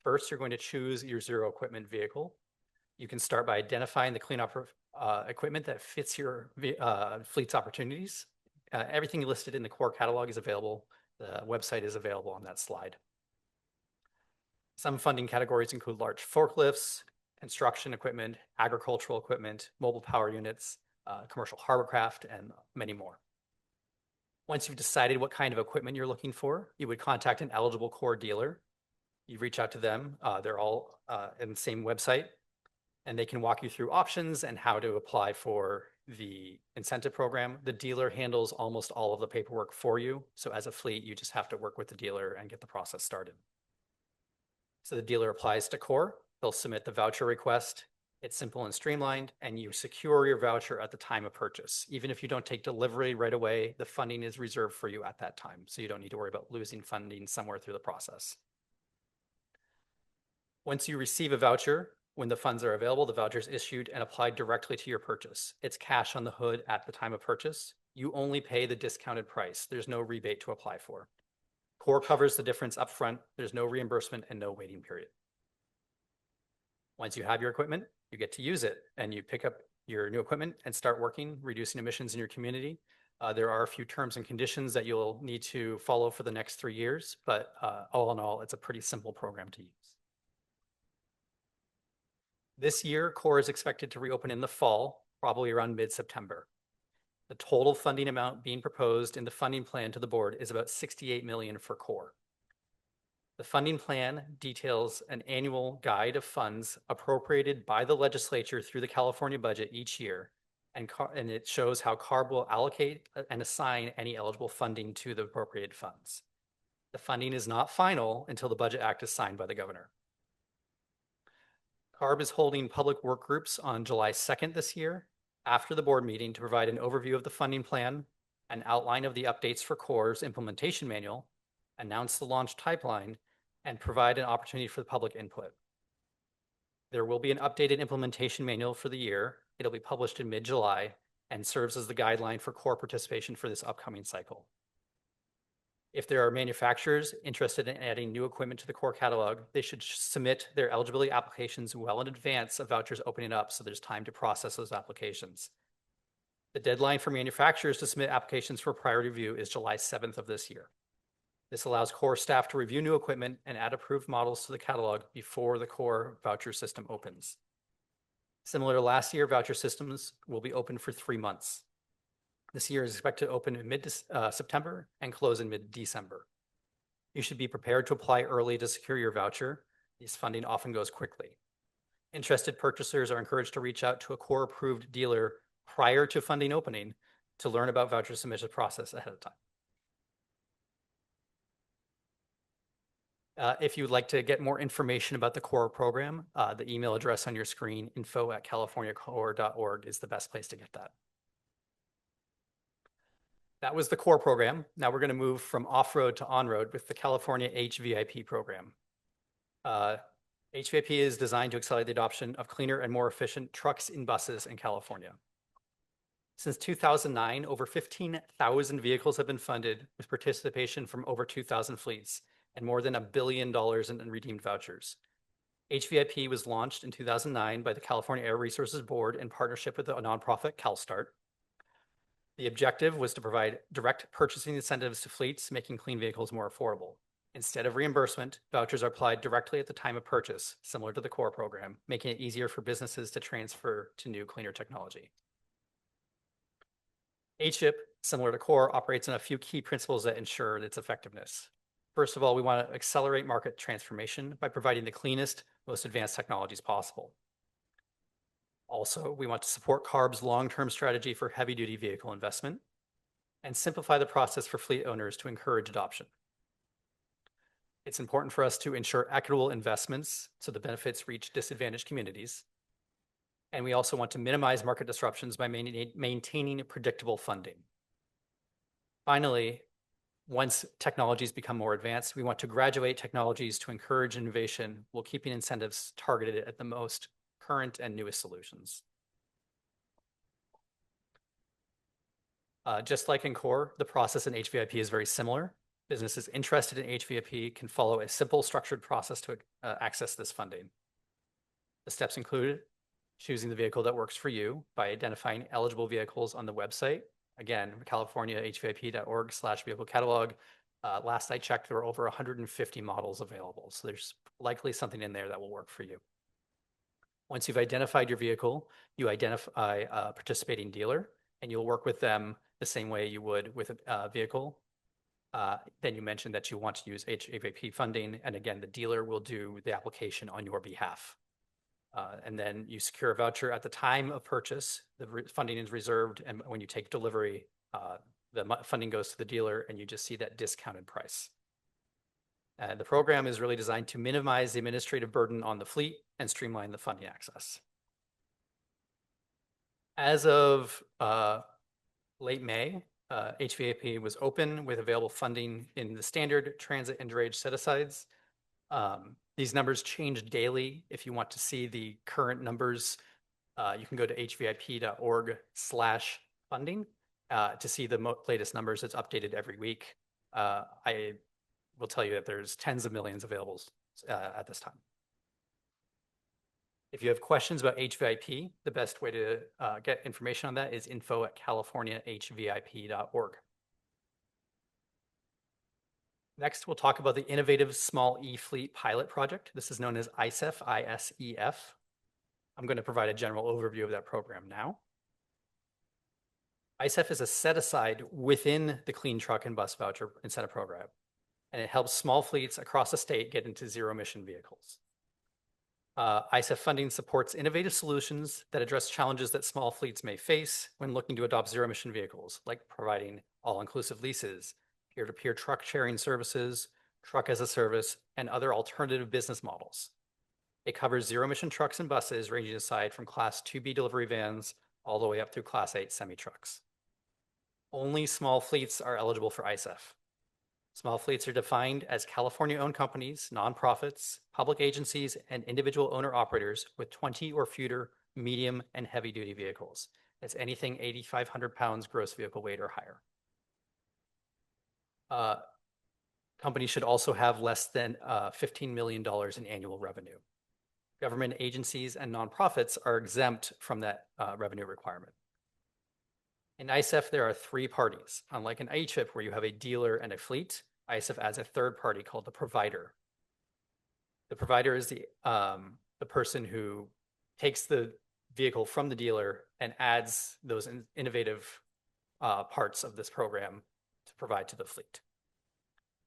First, you're going to choose your zero equipment vehicle. You can start by identifying the cleanup equipment that fits your fleet's opportunities. Everything listed in the CORE catalog is available. The website is available on that slide. Some funding categories include large forklifts, construction equipment, agricultural equipment, mobile power units, commercial hovercraft, and many more. Once you've decided what kind of equipment you're looking for, you would contact an eligible CORE dealer. You reach out to them. They're all in the same website, and they can walk you through options and how to apply for the incentive program. The dealer handles almost all of the paperwork for you. So as a fleet, you just have to work with the dealer and get the process started. So the dealer applies to CORE. They'll submit the voucher request. It's simple and streamlined, and you secure your voucher at the time of purchase. Even if you don't take delivery right away, the funding is reserved for you at that time. So you don't need to worry about losing funding somewhere through the process. Once you receive a voucher, when the funds are available, the voucher is issued and applied directly to your purchase. It's cash on the hood at the time of purchase. You only pay the discounted price. There's no rebate to apply for. CORE covers the difference upfront. There's no reimbursement and no waiting period. Once you have your equipment, you get to use it, and you pick up your new equipment and start working, reducing emissions in your community. There are a few terms and conditions that you'll need to follow for the next 3 years, but all in all, it's a pretty simple program to use. This year, CORE is expected to reopen in the fall, probably around mid-September. The total funding amount being proposed in the funding plan to the board is about $68 million for CORE. The funding plan details an annual guide of funds appropriated by the legislature through the California budget each year, and it shows how CARB will allocate and assign any eligible funding to the appropriated funds. The funding is not final until the Budget Act is signed by the governor. CARB is holding public work groups on July 2nd this year after the board meeting to provide an overview of the funding plan, an outline of the updates for CORE's implementation manual, announce the launch pipeline, and provide an opportunity for the public input. There will be an updated implementation manual for the year. It'll be published in mid-July and serves as the guideline for CORE participation for this upcoming cycle. If there are manufacturers interested in adding new equipment to the CORE catalog, they should submit their eligibility applications well in advance of vouchers opening up so there's time to process those applications. The deadline for manufacturers to submit applications for priority review is July 7th of this year. This allows CORE staff to review new equipment and add approved models to the catalog before the CORE voucher system opens. Similar to last year, voucher systems will be open for 3 months. This year is expected to open in mid-September and close in mid-December. You should be prepared to apply early to secure your voucher. This funding often goes quickly. Interested purchasers are encouraged to reach out to a CORE-approved dealer prior to funding opening to learn about voucher submission process ahead of time. If you'd like to get more information about the CORE program, the email address on your screen, info@californiacore.org, is the best place to get that. That was the CORE program. Now we're going to move from off-road to on-road with the California HVIP program. HVIP is designed to accelerate the adoption of cleaner and more efficient trucks and buses in California. Since 2009, over 15,000 vehicles have been funded with participation from over 2,000 fleets and more than $1 billion in redeemed vouchers. HVIP was launched in 2009 by the California Air Resources Board in partnership with the nonprofit CalSTART. The objective was to provide direct purchasing incentives to fleets, making clean vehicles more affordable. Instead of reimbursement, vouchers are applied directly at the time of purchase, similar to the CORE program, making it easier for businesses to transfer to new, cleaner technology. HVIP, similar to CORE, operates on a few key principles that ensure its effectiveness. First of all, we want to accelerate market transformation by providing the cleanest, most advanced technologies possible. Also, we want to support CARB's long-term strategy for heavy-duty vehicle investment and simplify the process for fleet owners to encourage adoption. It's important for us to ensure equitable investments so the benefits reach disadvantaged communities. And we also want to minimize market disruptions by maintaining predictable funding. Finally, once technologies become more advanced, we want to graduate technologies to encourage innovation while keeping incentives targeted at the most current and newest solutions. Just like in CORE, the process in HVIP is very similar. Businesses interested in HVIP can follow a simple structured process to access this funding. The steps include choosing the vehicle that works for you by identifying eligible vehicles on the website. Again, californiahvip.org/vehicle catalog. Last I checked, there were over 150 models available. So there's likely something in there that will work for you. Once you've identified your vehicle, you identify a participating dealer, and you'll work with them the same way you would with a vehicle. Then you mentioned that you want to use HVIP funding, and again, the dealer will do the application on your behalf. And then you secure a voucher at the time of purchase. The funding is reserved, and when you take delivery, the funding goes to the dealer, and you just see that discounted price. The program is really designed to minimize the administrative burden on the fleet and streamline the funding access. As of late May, HVIP was open with available funding in the standard, transit, and drayage set-asides. These numbers change daily. If you want to see the current numbers, you can go to hvip.org/funding to see the latest numbers. It's updated every week. I will tell you that there's tens of millions available at this time. If you have questions about HVIP, the best way to get information on that is info@californiahvip.org. Next, we'll talk about the Innovative Small E-Fleet Pilot Project. This is known as ISEF, I-S-E-F. I'm going to provide a general overview of that program now. ISEF is a set-aside within the Clean Truck and Bus Voucher Incentive Program. and it helps small fleets across the state get into zero-emission vehicles. ISEF funding supports innovative solutions that address challenges that small fleets may face when looking to adopt zero-emission vehicles, like providing all-inclusive leases, peer-to-peer truck sharing services, truck as a service, and other alternative business models. It covers zero-emission trucks and buses ranging aside from Class 2B delivery vans all the way up through Class 8 semi-trucks. Only small fleets are eligible for ISEF. Small fleets are defined as California-owned companies, nonprofits, public agencies, and individual owner-operators with 20 or fewer medium and heavy-duty vehicles. That's anything 8,500 pounds gross vehicle weight or higher. Companies should also have less than $15 million in annual revenue. Government agencies and nonprofits are exempt from that revenue requirement. In ISEF, there are 3 parties. Unlike an HVIP where you have a dealer and a fleet, ISEF adds a third party called the provider. The provider is the person who takes the vehicle from the dealer and adds those innovative parts of this program to provide to the fleet.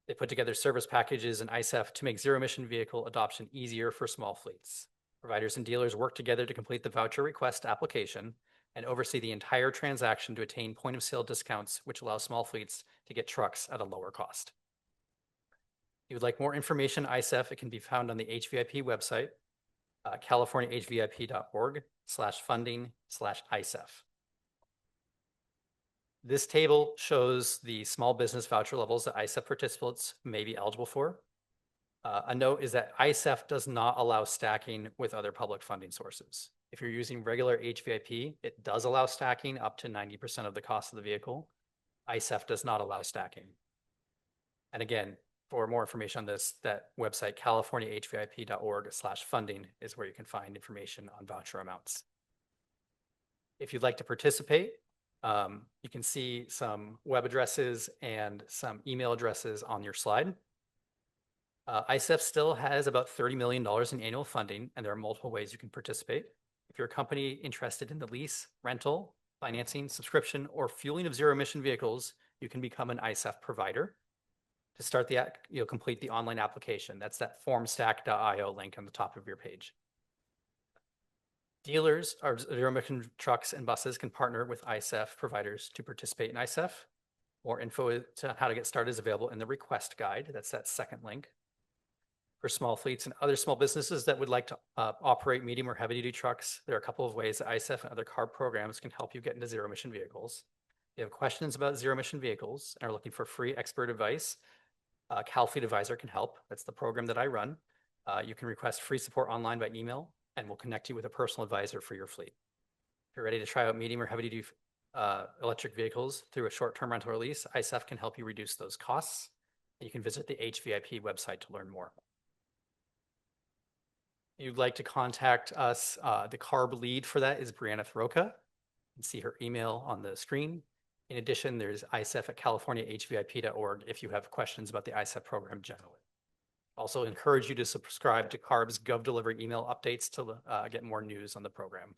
They put together service packages in ISEF to make zero-emission vehicle adoption easier for small fleets. Providers and dealers work together to complete the voucher request application and oversee the entire transaction to attain point-of-sale discounts, which allow small fleets to get trucks at a lower cost. If you would like more information on ISEF, it can be found on the HVIP website, californiahvip.org/funding/ISEF. This table shows the small business voucher levels that ISEF participants may be eligible for. A note is that ISEF does not allow stacking with other public funding sources. If you're using regular HVIP, it does allow stacking up to 90% of the cost of the vehicle. ISEF does not allow stacking. And again, for more information on this, that website, californiahvip.org/funding, is where you can find information on voucher amounts. If you'd like to participate, you can see some web addresses and some email addresses on your slide. ISEF still has about $30 million in annual funding, and there are multiple ways you can participate. If you're a company interested in the lease, rental, financing, subscription, or fueling of zero-emission vehicles, you can become an ISEF provider. To start you'll complete the online application. That's that formstack.io link on the top of your page. Dealers or zero-emission trucks and buses can partner with ISEF providers to participate in ISEF. More info to how to get started is available in the request guide. That's that second link. For small fleets and other small businesses that would like to operate medium or heavy-duty trucks, there are a couple of ways that ISEF and other CARB programs can help you get into zero-emission vehicles. If you have questions about zero-emission vehicles and are looking for free expert advice, CalFleet Advisor can help. That's the program that I run. You can request free support online by email, and we'll connect you with a personal advisor for your fleet. If you're ready to try out medium or heavy-duty electric vehicles through a short-term rental or lease, ISEF can help you reduce those costs. You can visit the HVIP website to learn more. If you'd like to contact us, the CARB lead for that is Brianna Throka. You can see her email on the screen. In addition, there's ISEF at californiahvip.org if you have questions about the ISEF program generally. Also encourage you to subscribe to CARB's GovDelivery email updates to get more news on the program.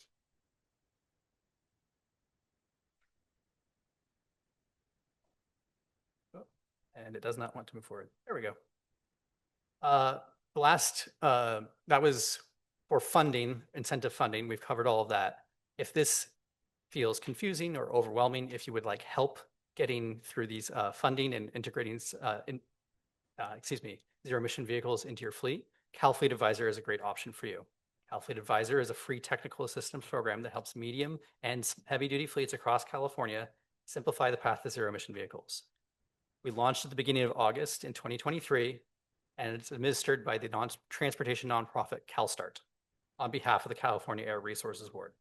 And it does not want to move forward. There we go. The last, that was for funding, incentive funding. We've covered all of that. If this feels confusing or overwhelming, if you would like help getting through these funding and integrating, zero-emission vehicles into your fleet, CalFleet Advisor is a great option for you. CalFleet Advisor is a free technical assistance program that helps medium and heavy-duty fleets across California simplify the path to zero-emission vehicles. We launched at the beginning of August in 2023, and it's administered by the transportation nonprofit CalStart on behalf of the California Air Resources Board.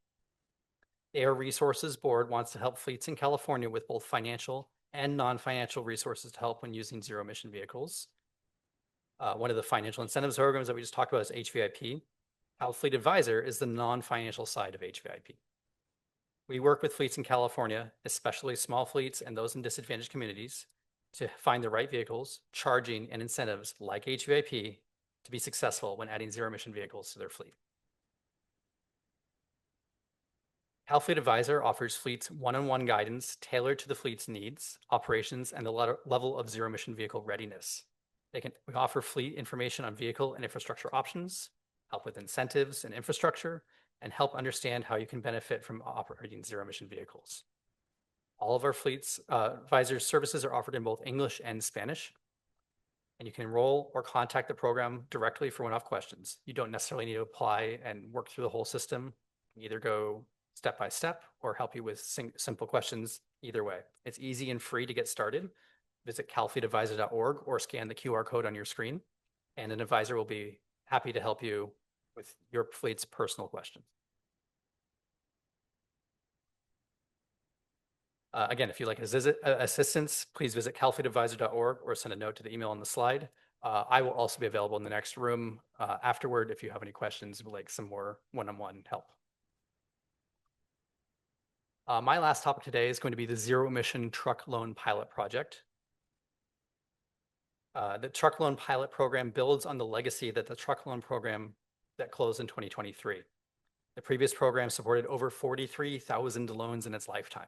The Air Resources Board wants to help fleets in California with both financial and non-financial resources to help when using zero-emission vehicles. One of the financial incentives programs that we just talked about is HVIP. CalFleet Advisor is the non-financial side of HVIP. We work with fleets in California, especially small fleets and those in disadvantaged communities, to find the right vehicles, charging, and incentives like HVIP to be successful when adding zero-emission vehicles to their fleet. CalFleet Advisor offers fleets one-on-one guidance tailored to the fleet's needs, operations, and the level of zero-emission vehicle readiness. We offer fleet information on vehicle and infrastructure options, help with incentives and infrastructure, and help understand how you can benefit from operating zero-emission vehicles. All of our fleet's advisors services are offered in both English and Spanish, and you can enroll or contact the program directly for one-off questions. You don't necessarily need to apply and work through the whole system. You either go step by step or help you with simple questions either way. It's easy and free to get started. Visit calfleetadvisor.org or scan the QR code on your screen, and an advisor will be happy to help you with your fleet's personal questions. Again, if you'd like assistance, please visit calfleetadvisor.org or send a note to the email on the slide. I will also be available in the next room afterward if you have any questions, like some more one-on-one help. My last topic today is going to be the Zero-Emission Truck Loan Pilot Project. The Truck Loan Pilot Program builds on the legacy that the Truck Loan Program that closed in 2023. The previous program supported over 43,000 loans in its lifetime.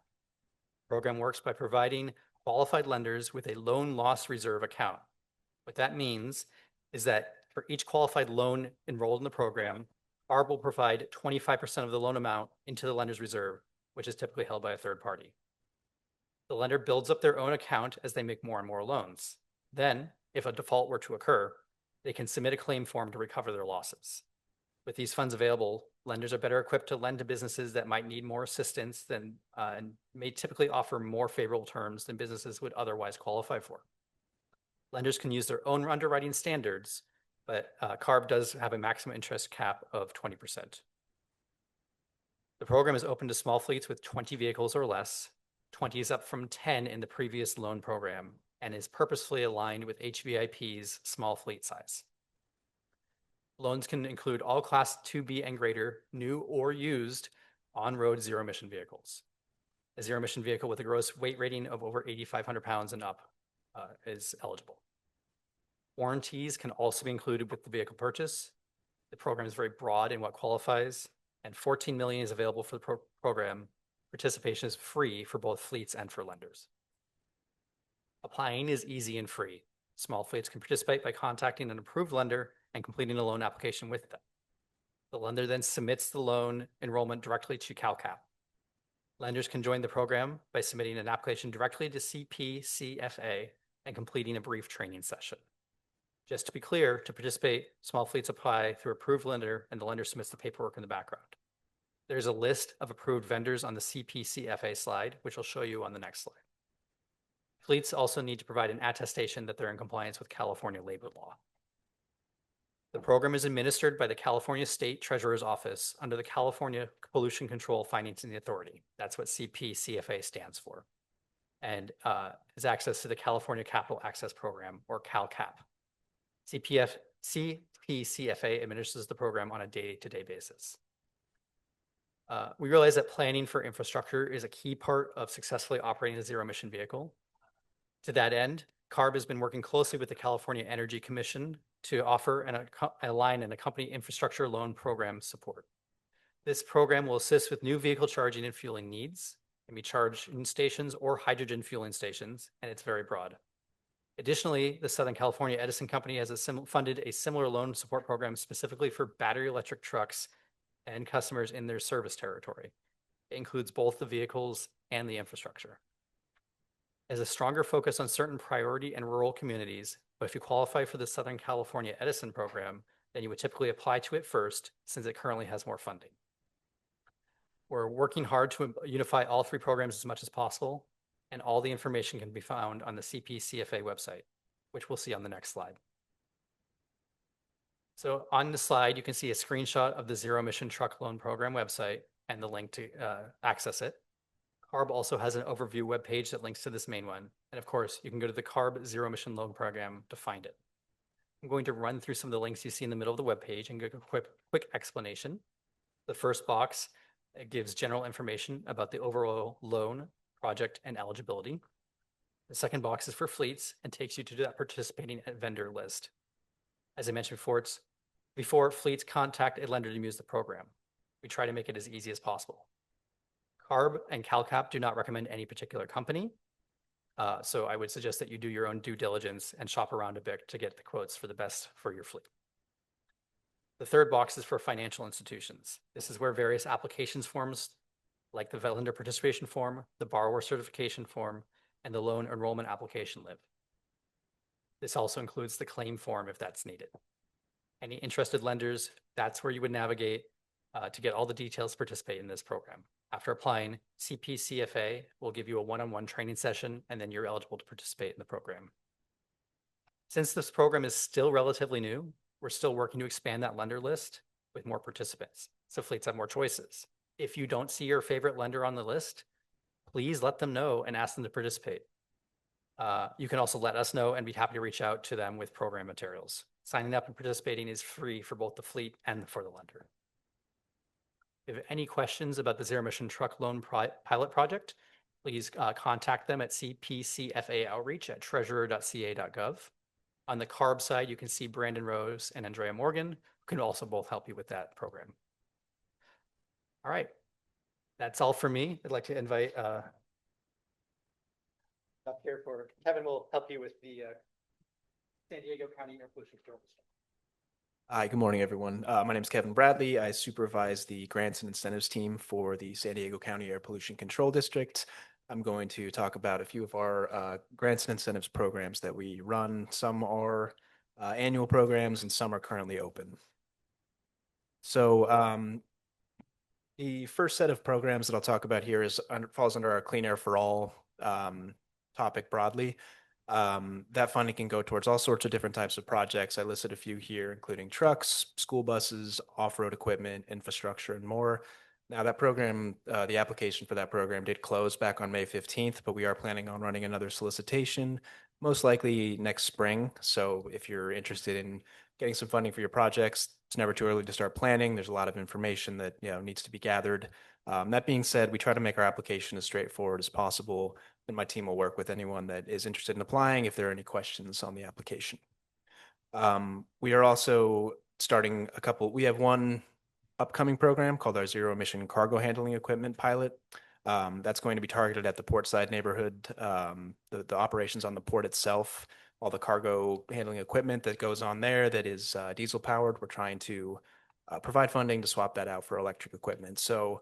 The program works by providing qualified lenders with a loan loss reserve account. What that means is that for each qualified loan enrolled in the program, CARB will provide 25% of the loan amount into the lender's reserve, which is typically held by a third party. The lender builds up their own account as they make more and more loans. Then, if a default were to occur, they can submit a claim form to recover their losses. With these funds available, lenders are better equipped to lend to businesses that might need more assistance than and may typically offer more favorable terms than businesses would otherwise qualify for. Lenders can use their own underwriting standards, but CARB does have a maximum interest cap of 20%. The program is open to small fleets with 20 vehicles or less. 20 is up from 10 in the previous loan program and is purposefully aligned with HVIP's small fleet size. Loans can include all Class 2B and greater, new or used, on-road zero-emission vehicles. A zero-emission vehicle with a gross weight rating of over 8,500 pounds and up is eligible. Warranties can also be included with the vehicle purchase. The program is very broad in what qualifies, and $14 million is available for the program. Participation is free for both fleets and for lenders. Applying is easy and free. Small fleets can participate by contacting an approved lender and completing a loan application with them. The lender then submits the loan enrollment directly to CalCap. Lenders can join the program by submitting an application directly to CPCFA and completing a brief training session. Just to be clear, to participate, small fleets apply through approved lender and the lender submits the paperwork in the background. There's a list of approved vendors on the CPCFA slide, which I'll show you on the next slide. Fleets also need to provide an attestation that they're in compliance with California labor law. The program is administered by the California State Treasurer's Office under the California Pollution Control Financing Authority. That's what CPCFA stands for, and has access to the California Capital Access Program, or CalCap. CPCFA administers the program on a day-to-day basis. We realize that planning for infrastructure is a key part of successfully operating a zero-emission vehicle. To that end, CARB has been working closely with the California Energy Commission to offer and align and accompany infrastructure loan program support. This program will assist with new vehicle charging and fueling needs, can be charging stations or hydrogen fueling stations, and it's very broad. Additionally, the Southern California Edison Company has funded a similar loan support program specifically for battery electric trucks and customers in their service territory. It includes both the vehicles and the infrastructure. As a stronger focus on certain priority and rural communities, but if you qualify for the Southern California Edison program, then you would typically apply to it first since it currently has more funding. We're working hard to unify all three programs as much as possible, and all the information can be found on the CPCFA website, which we'll see on the next slide. So on the slide, you can see a screenshot of the Zero Emission Truck Loan Program website and the link to access it. CARB also has an overview webpage that links to this main one. And of course, you can go to the CARB Zero Emission Loan Program to find it. I'm going to run through some of the links you see in the middle of the webpage and give a quick explanation. The first box gives general information about the overall loan, project, and eligibility. The second box is for fleets and takes you to that participating vendor list. As I mentioned before, fleets contact a lender to use the program. We try to make it as easy as possible. CARB and CalCap do not recommend any particular company. So I would suggest that you do your own due diligence and shop around a bit to get the quotes for the best for your fleet. The third box is for financial institutions. This is where various applications forms like the vendor participation form, the borrower certification form, and the loan enrollment application live. This also includes the claim form if that's needed. Any interested lenders, that's where you would navigate to get all the details to participate in this program. After applying, CPCFA will give you a one-on-one training session, and then you're eligible to participate in the program. Since this program is still relatively new, we're still working to expand that lender list with more participants, so fleets have more choices. If you don't see your favorite lender on the list, please let them know and ask them to participate. You can also let us know and be happy to reach out to them with program materials. Signing up and participating is free for both the fleet and for the lender. If you have any questions about the zero-emission truck loan pilot project, please contact them at cpcfaoutreach@treasurer.ca.gov. On the CARB side, you can see Brandon Rose and Andrea Morgan, who can also both help you with that program. All right, that's all for me. I'd like to invite up here for Kevin will help you with the San Diego County Air Pollution Control District. Hi, good morning, everyone. My name is Kevin Bradley. I supervise the grants and incentives team for the San Diego County Air Pollution Control District. I'm going to talk about a few of our grants and incentives programs that we run. Some are annual programs and some are currently open. So the first set of programs that I'll talk about here falls under our Clean Air for All topic broadly. That funding can go towards all sorts of different types of projects. I listed a few here, including trucks, school buses, off-road equipment, infrastructure, and more. Now that program, the application for that program did close back on May 15th, but we are planning on running another solicitation, most likely next spring. So if you're interested in getting some funding for your projects, it's never too early to start planning. There's a lot of information that needs to be gathered. That being said, we try to make our application as straightforward as possible, and my team will work with anyone that is interested in applying if there are any questions on the application. We are also starting we have one upcoming program called our Zero-Emission Cargo Handling Equipment Pilot. That's going to be targeted at the portside neighborhood, the operations on the port itself, all the cargo handling equipment that goes on there that is diesel powered. We're trying to provide funding to swap that out for electric equipment. So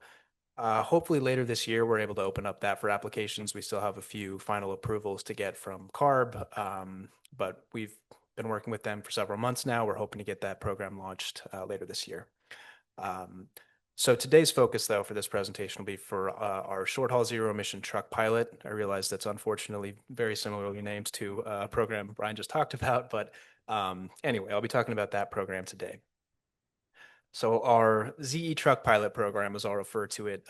hopefully later this year, we're able to open up that for applications. We still have a few final approvals to get from CARB, but we've been working with them for several months now. We're hoping to get that program launched later this year. So today's focus, though, for this presentation will be for our short-haul zero-emission truck pilot. I realize that's unfortunately very similarly named to a program Brian just talked about, but anyway, I'll be talking about that program today. So our ZE truck pilot program, as I'll refer to it,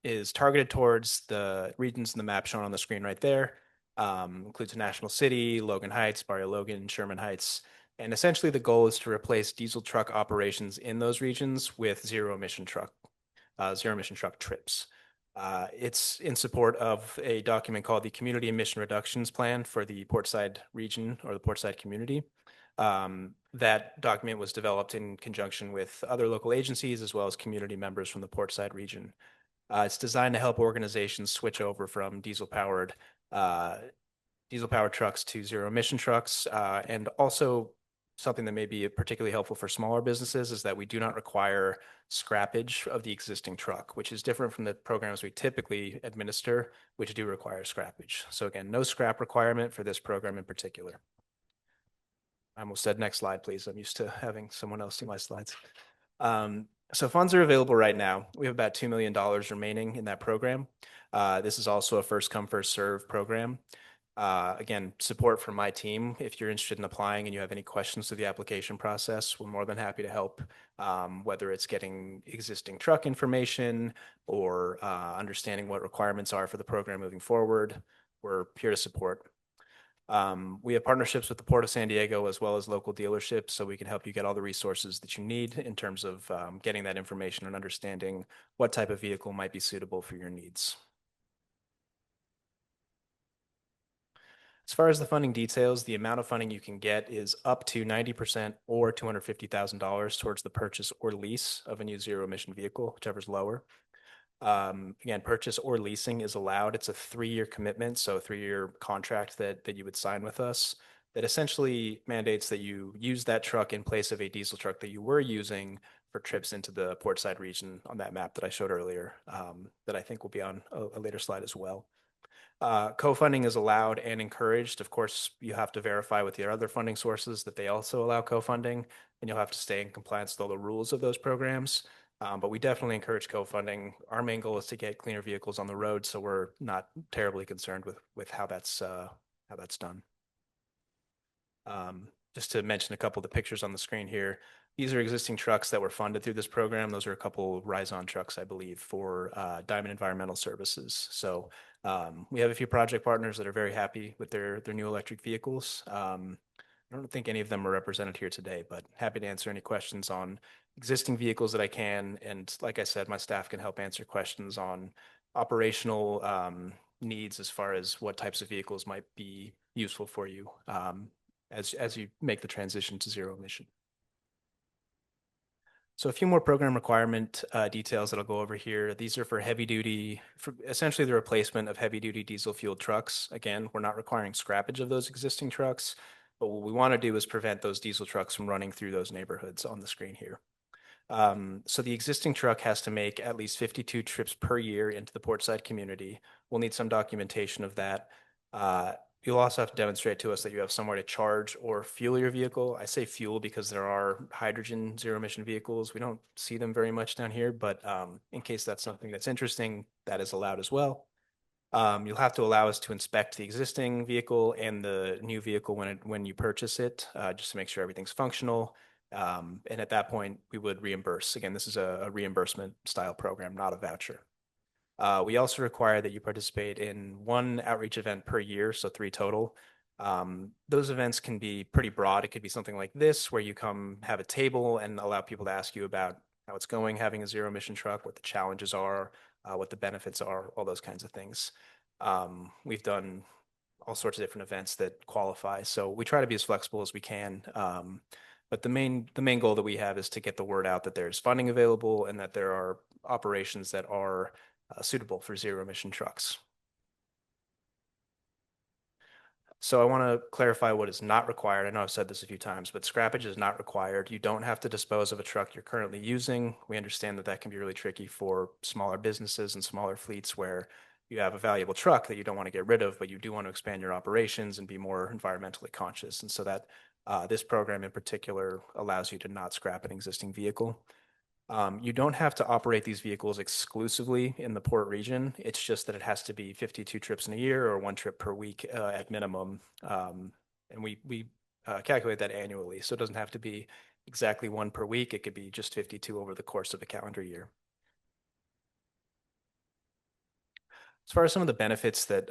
is targeted towards the regions in the map shown on the screen right there. Includes National City, Logan Heights, Barrio Logan, Sherman Heights. And essentially the goal is to replace diesel truck operations in those regions with zero-emission truck trips. It's in support of a document called the Community Emission Reductions Plan for the Portside region or the Portside community. That document was developed in conjunction with other local agencies as well as community members from the Portside region. It's designed to help organizations switch over from diesel-powered trucks to zero-emission trucks, and also something that may be particularly helpful for smaller businesses is that we do not require scrappage of the existing truck, which is different from the programs we typically administer, which do require scrappage. So again, no scrap requirement for this program in particular. I almost said next slide, please. I'm used to having someone else do my slides. So funds are available right now. We have about $2 million remaining in that program. This is also a first come, first serve program. Again, support from my team. If you're interested in applying and you have any questions to the application process, we're more than happy to help, whether it's getting existing truck information or understanding what requirements are for the program moving forward. We're here to support. We have partnerships with the Port of San Diego as well as local dealerships, so we can help you get all the resources that you need in terms of getting that information and understanding what type of vehicle might be suitable for your needs. As far as the funding details, the amount of funding you can get is up to 90% or $250,000 towards the purchase or lease of a new zero-emission vehicle, whichever's lower. Again, purchase or leasing is allowed. It's a 3-year commitment, so a 3-year contract that you would sign with us that essentially mandates that you use that truck in place of a diesel truck that you were using for trips into the Portside region on that map that I showed earlier, that I think will be on a later slide as well. Co-funding is allowed and encouraged. Of course, you have to verify with your other funding sources that they also allow co-funding, and you'll have to stay in compliance with all the rules of those programs. But we definitely encourage co-funding. Our main goal is to get cleaner vehicles on the road, so we're not terribly concerned with how that's done. Just to mention a couple of the pictures on the screen here, these are existing trucks that were funded through this program. Those are a couple Rise-On trucks, I believe, for Diamond Environmental Services. So we have a few project partners that are very happy with their new electric vehicles. I don't think any of them are represented here today, but happy to answer any questions on existing vehicles that I can. And like I said, my staff can help answer questions on operational needs as far as what types of vehicles might be useful for you as you make the transition to zero emission. So a few more program requirement details that I'll go over here. These are for heavy duty, for essentially the replacement of heavy duty diesel fueled trucks. Again, we're not requiring scrappage of those existing trucks, but what we want to do is prevent those diesel trucks from running through those neighborhoods on the screen here. So the existing truck has to make at least 52 trips per year into the Portside community. We'll need some documentation of that. You'll also have to demonstrate to us that you have somewhere to charge or fuel your vehicle. I say fuel because there are hydrogen zero emission vehicles. We don't see them very much down here, but in case that's something that's interesting, that is allowed as well. You'll have to allow us to inspect the existing vehicle and the new vehicle when you purchase it, just to make sure everything's functional. And at that point, we would reimburse. Again, this is a reimbursement style program, not a voucher. We also require that you participate in 1 outreach event per year, so 3 total. Those events can be pretty broad. It could be something like this, where you come have a table and allow people to ask you about how it's going having a zero emission truck, what the challenges are, what the benefits are, all those kinds of things. We've done all sorts of different events that qualify, so we try to be as flexible as we can. But the main goal that we have is to get the word out that there's funding available and that there are operations that are suitable for zero emission trucks. So I want to clarify what is not required. I know I've said this a few times, but scrappage is not required. You don't have to dispose of a truck you're currently using. We understand that that can be really tricky for smaller businesses and smaller fleets where you have a valuable truck that you don't want to get rid of, but you do want to expand your operations and be more environmentally conscious. And so that this program in particular allows you to not scrap an existing vehicle. You don't have to operate these vehicles exclusively in the port region. It's just that it has to be 52 trips in a year or 1 trip per week at minimum. And we calculate that annually. So it doesn't have to be exactly 1 per week. It could be just 52 over the course of a calendar year. As far as some of the benefits that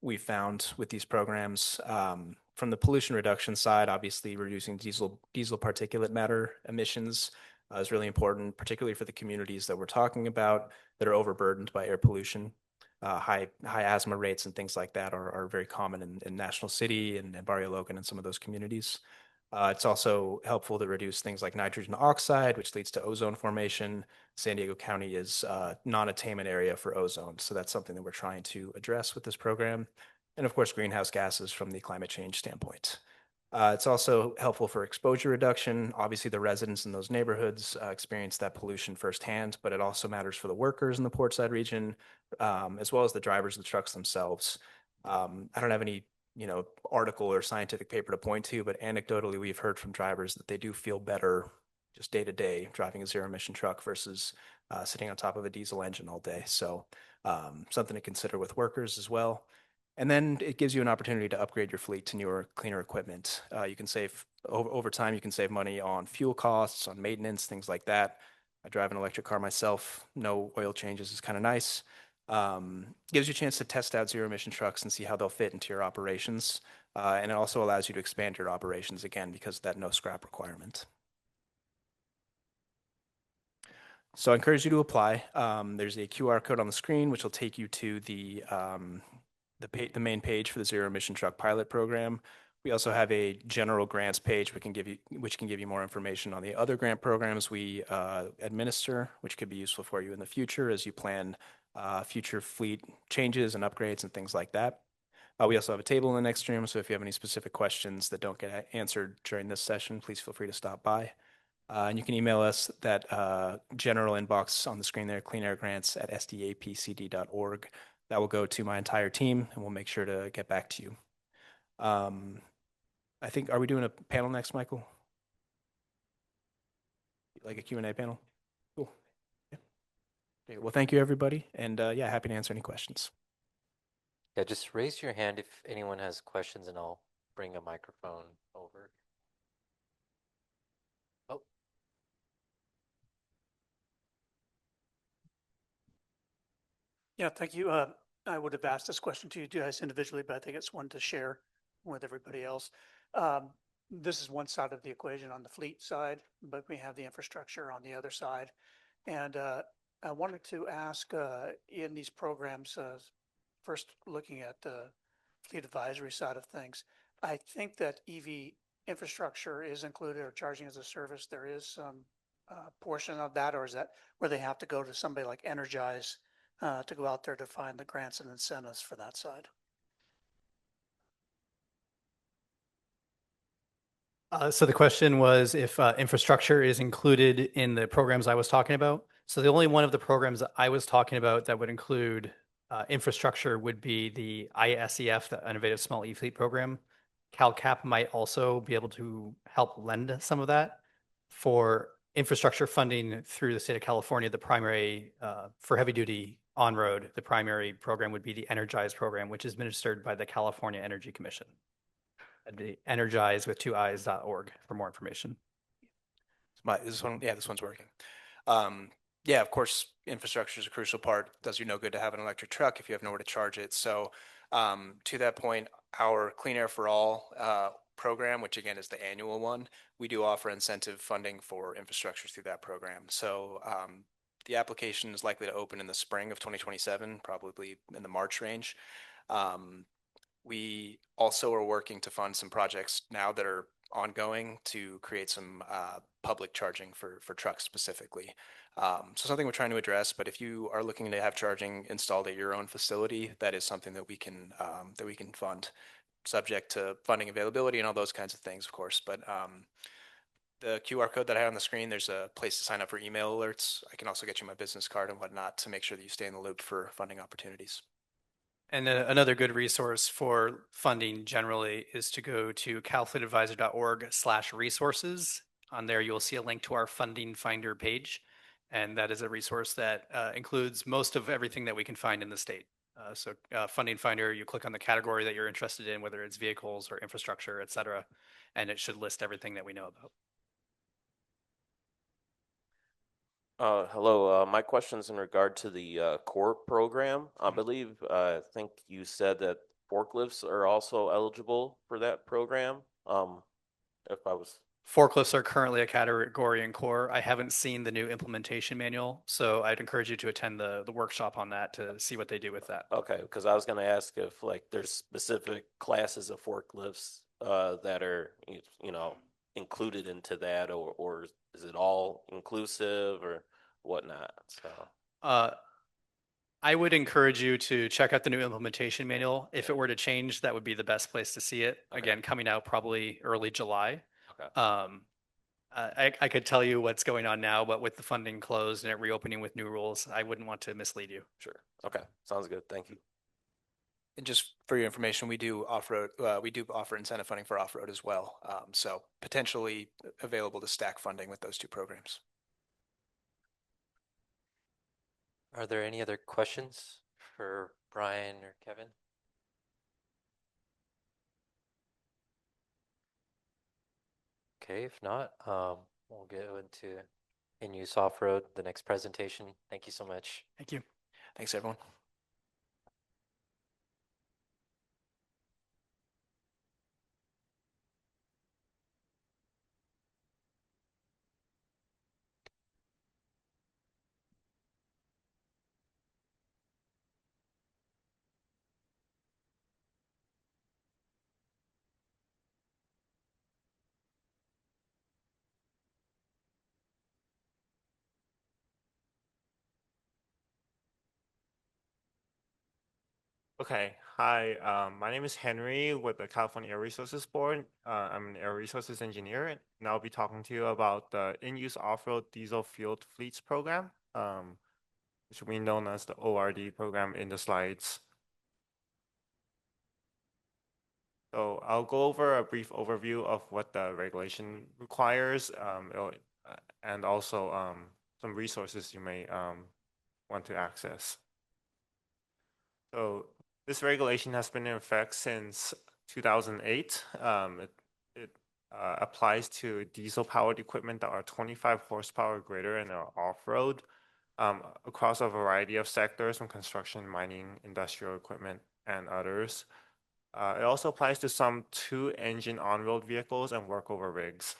we found with these programs, from the pollution reduction side, obviously reducing diesel particulate matter emissions is really important, particularly for the communities that we're talking about that are overburdened by air pollution. High asthma rates and things like that are very common in National City and Barrio Logan and some of those communities. It's also helpful to reduce things like nitrogen oxide, which leads to ozone formation. San Diego County is a non-attainment area for ozone, so that's something that we're trying to address with this program. And of course, greenhouse gases from the climate change standpoint. It's also helpful for exposure reduction. Obviously, the residents in those neighborhoods experience that pollution firsthand, but it also matters for the workers in the Portside region, as well as the drivers of the trucks themselves. I don't have any article or scientific paper to point to, but anecdotally, we've heard from drivers that they do feel better just day to day driving a zero emission truck versus sitting on top of a diesel engine all day. So something to consider with workers as well. And then it gives you an opportunity to upgrade your fleet to newer, cleaner equipment. You can save over time. You can save money on fuel costs, on maintenance, things like that. I drive an electric car myself. No oil changes is kind of nice. Gives you a chance to test out zero emission trucks and see how they'll fit into your operations. And it also allows you to expand your operations again because of that no scrap requirement. So I encourage you to apply. There's a QR code on the screen, which will take you to the main page for the Zero Emission Truck Pilot Program. We also have a general grants page which can give you more information on the other grant programs we administer, which could be useful for you in the future as you plan future fleet changes and upgrades and things like that. We also have a table in the next room, so if you have any specific questions that don't get answered during this session, please feel free to stop by. And you can email us that general inbox on the screen there, cleanairgrants@sdapcd.org. That will go to my entire team, and we'll make sure to get back to you. I think, are we doing a panel next, Michael? Like a Q&A panel? Cool. Yeah. Okay, well, thank you, everybody. And yeah, happy to answer any questions. Yeah, just raise your hand if anyone has questions and I'll bring a microphone over. Oh. Yeah, thank you. I would have asked this question to you guys individually, but I think it's one to share with everybody else. This is one side of the equation on the fleet side, but we have the infrastructure on the other side. And I wanted to ask in these programs, first looking at the fleet advisory side of things, I think that EV infrastructure is included or charging as a service. There is some portion of that, or is that where they have to go to somebody like Energize to go out there to find the grants and incentives for that side? So the question was if infrastructure is included in the programs I was talking about. So the only one of the programs that I was talking about that would include infrastructure would be the ISEF, the Innovative Small E-Fleet Program. CalCap might also be able to help lend some of that. For infrastructure funding through the state of California, the primary, for heavy duty on-road, the primary program would be the Energize program, which is administered by the California Energy Commission. The Energize with 2i's.org for more information. This one's working. Yeah, of course, infrastructure is a crucial part. Does you no good to have an electric truck if you have nowhere to charge it. So to that point, our Clean Air for All program, which again is the annual one, we do offer incentive funding for infrastructure through that program. So the application is likely to open in the spring of 2027, probably in the March range. We also are working to fund some projects now that are ongoing to create some public charging for trucks specifically. So something we're trying to address, but if you are looking to have charging installed at your own facility, that is something that we can fund, subject to funding availability and all those kinds of things, of course. But the QR code that I have on the screen, there's a place to sign up for email alerts. I can also get you my business card and whatnot to make sure that you stay in the loop for funding opportunities. And another good resource for funding generally is to go to calfleetadvisor.org/resources. On there, you'll see a link to our funding finder page. And that is a resource that includes most of everything that we can find in the state. So funding finder, you click on the category that you're interested in, whether it's vehicles or infrastructure, et cetera, and it should list everything that we know about. Hello, my question's in regard to the core program. I think you said that forklifts are also eligible for that program. Forklifts are currently a category in core. I haven't seen the new implementation manual, so I'd encourage you to attend the workshop on that to see what they do with that. Okay, because I was going to ask if like there's specific classes of forklifts that are included into that, or is it all inclusive or whatnot? So I would encourage you to check out the new implementation manual. If it were to change, that would be the best place to see it. Okay. Again, coming out probably early July. Okay. I could tell you what's going on now, but with the funding closed and it reopening with new rules, I wouldn't want to mislead you. Sure. Okay. Sounds good. Thank you. And just for your information, we do offer incentive funding for off-road as well. So potentially available to stack funding with those two programs. Are there any other questions for Brian or Kevin? Okay, if not, we'll go into in-use off-road, the next presentation. Thank you so much. Thank you. Thanks, everyone. Okay, hi, my name is Henry with the California Air Resources Board. I'm an air resources engineer, and I'll be talking to you about the in-use off-road diesel fueled fleets program, which we known as the ORD program in the slides. So I'll go over a brief overview of what the regulation requires, and also some resources you may want to access. So this regulation has been in effect since 2008. It applies to diesel-powered equipment that are 25 horsepower or greater and are off-road across a variety of sectors from construction, mining, industrial equipment, and others. It also applies to some two-engine on-road vehicles and workover rigs.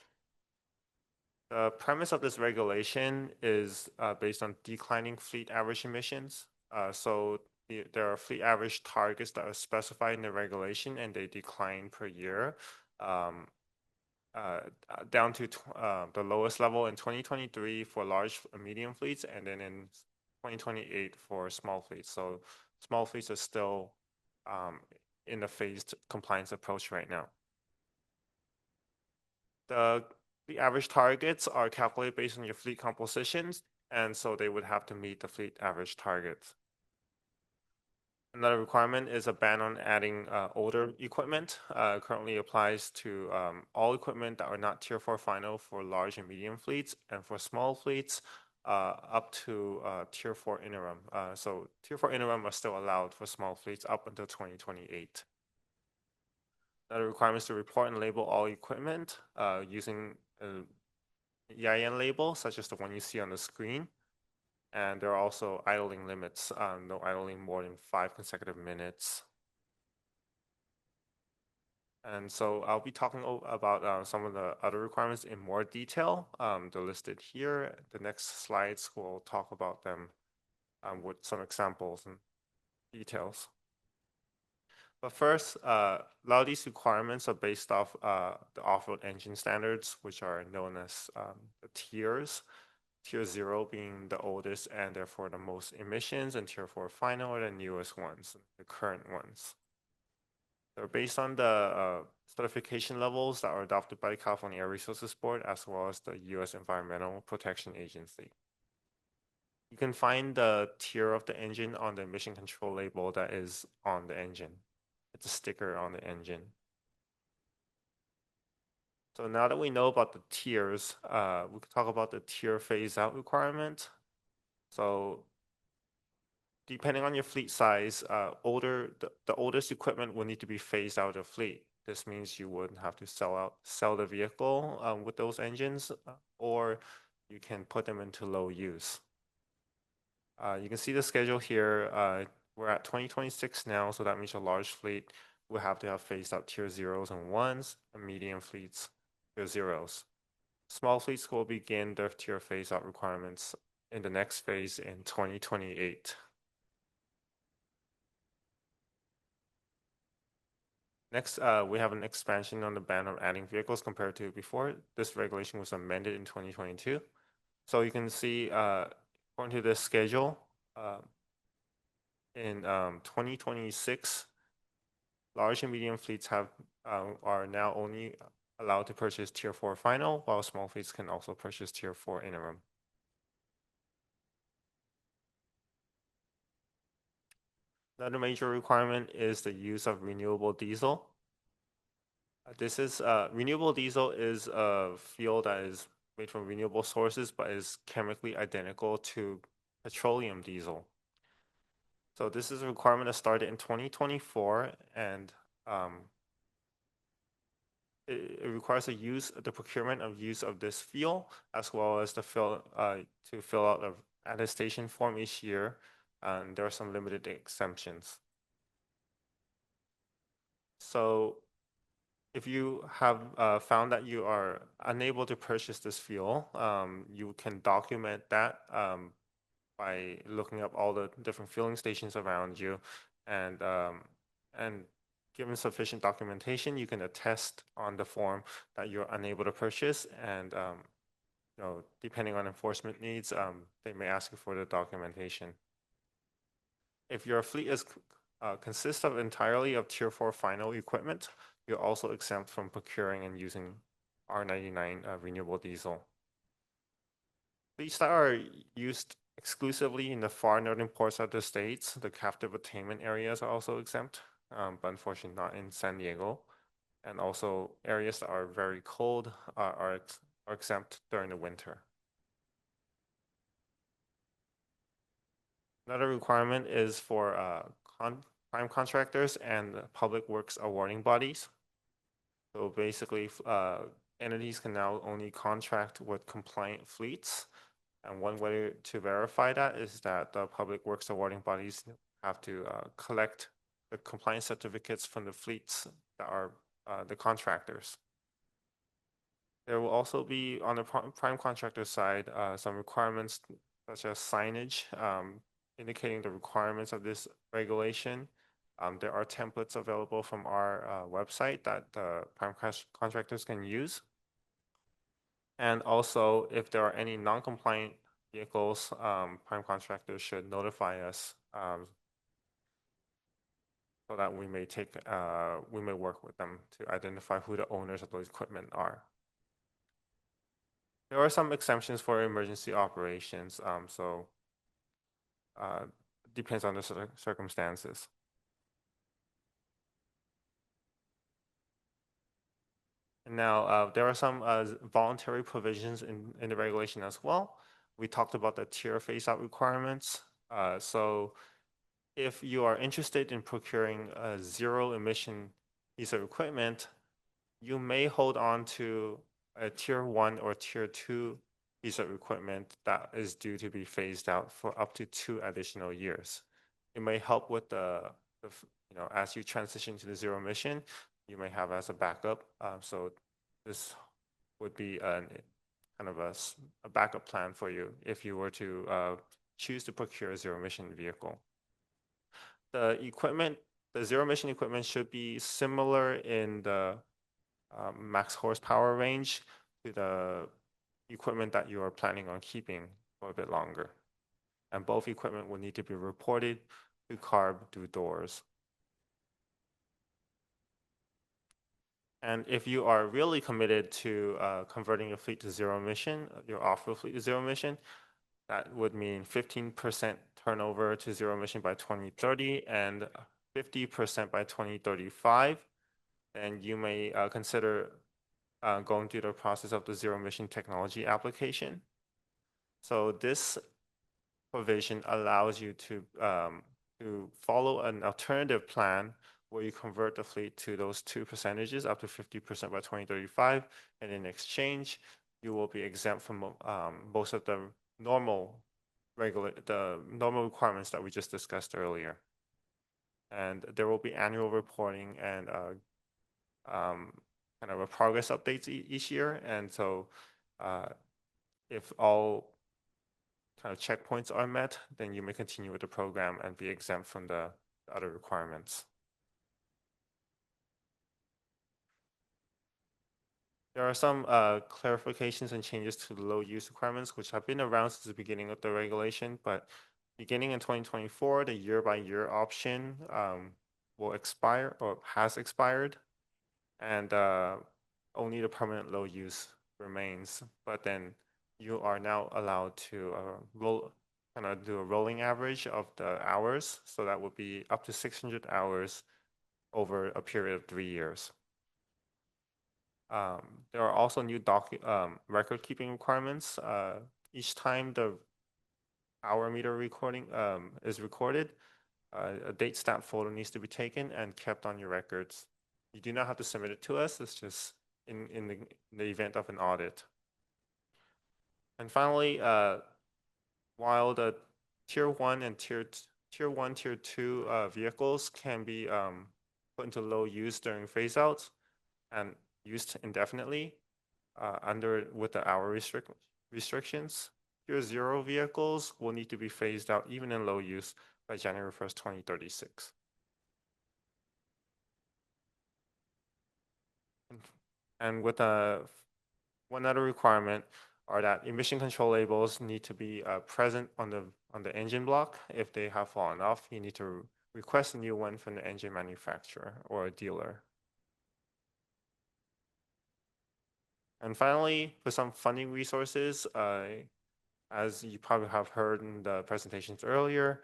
The premise of this regulation is based on declining fleet average emissions. There are fleet average targets that are specified in the regulation, and they decline per year, down to the lowest level in 2023 for large and medium fleets, and then in 2028 for small fleets. So small fleets are still in the phased compliance approach right now. The average targets are calculated based on your fleet compositions, and so they would have to meet the fleet average targets. Another requirement is a ban on adding older equipment. Currently applies to all equipment that are not Tier 4 final for large and medium fleets, and for small fleets up to Tier 4 interim. So Tier 4 interim are still allowed for small fleets up until 2028. Another requirement is to report and label all equipment using an EIN label, such as the one you see on the screen. And there are also idling limits, no idling more than 5 consecutive minutes. And so I'll be talking about some of the other requirements in more detail. They're listed here. The next slides will talk about them with some examples and details. But first, a lot of these requirements are based off the off-road engine standards, which are known as the tiers. Tier 0 being the oldest and therefore the most emissions, and Tier 4 final are the newest ones, the current ones. They're based on the certification levels that are adopted by the California Air Resources Board as well as the U.S. Environmental Protection Agency. You can find the tier of the engine on the emission control label that is on the engine. It's a sticker on the engine. So now that we know about the tiers, we can talk about the tier phase out requirement. So depending on your fleet size, the oldest equipment will need to be phased out of fleet. This means you would have to sell the vehicle with those engines, or you can put them into low use. You can see the schedule here. We're at 2026 now, so that means a large fleet will have to have phased out Tier 0s and 1s, and medium fleets Tier 0s. Small fleets will begin their tier phase out requirements in the next phase in 2028. Next, we have an expansion on the ban on adding vehicles compared to before. This regulation was amended in 2022. So you can see, according to this schedule, in 2026, large and medium fleets are now only allowed to purchase Tier 4 final, while small fleets can also purchase Tier 4 interim. Another major requirement is the use of renewable diesel. Renewable diesel is a fuel that is made from renewable sources, but is chemically identical to petroleum diesel. So this is a requirement that started in 2024, and it requires the procurement of use of this fuel, as well as to fill out an attestation form each year. And there are some limited exemptions. So if you have found that you are unable to purchase this fuel, you can document that by looking up all the different filling stations around you, and given sufficient documentation, you can attest on the form that you're unable to purchase, and depending on enforcement needs, they may ask you for the documentation. If your fleet is consists of entirely of Tier 4 final equipment, you're also exempt from procuring and using R99 renewable diesel. Fleets that are used exclusively in the far northern parts of the states, the captive attainment areas are also exempt, but unfortunately not in San Diego. And also areas that are very cold are exempt during the winter. Another requirement is for prime contractors and public works awarding bodies. So basically, entities can now only contract with compliant fleets. And one way to verify that is that the public works awarding bodies have to collect the compliance certificates from the fleets that are the contractors. There will also be, on the prime contractor side, some requirements such as signage indicating the requirements of this regulation. There are templates available from our website that the prime contractors can use. And also, if there are any non-compliant vehicles, prime contractors should notify us so that we may work with them to identify who the owners of those equipment are. There are some exemptions for emergency operations, so depends on the circumstances. And now there are some voluntary provisions in the regulation as well. We talked about the tier phase-out requirements. So if you are interested in procuring a zero-emission piece of equipment, you may hold on to a tier 1 or tier 2 piece of equipment that is due to be phased out for up to 2 additional years. It may help with as you transition to the zero emission, you may have as a backup. So this would be kind of a backup plan for you if you were to choose to procure a zero emission vehicle. The zero emission equipment should be similar in the max horsepower range to the equipment that you are planning on keeping for a bit longer. And both equipment will need to be reported to CARB through doors. And if you are really committed to converting your fleet to zero emission, your off-road fleet to zero emission, that would mean 15% turnover to zero emission by 2030 and 50% by 2035. And you may consider going through the process of the zero emission technology application. So this provision allows you to follow an alternative plan where you convert the fleet to those 2 percentages up to 50% by 2035, and in exchange, you will be exempt from most of the normal requirements that we just discussed earlier. And there will be annual reporting and kind of a progress updates each year. And so if all kind of checkpoints are met, then you may continue with the program and be exempt from the other requirements. There are some clarifications and changes to the low use requirements, which have been around since the beginning of the regulation, but beginning in 2024, the year-by-year option will expire or has expired, and only the permanent low use remains. But then you are now allowed to do a rolling average of the hours, so that would be up to 600 hours over a period of 3 years. There are also new record keeping requirements. Each time the hour meter recording is recorded, a date stamp photo needs to be taken and kept on your records. You do not have to submit it to us. It's just in the event of an audit. And finally, while the tier 1 and tier 2 vehicles can be put into low use during phase outs and used indefinitely with the hour restrictions, tier 0 vehicles will need to be phased out even in low use by January 1st, 2036. And with one other requirement are that emission control labels need to be present on the engine block. If they have fallen off, you need to request a new one from the engine manufacturer or a dealer. And finally, for some funding resources, as you probably have heard in the presentations earlier,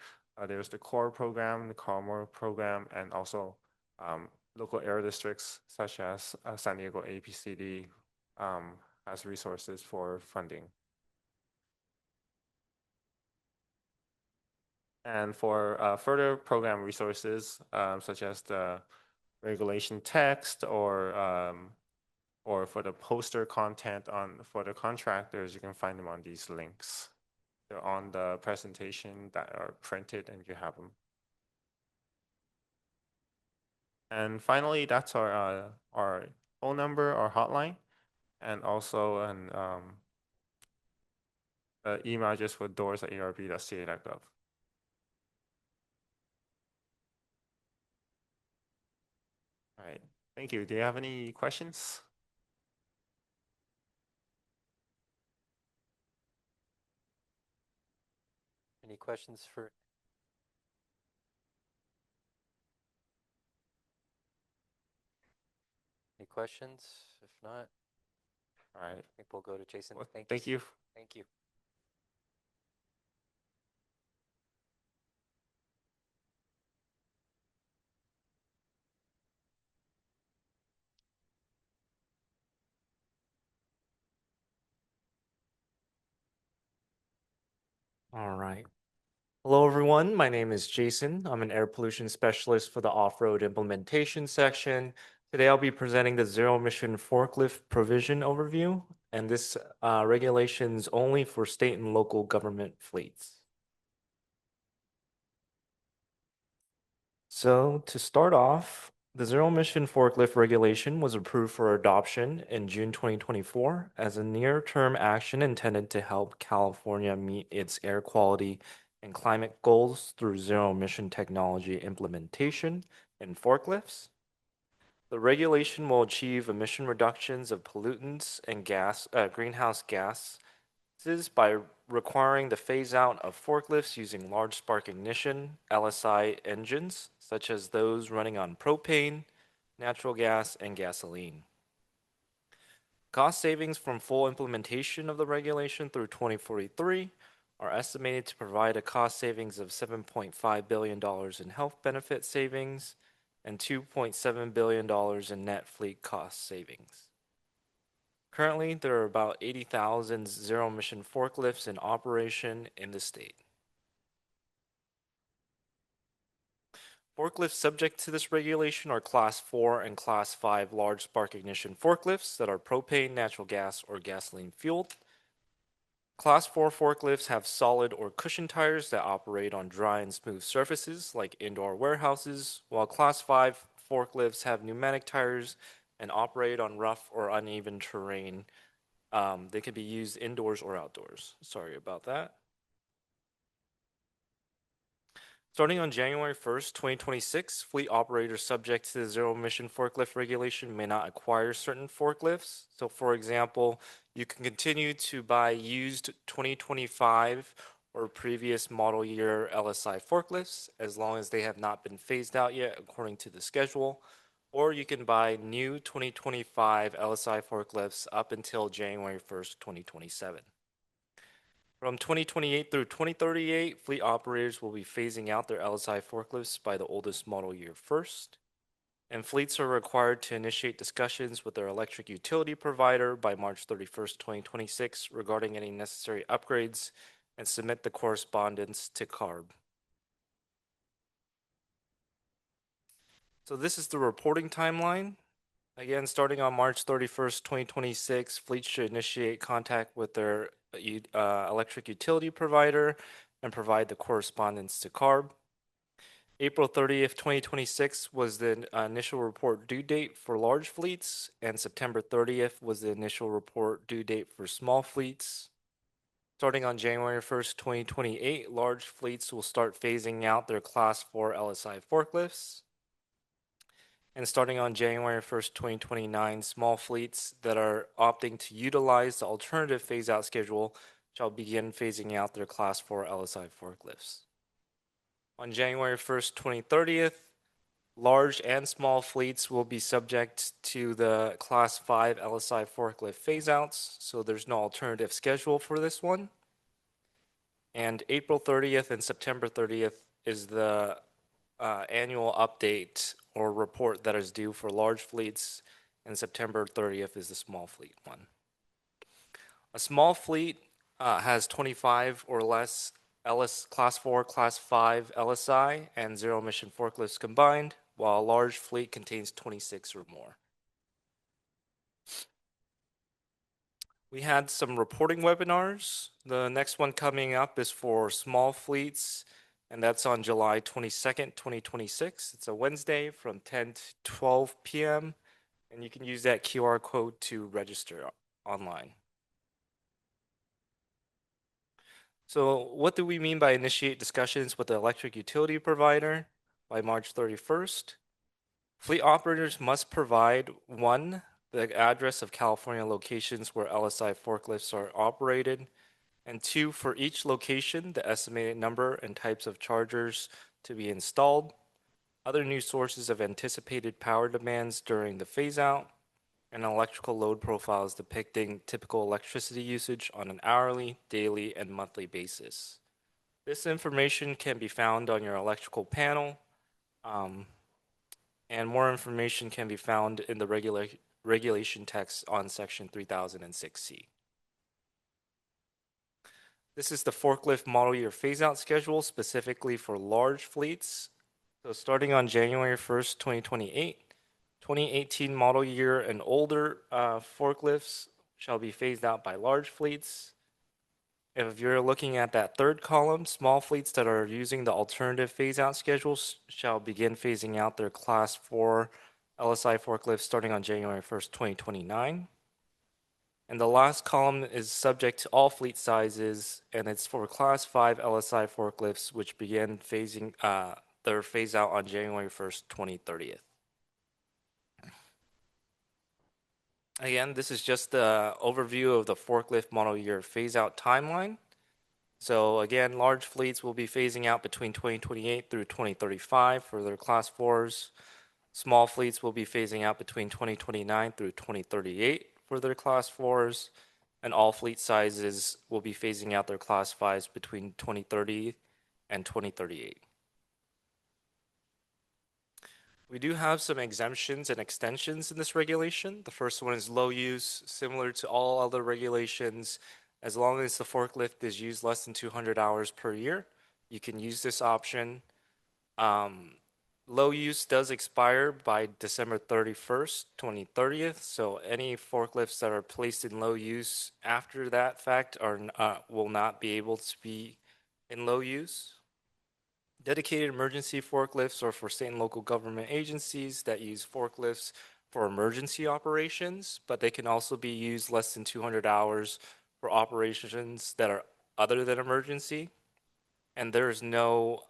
there's the CORE program, the CARB program, and also local air districts such as San Diego APCD has resources for funding. And for further program resources, such as the regulation text or for the poster content for the contractors, you can find them on these links. They're on the presentation that are printed and you have them. And finally, that's our phone number, our hotline, and also an email address for doors@arb.ca.gov. All right, thank you. Do you have any questions? Any questions for? Any questions? If not, all right. I think we'll go to Jason. Well, thank you. Thank you. All right. Hello, everyone. My name is Jason. I'm an air pollution specialist for the off-road implementation section. Today, I'll be presenting the zero-emission forklift provision overview, and this regulation's only for state and local government fleets. So to start off, the zero-emission forklift regulation was approved for adoption in June 2024 as a near-term action intended to help California meet its air quality and climate goals through zero-emission technology implementation in forklifts. The regulation will achieve emission reductions of pollutants and greenhouse gases by requiring the phase out of forklifts using large spark ignition LSI engines, such as those running on propane, natural gas, and gasoline. Cost savings from full implementation of the regulation through 2043 are estimated to provide a cost savings of $7.5 billion in health benefit savings and $2.7 billion in net fleet cost savings. Currently, there are about 80,000 zero-emission forklifts in operation in the state. Forklifts subject to this regulation are Class 4 and Class 5 large spark ignition forklifts that are propane, natural gas, or gasoline fueled. Class 4 forklifts have solid or cushion tires that operate on dry and smooth surfaces like indoor warehouses, while Class 5 forklifts have pneumatic tires and operate on rough or uneven terrain. They can be used indoors or outdoors. Sorry about that. Starting on January 1st, 2026, fleet operators subject to the zero-emission forklift regulation may not acquire certain forklifts. So, for example, you can continue to buy used 2025 or previous model year LSI forklifts as long as they have not been phased out yet according to the schedule. Or you can buy new 2025 LSI forklifts up until January 1st, 2027. From 2028 through 2038, fleet operators will be phasing out their LSI forklifts by the oldest model year first. And fleets are required to initiate discussions with their electric utility provider by March 31st, 2026 regarding any necessary upgrades and submit the correspondence to CARB. So this is the reporting timeline. Again, starting on March 31st, 2026, fleets should initiate contact with their electric utility provider and provide the correspondence to CARB. April 30th, 2026 was the initial report due date for large fleets, and September 30th was the initial report due date for small fleets. Starting on January 1st, 2028, large fleets will start phasing out their Class 4 LSI forklifts. And starting on January 1st, 2029, small fleets that are opting to utilize the alternative phase-out schedule shall begin phasing out their Class 4 LSI forklifts. On January 1st, 2030, large and small fleets will be subject to the Class 5 LSI forklift phaseouts, so there's no alternative schedule for this one. And April 30th and September 30th is the annual update or report that is due for large fleets, and September 30th is the small fleet one. A small fleet has 25 or less Class 4, Class 5 LSI and zero-emission forklifts combined, while a large fleet contains 26 or more. We had some reporting webinars. The next one coming up is for small fleets, and that's on July 22nd, 2026. It's a Wednesday from 10 to 12 p.m., and you can use that QR code to register online. So what do we mean by initiate discussions with the electric utility provider by March 31st? Fleet operators must provide 1, the address of California locations where LSI forklifts are operated, and 2, for each location, the estimated number and types of chargers to be installed, other new sources of anticipated power demands during the phase-out, and electrical load profiles depicting typical electricity usage on an hourly, daily, and monthly basis. This information can be found on your electrical panel, and more information can be found in the regulation text on section 3006C. This is the forklift model year phase-out schedule specifically for large fleets. So starting on January 1st, 2028, 2018 model year and older forklifts shall be phased out by large fleets. If you're looking at that third column, small fleets that are using the alternative phase-out schedules shall begin phasing out their Class 4 LSI forklifts starting on January 1st, 2029. And the last column is subject to all fleet sizes, and it's for Class 5 LSI forklifts, which begin phasing their phase-out on January 1st, 2030. Again, this is just the overview of the forklift model year phase-out timeline. So again, large fleets will be phasing out between 2028 through 2035 for their Class 4s. Small fleets will be phasing out between 2029 through 2038 for their Class 4s. And all fleet sizes will be phasing out their Class 5s between 2030 and 2038. We do have some exemptions and extensions in this regulation. The first one is low use, similar to all other regulations. As long as the forklift is used less than 200 hours per year, you can use this option. Low use does expire by December 31st, 2030. So any forklifts that are placed in low use after that fact will not be able to be in low use. Dedicated emergency forklifts are for state and local government agencies that use forklifts for emergency operations, but they can also be used less than 200 hours for operations that are other than emergency. And there is no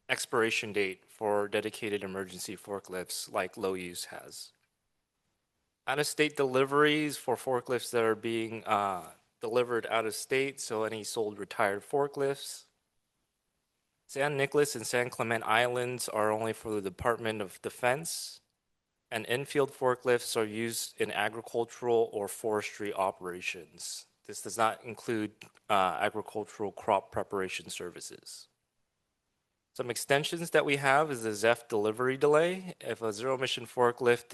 expiration date for dedicated emergency forklifts like low use has. Out-of-state deliveries for forklifts that are being delivered out of state, so any sold retired forklifts. San Nicolas and San Clemente Islands are only for the Department of Defense, and in-field forklifts are used in agricultural or forestry operations. This does not include agricultural crop preparation services. Some extensions that we have is the ZEF delivery delay. If a zero-emission forklift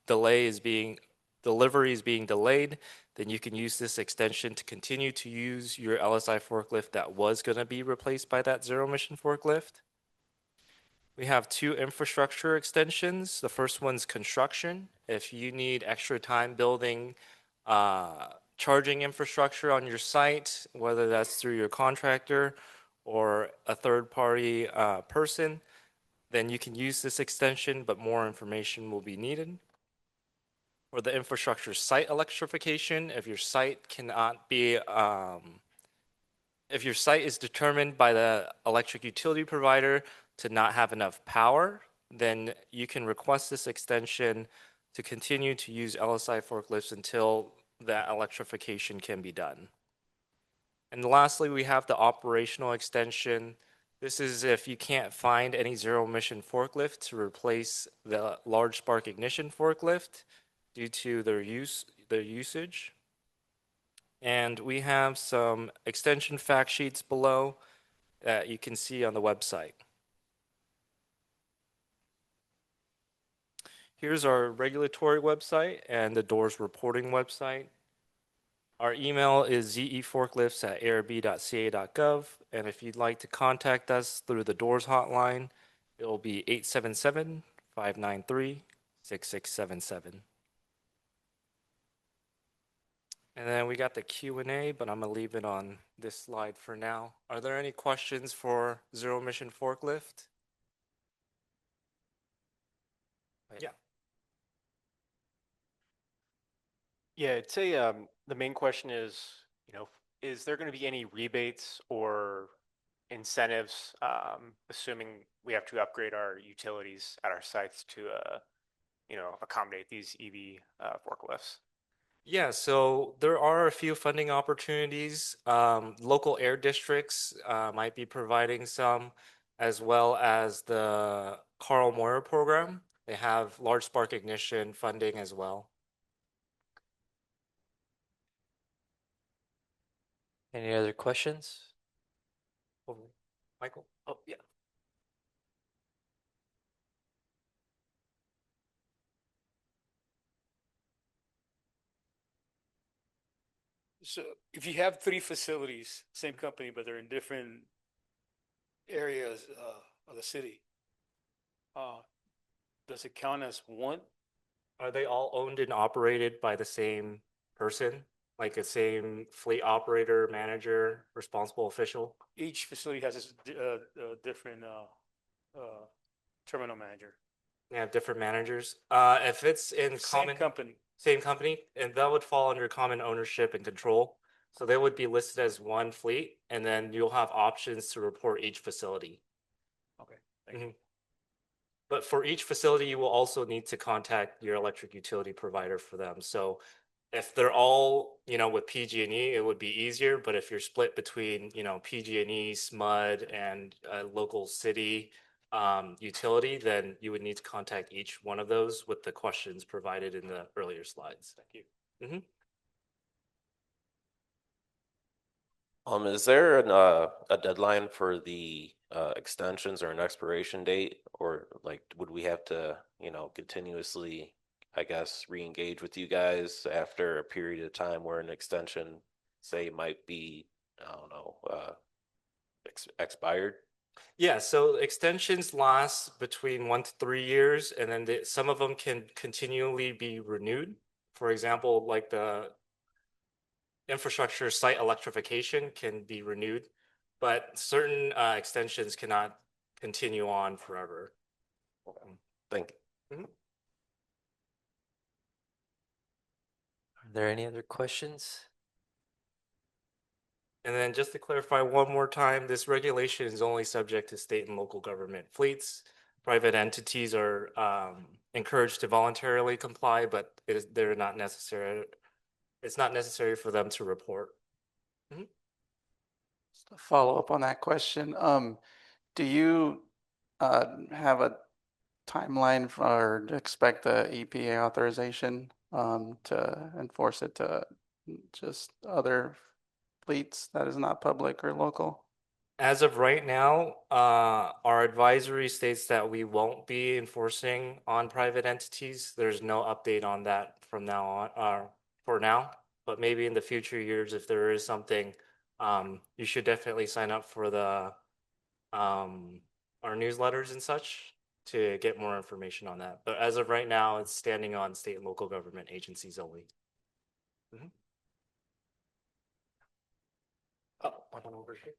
delivery is being delayed, then you can use this extension to continue to use your LSI forklift that was going to be replaced by that zero-emission forklift. We have 2 infrastructure extensions. The first one's construction. If you need extra time building charging infrastructure on your site, whether that's through your contractor or a third-party person, then you can use this extension, but more information will be needed. For the infrastructure site electrification, if your site is determined by the electric utility provider to not have enough power, then you can request this extension to continue to use LSI forklifts until that electrification can be done. And lastly, we have the operational extension. This is if you can't find any zero-emission forklift to replace the large spark ignition forklift due to their usage. And we have some extension fact sheets below that you can see on the website. Here's our regulatory website and the DOORS reporting website. Our email is zeforklifts@arb.ca.gov. And if you'd like to contact us through the DOORS hotline, it will be 877-593-6677. And then we got the Q&A, but I'm going to leave it on this slide for now. Are there any questions for Zero Emission Forklift? Yeah. Yeah, I'd say the main question is, is there going to be any rebates or incentives, assuming we have to upgrade our utilities at our sites to, accommodate these EV forklifts? Yeah, so there are a few funding opportunities. Local air districts might be providing some, as well as the Carl Moyer program. They have large spark ignition funding as well. Any other questions? Michael? Oh, yeah. So if you have three facilities, same company, but they're in different areas of the city, does it count as one? Are they all owned and operated by the same person? Like a same fleet operator, manager, responsible official? Each facility has a different terminal manager. They have different managers. If it's in Same company. Same company, and that would fall under common ownership and control. So they would be listed as one fleet, and then you'll have options to report each facility. Okay, thank you. But for each facility, you will also need to contact your electric utility provider for them. So if they're all, with PG&E, it would be easier. But if you're split between, PG&E, SMUD, and a local city utility, then you would need to contact each one of those with the questions provided in the earlier slides. Thank you. Is there a deadline for the extensions or an expiration date, or like would we have to, continuously, I guess, re-engage with you guys after a period of time where an extension, say, might be, I don't know, expired? Yeah, so extensions last between 1 to 3 years, and then some of them can continually be renewed. For example, like the infrastructure site electrification can be renewed, but certain extensions cannot continue on forever. Thank you. Are there any other questions? And then just to clarify one more time, this regulation is only subject to state and local government fleets. Private entities are encouraged to voluntarily comply, but they're not necessary. It's not necessary for them to report. Just to follow up on that question, do you have a timeline for expect the EPA authorization to enforce it to just other fleets that is not public or local? As of right now, our advisory states that we won't be enforcing on private entities. There's no update on that from now on, for now. But maybe in the future years, if there is something, you should definitely sign up for the our newsletters and such to get more information on that. But as of right now, it's standing on state and local government agencies only. Oh, one over here.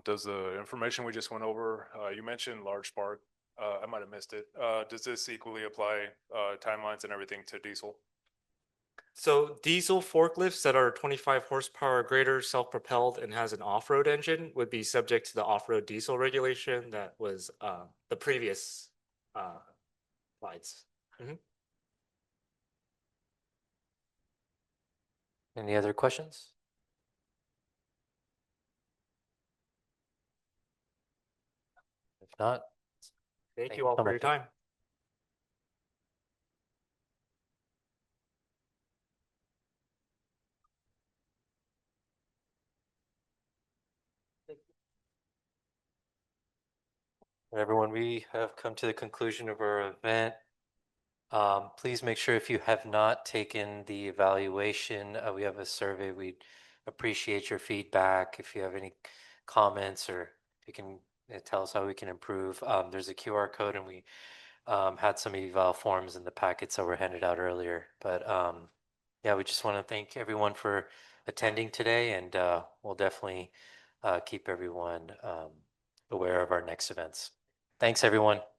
Does the information we just went over, you mentioned large spark, I might have missed it. Does this equally apply timelines and everything to diesel? So diesel forklifts that are 25 horsepower or greater, self-propelled, and has an off-road engine would be subject to the off-road diesel regulation that was the previous slides. Any other questions? If not, Thank you all so for your much. time. Everyone, we have come to the conclusion of our event. Please make sure if you have not taken the evaluation, we have a survey. We'd appreciate your feedback. If you have any comments or if you can tell us how we can improve. There's a QR code and we had some eval forms in the packets that were handed out earlier. But yeah, we just want to thank everyone for attending today, and we'll definitely keep everyone aware of our next events. Thanks, everyone.